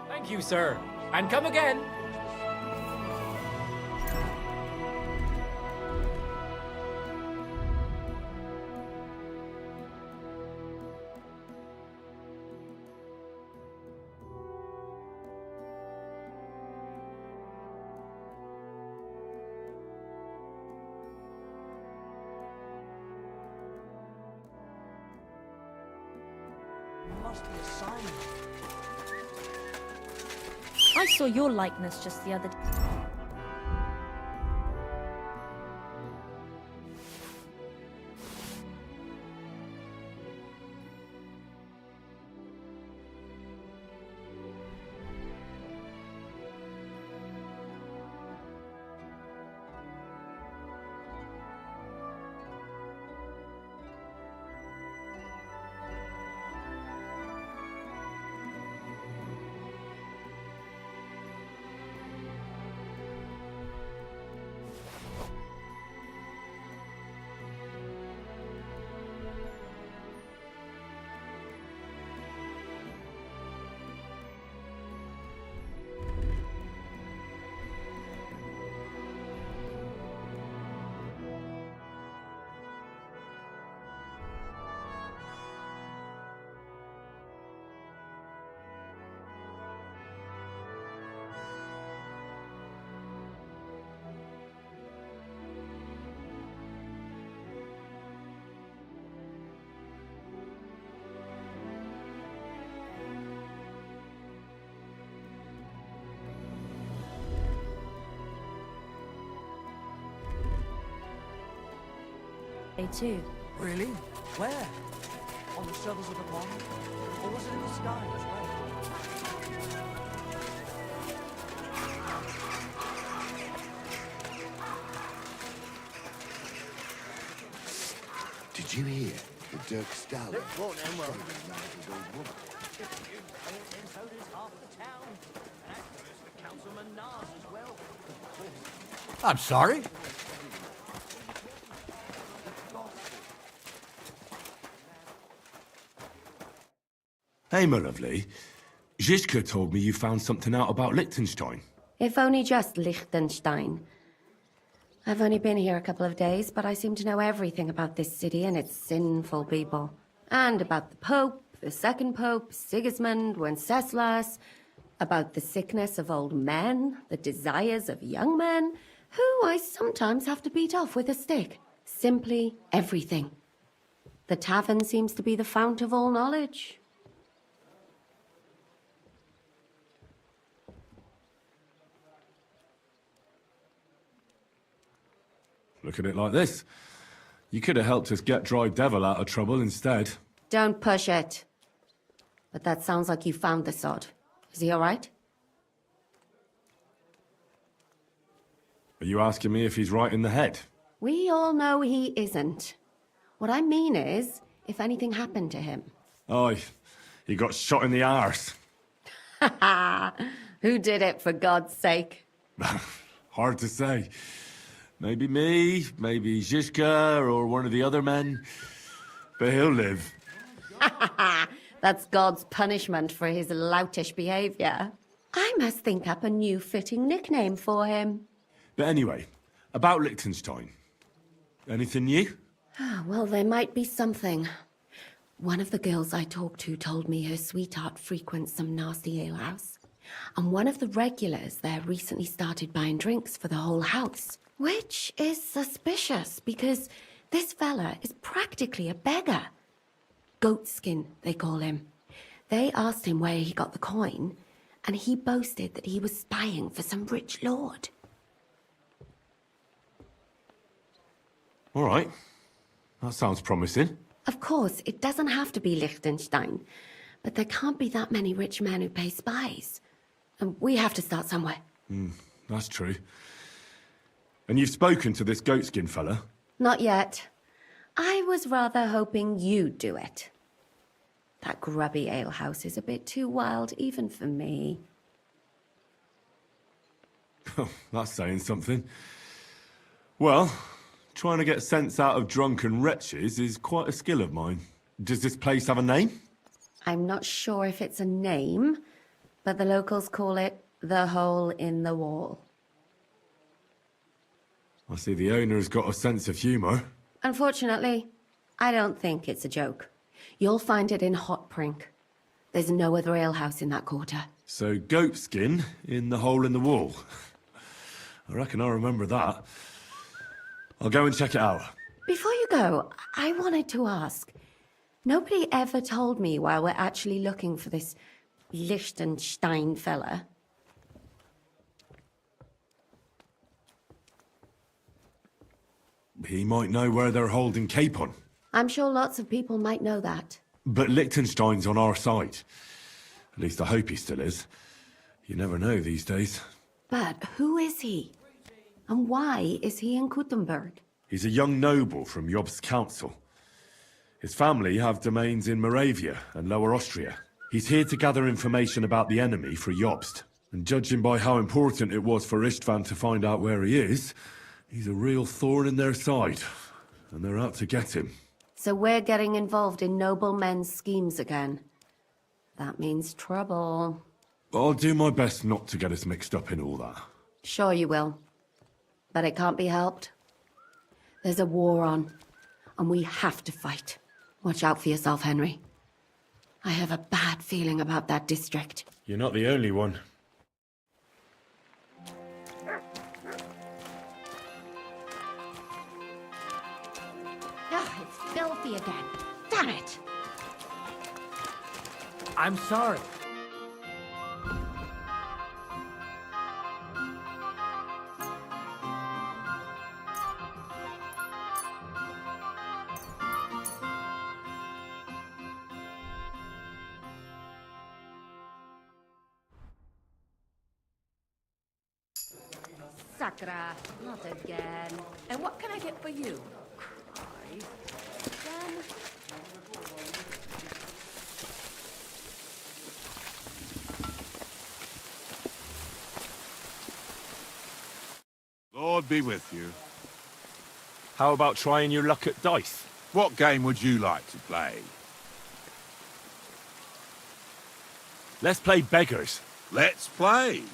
Thank you, sir. And come again. Must be a sign. I saw your likeness just the other day. Too. Really? Where? On the surface of the pond? Or was it in the sky as well? Did you hear the Dirk Stalin? Go on, then, well. I'm sorry? Hey, my lovely. Zizka told me you found something out about Liechtenstein. If only just Liechtenstein. I've only been here a couple of days, but I seem to know everything about this city and its sinful people. And about the Pope, the second Pope, Sigismund, Wenceslas, about the sickness of old men, the desires of young men, who I sometimes have to beat off with a stick. Simply everything. The tavern seems to be the fount of all knowledge. Look at it like this. You could have helped us get Dry Devil out of trouble instead. Don't push it. But that sounds like you found the sod. Is he all right? Are you asking me if he's right in the head? We all know he isn't. What I mean is, if anything happened to him. Oh, he got shot in the arse. Ha ha! Who did it, for God's sake? Hard to say. Maybe me, maybe Zizka, or one of the other men. But he'll live. That's God's punishment for his loutish behavior. I must think up a new fitting nickname for him. But anyway, about Liechtenstein. Anything new? Well, there might be something. One of the girls I talked to told me her sweetheart frequents some nasty alehouse. And one of the regulars there recently started buying drinks for the whole house. Which is suspicious, because this fella is practically a beggar. Goatskin, they call him. They asked him where he got the coin, and he boasted that he was spying for some rich lord. All right. That sounds promising. Of course, it doesn't have to be Liechtenstein, but there can't be that many rich men who pay spies. And we have to start somewhere. That's true. And you've spoken to this goatskin fella? Not yet. I was rather hoping you'd do it. That grubby alehouse is a bit too wild, even for me. Oh, that's saying something. Well, trying to get sense out of drunken wretches is quite a skill of mine. Does this place have a name? I'm not sure if it's a name, but the locals call it the Hole in the Wall. I see the owner's got a sense of humour. Unfortunately, I don't think it's a joke. You'll find it in Hotprink. There's no other alehouse in that quarter. So, goatskin in the hole in the wall. I reckon I remember that. I'll go and check it out. Before you go, I wanted to ask. Nobody ever told me why we're actually looking for this Liechtenstein fella. He might know where they're holding Capon. I'm sure lots of people might know that. But Liechtenstein's on our side. At least I hope he still is. You never know these days. But who is he? And why is he in Kuttenberg? He's a young noble from Jobst's council. His family have domains in Moravia and Lower Austria. He's here to gather information about the enemy for Jobst. And judging by how important it was for Istvan to find out where he is, he's a real thorn in their side. And they're out to get him. So we're getting involved in noble men's schemes again. That means trouble. I'll do my best not to get us mixed up in all that. Sure you will. But it can't be helped. There's a war on, and we have to fight. Watch out for yourself, Henry. I have a bad feeling about that district. You're not the only one. Ugh, it's filthy again. Damn it! I'm sorry. Sakra, not again. And what can I get for you? Again? Lord be with you. How about trying your luck at dice? What game would you like to play? Let's play beggars. Let's play.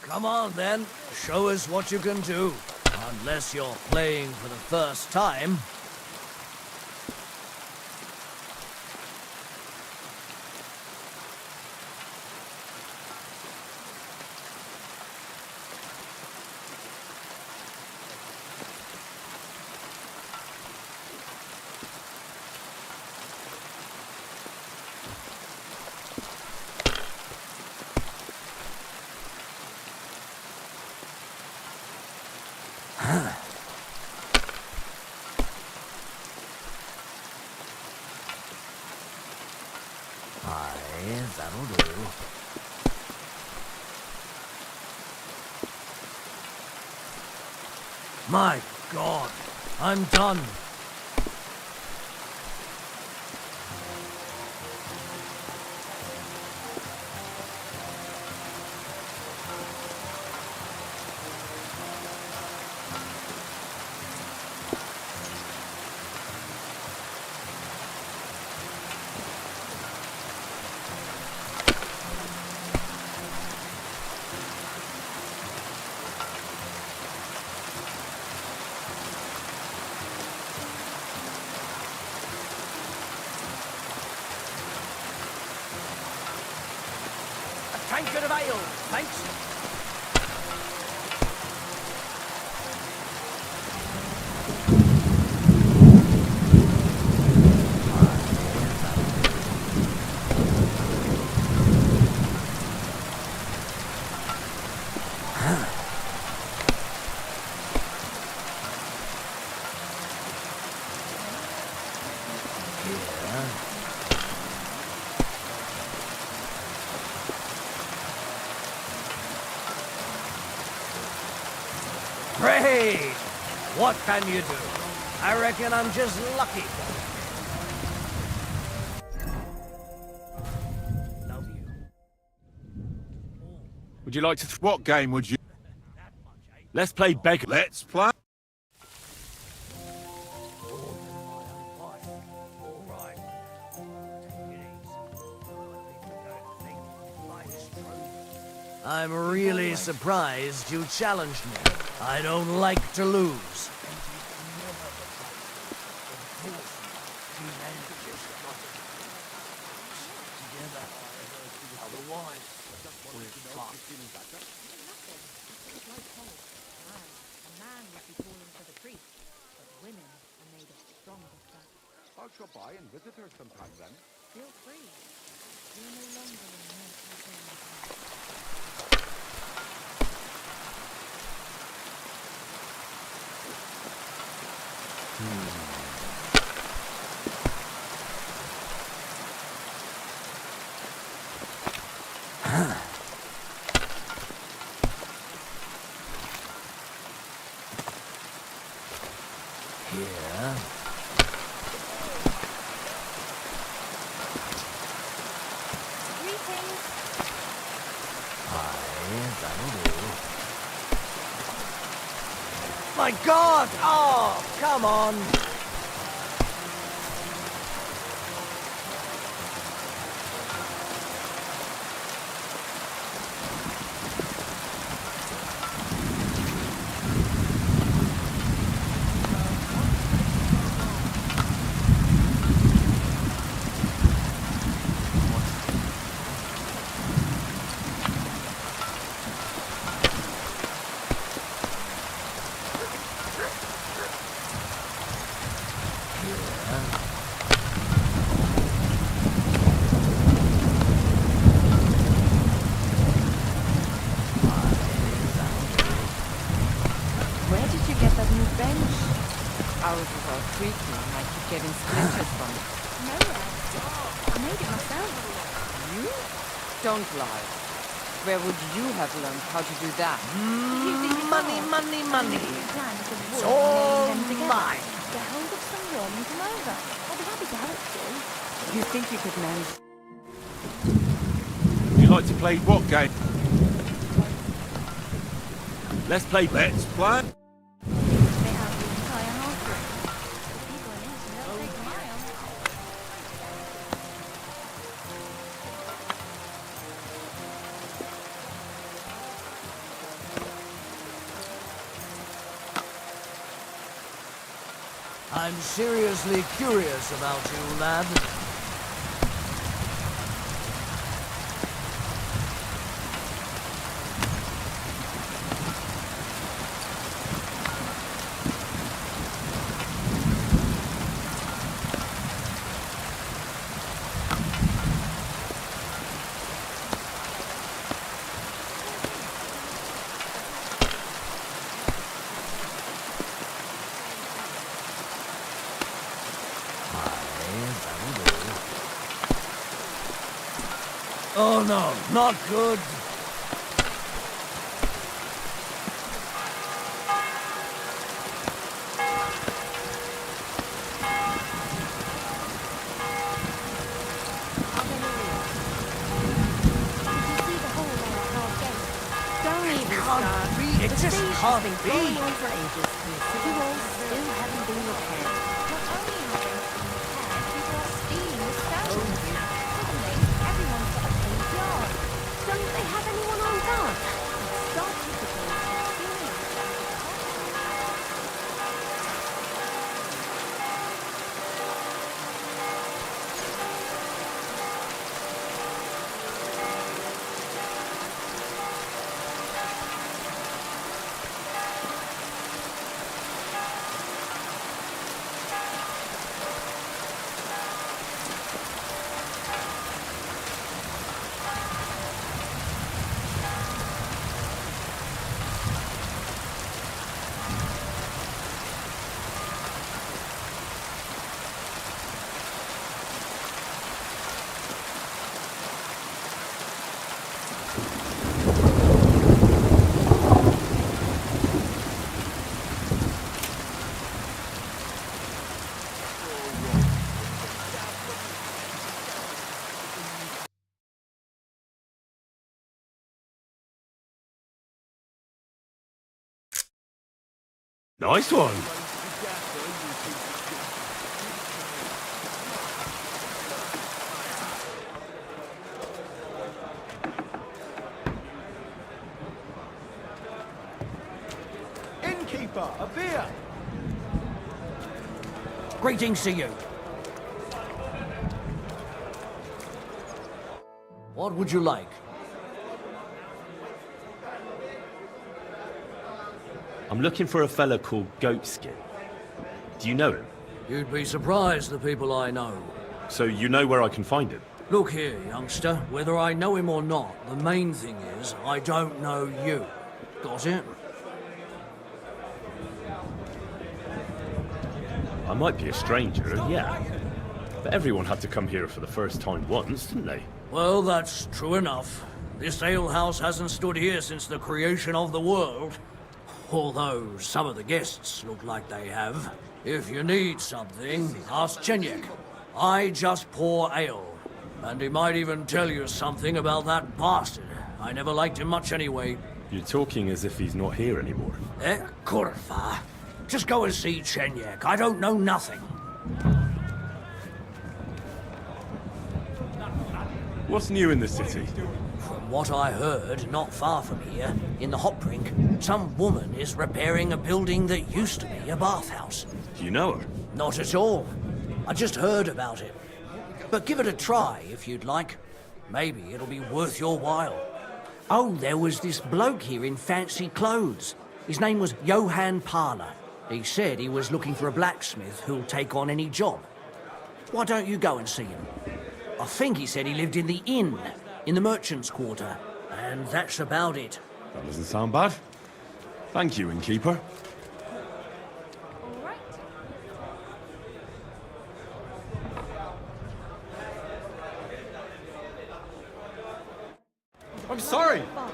Come on, then. Show us what you can do. Unless you're playing for the first time. Aye, that'll do. My God, I'm done. tankard of ale, thanks. Great! What can you do? I reckon I'm just lucky. Would you like to... What game would you... Let's play beggar. Let's play... I'm really surprised you challenged me. I don't like to lose. I'll drop by and visit her sometime then. Feel free. You're no longer in Here. Greetings. That'll do. My God! Oh, come on! Where did you get that new bench? Ours was all creaky and I keep getting splinters from it. Nowhere. I made it myself. You? Don't lie. Where would you have learned how to do that? Money, money, money. It's all mine. Get hold of some rum and come over. I'll be happy to help you. You think you could mend? Would you like to play what game? Let's play... Let's play... They have the entire house room. People in it, they'll take a mile. I'm seriously curious about you, lad. Oh no, not good. It just can't be. Going on for ages. The city walls still haven't been repaired. Not only haven't been repaired, people are stealing the stones. Suddenly, everyone's got a clean yard. Don't they have anyone on guard? It's starting to become serious. Nice one. Innkeeper, a beer! Greetings to you. What would you like? I'm looking for a fella called Goatskin. Do you know him? You'd be surprised, the people I know. So you know where I can find him? Look here, youngster. Whether I know him or not, the main thing is I don't know you. Got it? I might be a stranger, yeah. But everyone had to come here for the first time once, didn't they? Well, that's true enough. This alehouse hasn't stood here since the creation of the world. Although some of the guests look like they have. If you need something, ask Chenyek. I just pour ale. And he might even tell you something about that bastard. I never liked him much anyway. You're talking as if he's not here anymore. Kurva. Just go and see Chenyek. I don't know nothing. What's new in the city? From what I heard, not far from here, in the Hopbrink, some woman is repairing a building that used to be a bathhouse. Do you know her? Not at all. I just heard about it. But give it a try if you'd like. Maybe it'll be worth your while. Oh, there was this bloke here in fancy clothes. His name was Johann Parler. He said he was looking for a blacksmith who'll take on any job. Why don't you go and see him? I think he said he lived in the inn, in the merchant's quarter. And that's about it. That doesn't sound bad. Thank you, innkeeper. I'm sorry. I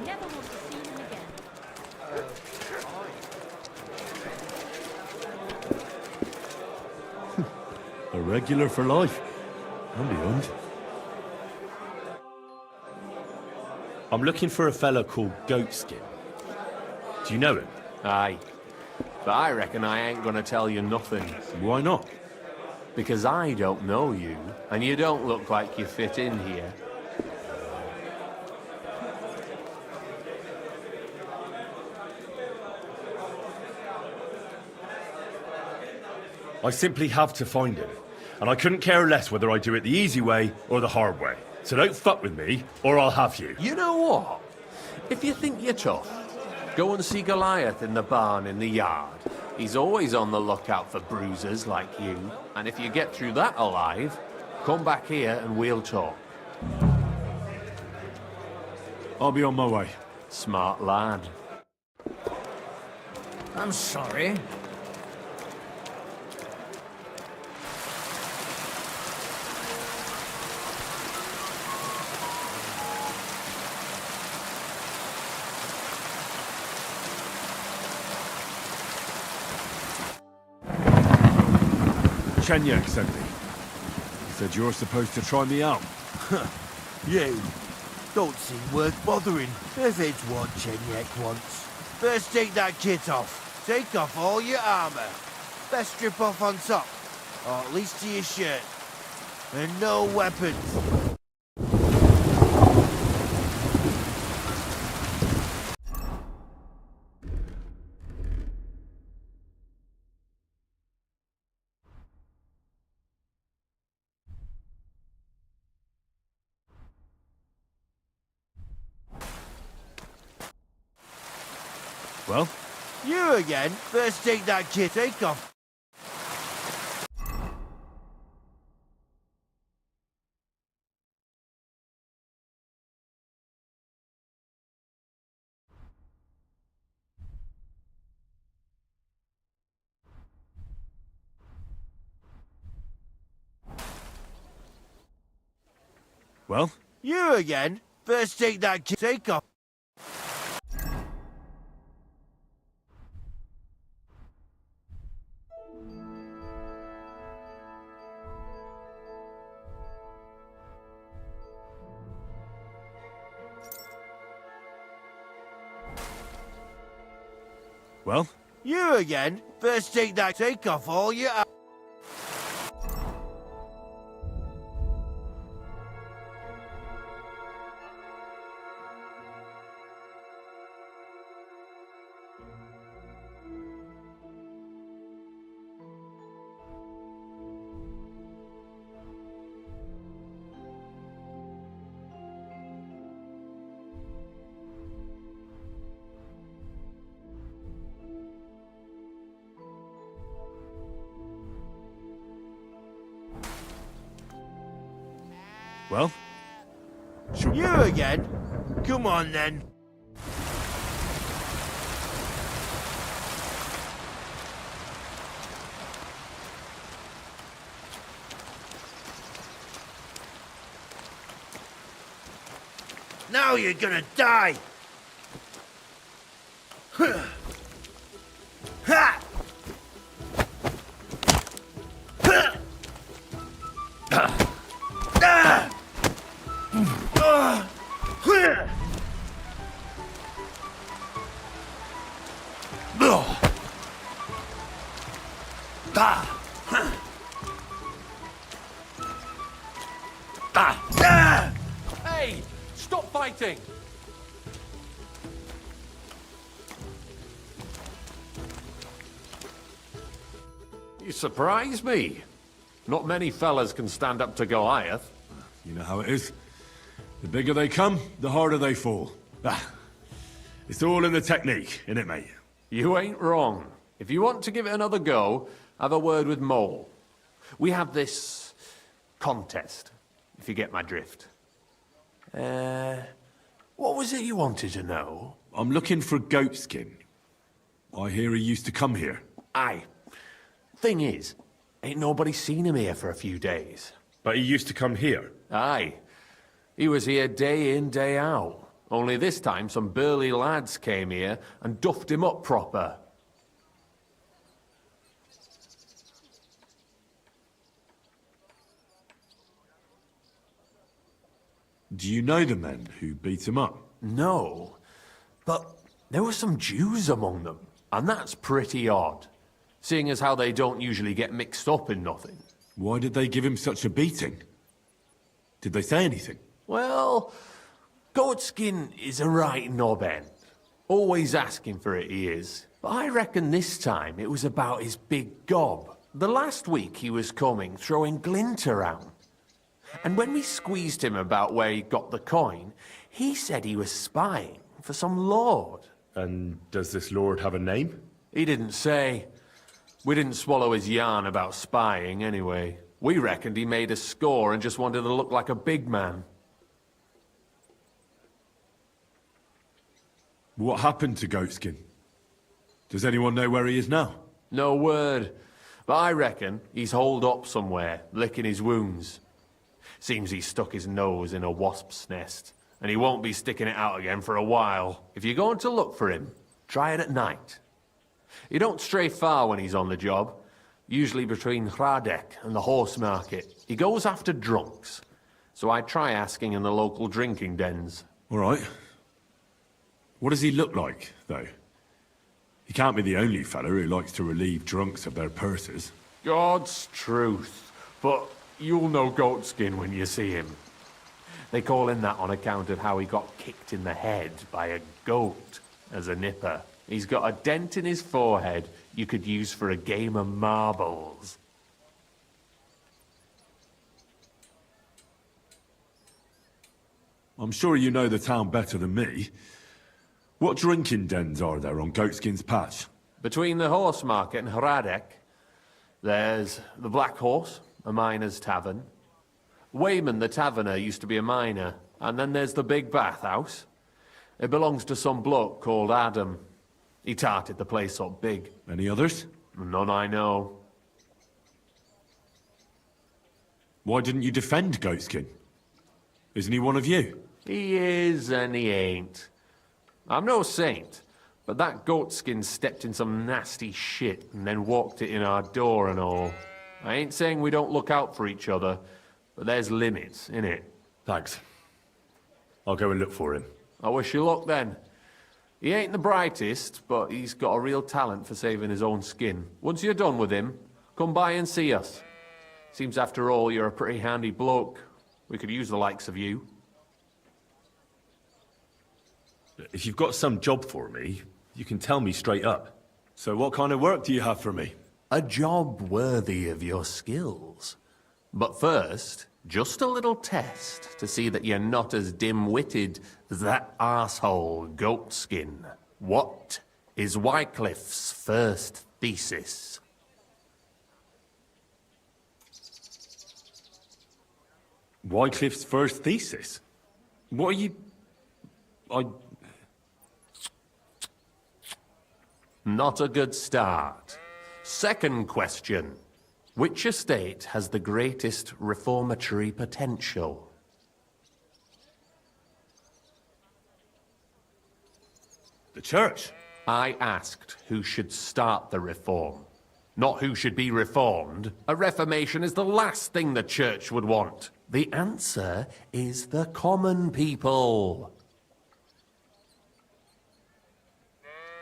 never want to see him again. A regular for life. And beyond. I'm looking for a fella called Goatskin. Do you know him? Aye. But I reckon I ain't gonna tell you nothing. Why not? Because I don't know you, and you don't look like you fit in here. I simply have to find him. And I couldn't care less whether I do it the easy way or the hard way. So don't fuck with me, or I'll have you. You know what? If you think you're tough, go and see Goliath in the barn in the yard. He's always on the lookout for bruisers like you. And if you get through that alive, come back here and we'll talk. I'll be on my way. Smart lad. I'm sorry. Chenyek sent me. He said you're supposed to try me out. You don't seem worth bothering if it's what Chenyek wants. First take that kit off. Take off all your armor. Best strip off on top, or at least to your shirt. And no weapons. Well? You again? First take that kit, take off. Well? You again? First take that kit, take off. Well? You again? First take off all your... Well? You again? Come on, then. Now you're gonna die! Ha! Hey! Stop fighting! You surprise me. Not many fellas can stand up to Goliath. You know how it is. The bigger they come, the harder they fall. It's all in the technique, innit, mate? You ain't wrong. If you want to give it another go, have a word with Mole. We have this contest, if you get my drift. What was it you wanted to know? I'm looking for Goatskin. I hear he used to come here. Aye. Thing is, ain't nobody seen him here for a few days. But he used to come here? Aye. He was here day in, day out. Only this time some burly lads came here and duffed him up proper. Do you know the men who beat him up? No, but there were some Jews among them, and that's pretty odd, seeing as how they don't usually get mixed up in nothing. Why did they give him such a beating? Did they say anything? Well, Goatskin is a right knobhead. Always asking for it, he is. But I reckon this time it was about his big gob. The last week he was coming, throwing glint around. And when we squeezed him about where he got the coin, he said he was spying for some lord. And does this lord have a name? He didn't say. We didn't swallow his yarn about spying anyway. We reckoned he made a score and just wanted to look like a big man. What happened to Goatskin? Does anyone know where he is now? No word. But I reckon he's holed up somewhere, licking his wounds. Seems he stuck his nose in a wasp's nest, and he won't be sticking it out again for a while. If you're going to look for him, try it at night. He don't stray far when he's on the job, usually between Hradek and the horse market. He goes after drunks, so I try asking in the local drinking dens. All right. What does he look like, though? He can't be the only fella who likes to relieve drunks of their purses. God's truth, but you'll know Goatskin when you see him. They call him that on account of how he got kicked in the head by a goat as a nipper. He's got a dent in his forehead you could use for a game of marbles. I'm sure you know the town better than me. What drinking dens are there on Goatskin's Patch? Between the horse market and Hradek, there's the Black Horse, a miner's tavern. Wayman the taverner used to be a miner. And then there's the Big Bathhouse. It belongs to some bloke called Adam. He tarted the place up big. Any others? None I know. Why didn't you defend Goatskin? Isn't he one of you? He is and he ain't. I'm no saint, but that Goatskin stepped in some nasty shit and then walked it in our door and all. I ain't saying we don't look out for each other, but there's limits, innit? Thanks. I'll go and look for him. I wish you luck then. He ain't the brightest, but he's got a real talent for saving his own skin. Once you're done with him, come by and see us. Seems after all you're a pretty handy bloke. We could use the likes of you. If you've got some job for me, you can tell me straight up. So what kind of work do you have for me? A job worthy of your skills. But first, just a little test to see that you're not as dim-witted as that arsehole Goatskin. What is Wycliffe's first thesis? Wycliffe's first thesis? What are you... Not a good start. Second question. Which estate has the greatest reformatory potential? The church. I asked who should start the reform, not who should be reformed. A reformation is the last thing the church would want. The answer is the common people.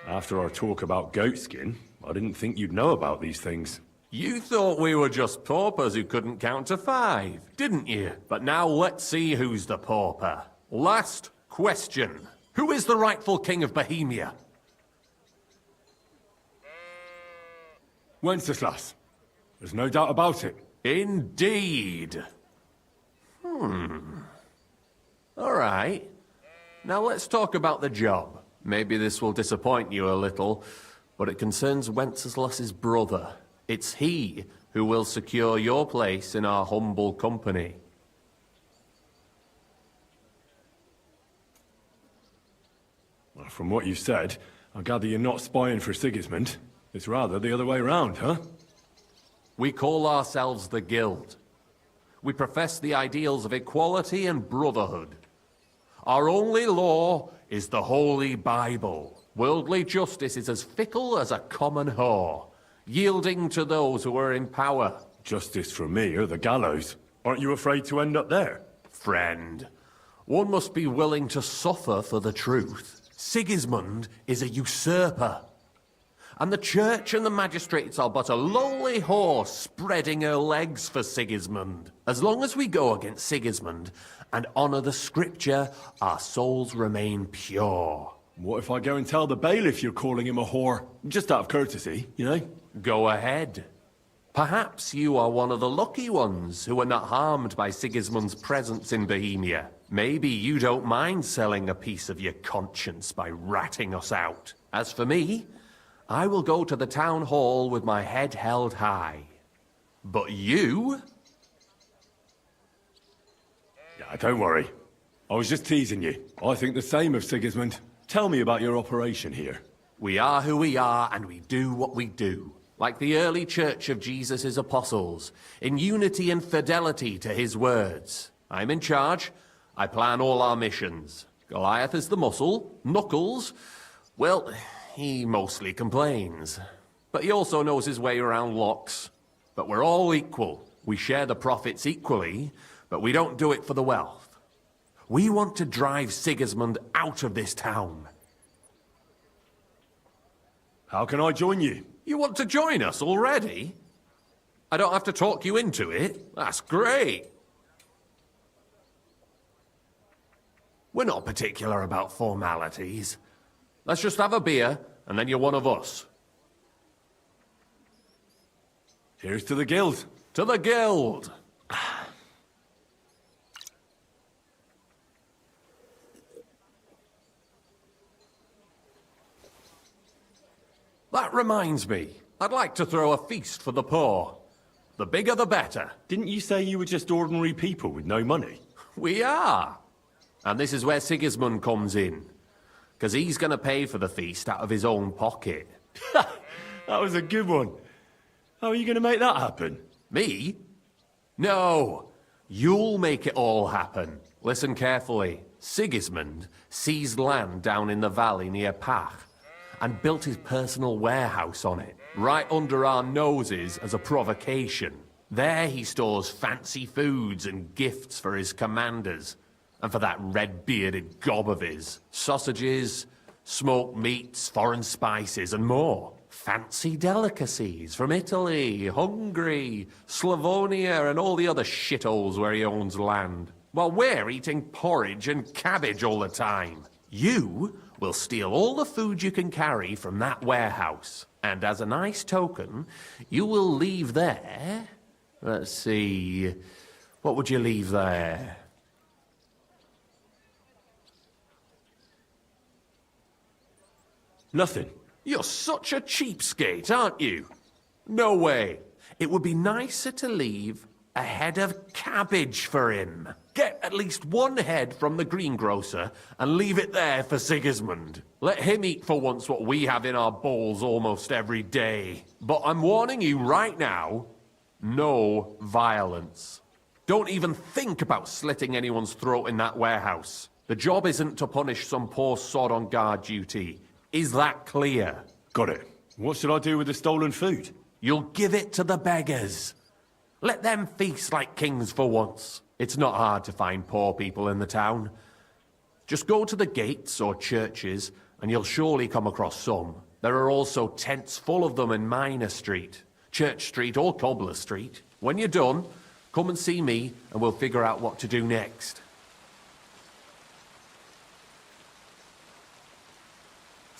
After our talk about goatskin, I didn't think you'd know about these things. You thought we were just paupers who couldn't count to 5, didn't you? But now let's see who's the pauper. Last question. Who is the rightful king of Bohemia? Wenceslas. There's no doubt about it. Indeed. All right. Now let's talk about the job. Maybe this will disappoint you a little, but it concerns Wenceslas's brother. It's he who will secure your place in our humble company. Well, from what you've said, I gather you're not spying for Sigismund. It's rather the other way around, huh? We call ourselves the Guild. We profess the ideals of equality and brotherhood. Our only law is the Holy Bible. Worldly justice is as fickle as a common whore, yielding to those who are in power. Justice for me or the gallows. Aren't you afraid to end up there? Friend, one must be willing to suffer for the truth. Sigismund is a usurper. And the church and the magistrates are but a lowly horse spreading her legs for Sigismund. As long as we go against Sigismund and honour the scripture, our souls remain pure. What if I go and tell the bailiff you're calling him a whore? Just out of courtesy, you know? Go ahead. Perhaps you are one of the lucky ones who are not harmed by Sigismund's presence in Bohemia. Maybe you don't mind selling a piece of your conscience by ratting us out. As for me, I will go to the town hall with my head held high. But you? Yeah, don't worry. I was just teasing you. I think the same of Sigismund. Tell me about your operation here. We are who we are, and we do what we do. Like the early church of Jesus' apostles, in unity and fidelity to his words. I'm in charge. I plan all our missions. Goliath is the muscle. Knuckles, well, he mostly complains. But he also knows his way around locks. But we're all equal. We share the profits equally, but we don't do it for the wealth. We want to drive Sigismund out of this town. How can I join you? You want to join us already? I don't have to talk you into it. That's great. We're not particular about formalities. Let's just have a beer, and then you're one of us. Here's to the Guild. To the Guild! That reminds me, I'd like to throw a feast for the poor. The bigger the better. Didn't you say you were just ordinary people with no money? We are. And this is where Sigismund comes in. Because he's going to pay for the feast out of his own pocket. That was a good one. How are you going to make that happen? Me? No. You'll make it all happen. Listen carefully. Sigismund seized land down in the valley near Pach and built his personal warehouse on it, right under our noses as a provocation. There he stores fancy foods and gifts for his commanders, and for that red-bearded gob of his. Sausages, Smoked meats, foreign spices, and more. Fancy delicacies from Italy, Hungary, Slavonia, and all the other shitholes where he owns land. While we're eating porridge and cabbage all the time. You will steal all the food you can carry from that warehouse. And as a nice token, you will leave there... Let's see... What would you leave there? Nothing. You're such a cheapskate, aren't you? No way. It would be nicer to leave a head of cabbage for him. Get at least one head from the greengrocer and leave it there for Sigismund. Let him eat for once what we have in our bowls almost every day. But I'm warning you right now, no violence. Don't even think about slitting anyone's throat in that warehouse. The job isn't to punish some poor sod on guard duty. Is that clear? Got it. What should I do with the stolen food? You'll give it to the beggars. Let them feast like kings for once. It's not hard to find poor people in the town. Just go to the gates or churches, and you'll surely come across some. There are also tents full of them in Minor Street, Church Street or Cobbler Street. When you're done, come and see me, and we'll figure out what to do next.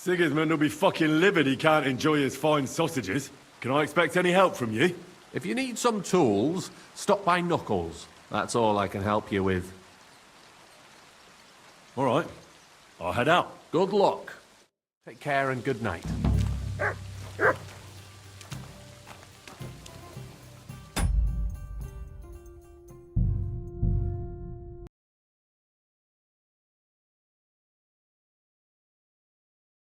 Sigismund will be fucking livid he can't enjoy his fine sausages. Can I expect any help from you? If you need some tools, stop by Knuckles. That's all I can help you with. All right. I'll head out. Good luck. Take care and good night.